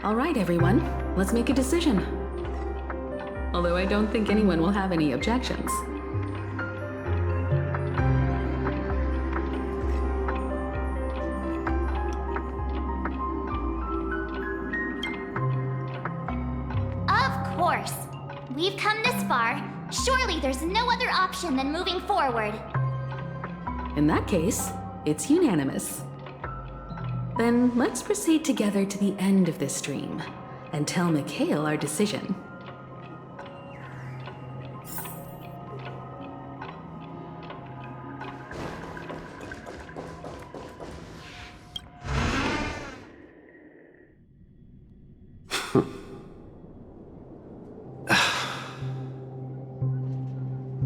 All right, everyone, let's make a decision. Although I don't think anyone will have any objections. Of course. We've come this far. Surely there's no other option than moving forward. In that case, it's unanimous. Then let's proceed together to the end of this dream and tell Mikhail our decision.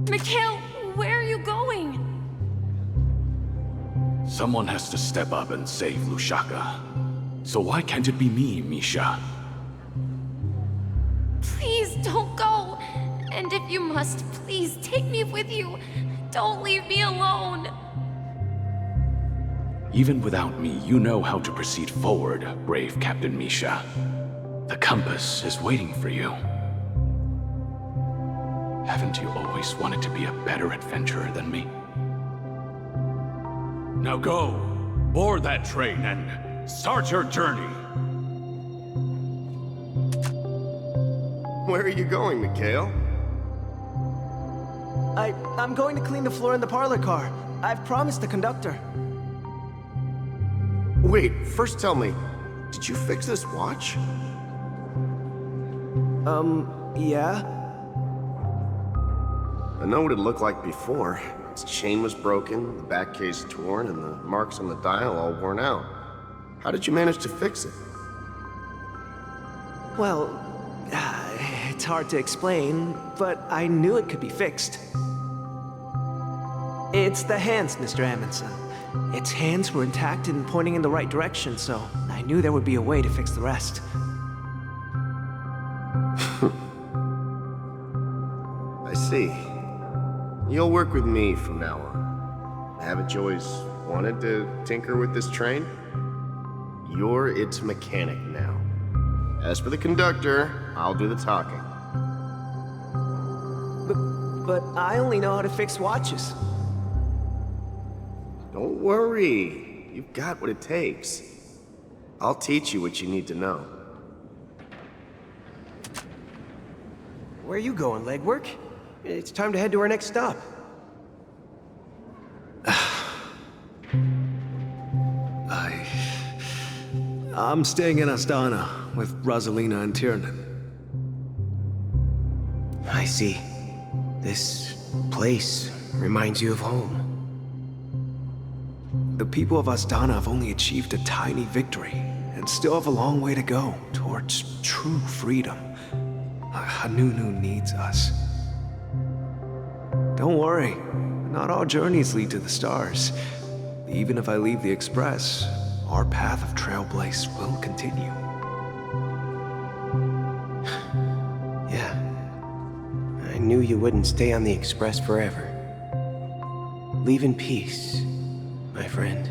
Mikhail, where are you going? Someone has to step up and save Lushaka. So why can't it be me, Misha? Please don't go. And if you must, please take me with you. Don't leave me alone. Even without me, you know how to proceed forward, brave Captain Misha. The compass is waiting for you. Haven't you always wanted to be a better adventurer than me? Now go, board that train and start your journey. Where are you going, Mikhail? I'm going to clean the floor in the parlor car. I've promised the conductor. Wait, first tell me, did you fix this watch? Yeah? I know what it looked like before. Its chain was broken, the back case torn, and the marks on the dial all worn out. How did you manage to fix it? Well, it's hard to explain, but I knew it could be fixed. It's the hands, Mr. Amundsen. Its hands were intact and pointing in the right direction, so I knew there would be a way to fix the rest. I see. You'll work with me from now on. Haven't you always wanted to tinker with this train? You're its mechanic now. As for the conductor, I'll do the talking. But I only know how to fix watches. Don't worry. You've got what it takes. I'll teach you what you need to know. Where are you going, legwork? It's time to head to our next stop. I'm staying in Astana with Rosalina and Tiernan. I see. This place reminds you of home. The people of Astana have only achieved a tiny victory and still have a long way to go towards true freedom. Hanunu needs us. Don't worry, not all journeys lead to the stars. Even if I leave the Express, our path of Trailblaze will continue. Yeah. I knew you wouldn't stay on the Express forever. Leave in peace, my friend.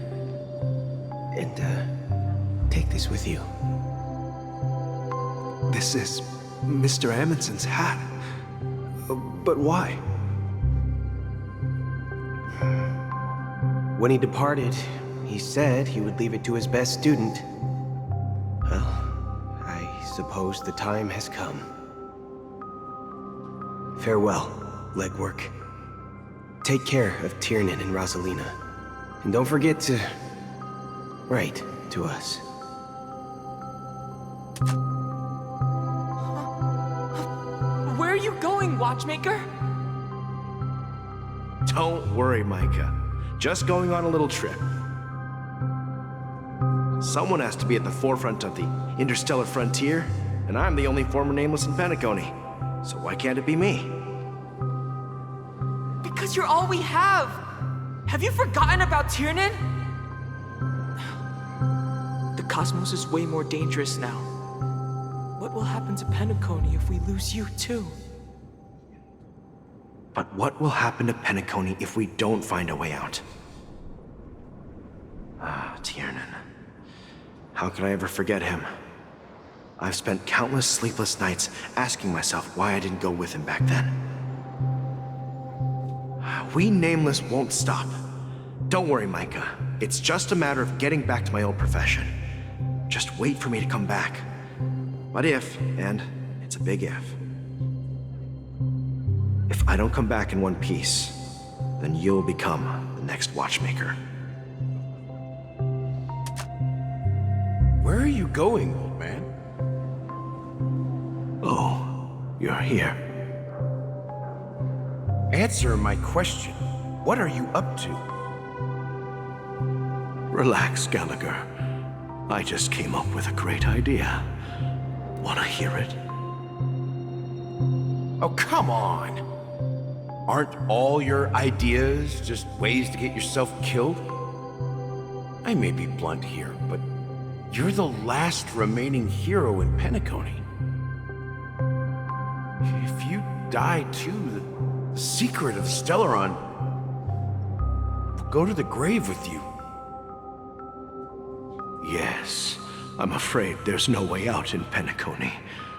And, take this with you. This is Mr. Amundsen's hat. But why? When he departed, he said he would leave it to his best student. Well, I suppose the time has come. Farewell, legwork. Take care of Tiernan and Rosalina. And don't forget to write to us. Where are you going, Watchmaker? Don't worry, Micah. Just going on a little trip. Someone has to be at the forefront of the interstellar frontier, and I'm the only former nameless in Penacony. So why can't it be me? Because you're all we have. Have you forgotten about Tiernan? The cosmos is way more dangerous now. What will happen to Penacony if we lose you too? But what will happen to Penacony if we don't find a way out? Tiernan. How could I ever forget him? I've spent countless sleepless nights asking myself why I didn't go with him back then. We Nameless won't stop. Don't worry, Micah. It's just a matter of getting back to my old profession. Just wait for me to come back. But if, and it's a big if I don't come back in one piece, then you'll become the next Watchmaker. Where are you going, old man? Oh, you're here. Answer my question. What are you up to? Relax, Gallagher. I just came up with a great idea. Wanna hear it? Oh, come on. Aren't all your ideas just ways to get yourself killed? I may be blunt here, but you're the last remaining hero in Penacony. If you die too, the secret of Stellaron will go to the grave with you. Yes, I'm afraid there's no way out in Penacony,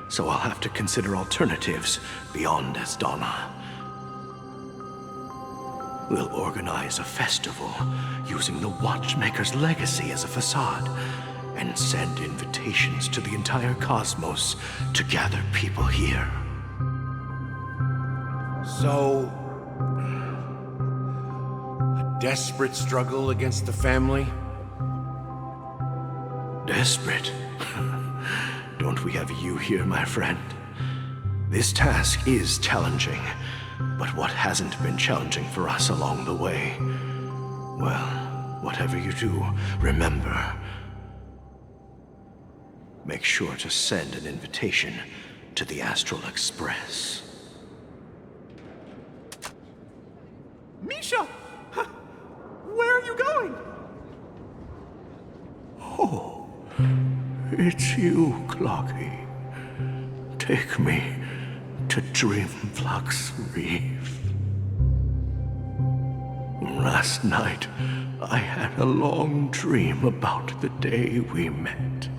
so I'll have to consider alternatives beyond Astana. We'll organize a festival using the Watchmaker's legacy as a facade and send invitations to the entire cosmos to gather people here. So, a desperate struggle against the family? Desperate? Don't we have you here, my friend? This task is challenging, But what hasn't been challenging for us along the way? Well, whatever you do, remember, make sure to send an invitation to the Astral Express. Misha! Where are you going? Oh, it's you, Clocky. Take me to Dreamflux Reef. Last night, I had a long dream about the day we met.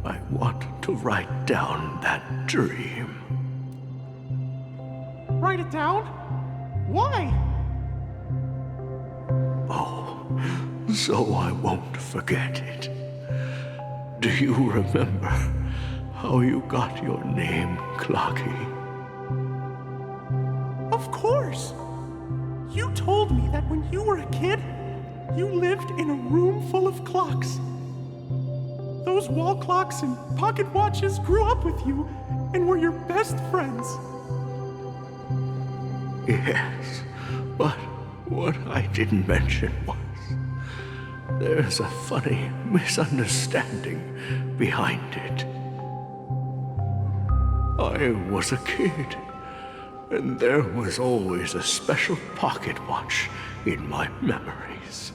I want to write down that dream. Write it down? Why? Oh, so I won't forget it. Do you remember how you got your name, Clocky? Of course! You told me that when you were a kid, you lived in a room full of clocks. Those wall clocks and pocket watches grew up with you and were your best friends. Yes, but what I didn't mention was there's a funny misunderstanding behind it. I was a kid, and there was always a special pocket watch in my memories.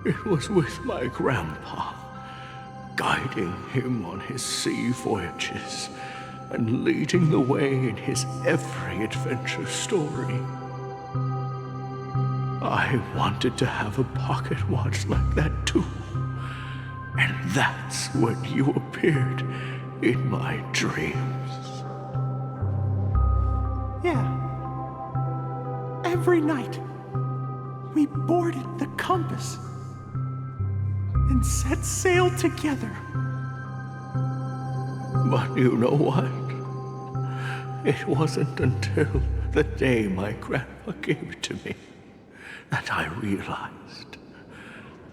It was with my grandpa, guiding him on his sea voyages and leading the way in his every adventure story. I wanted to have a pocket watch like that too. And that's when you appeared in my dreams. Yeah. Every night, we boarded the compass and set sail together. But you know what? It wasn't until the day my grandpa gave it to me that I realized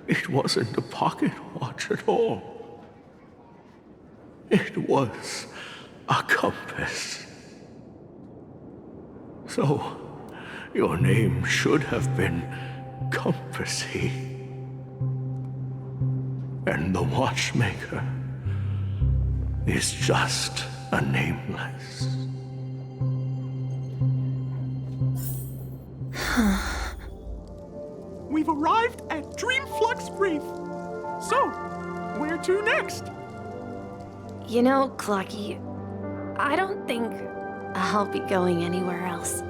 it wasn't a pocket watch at all. It was a compass. So, your name should have been Compassy. And the watchmaker is just a nameless. We've arrived at Dreamflux Reef. So, where to next? You know, Clocky, I don't think I'll be going anywhere else.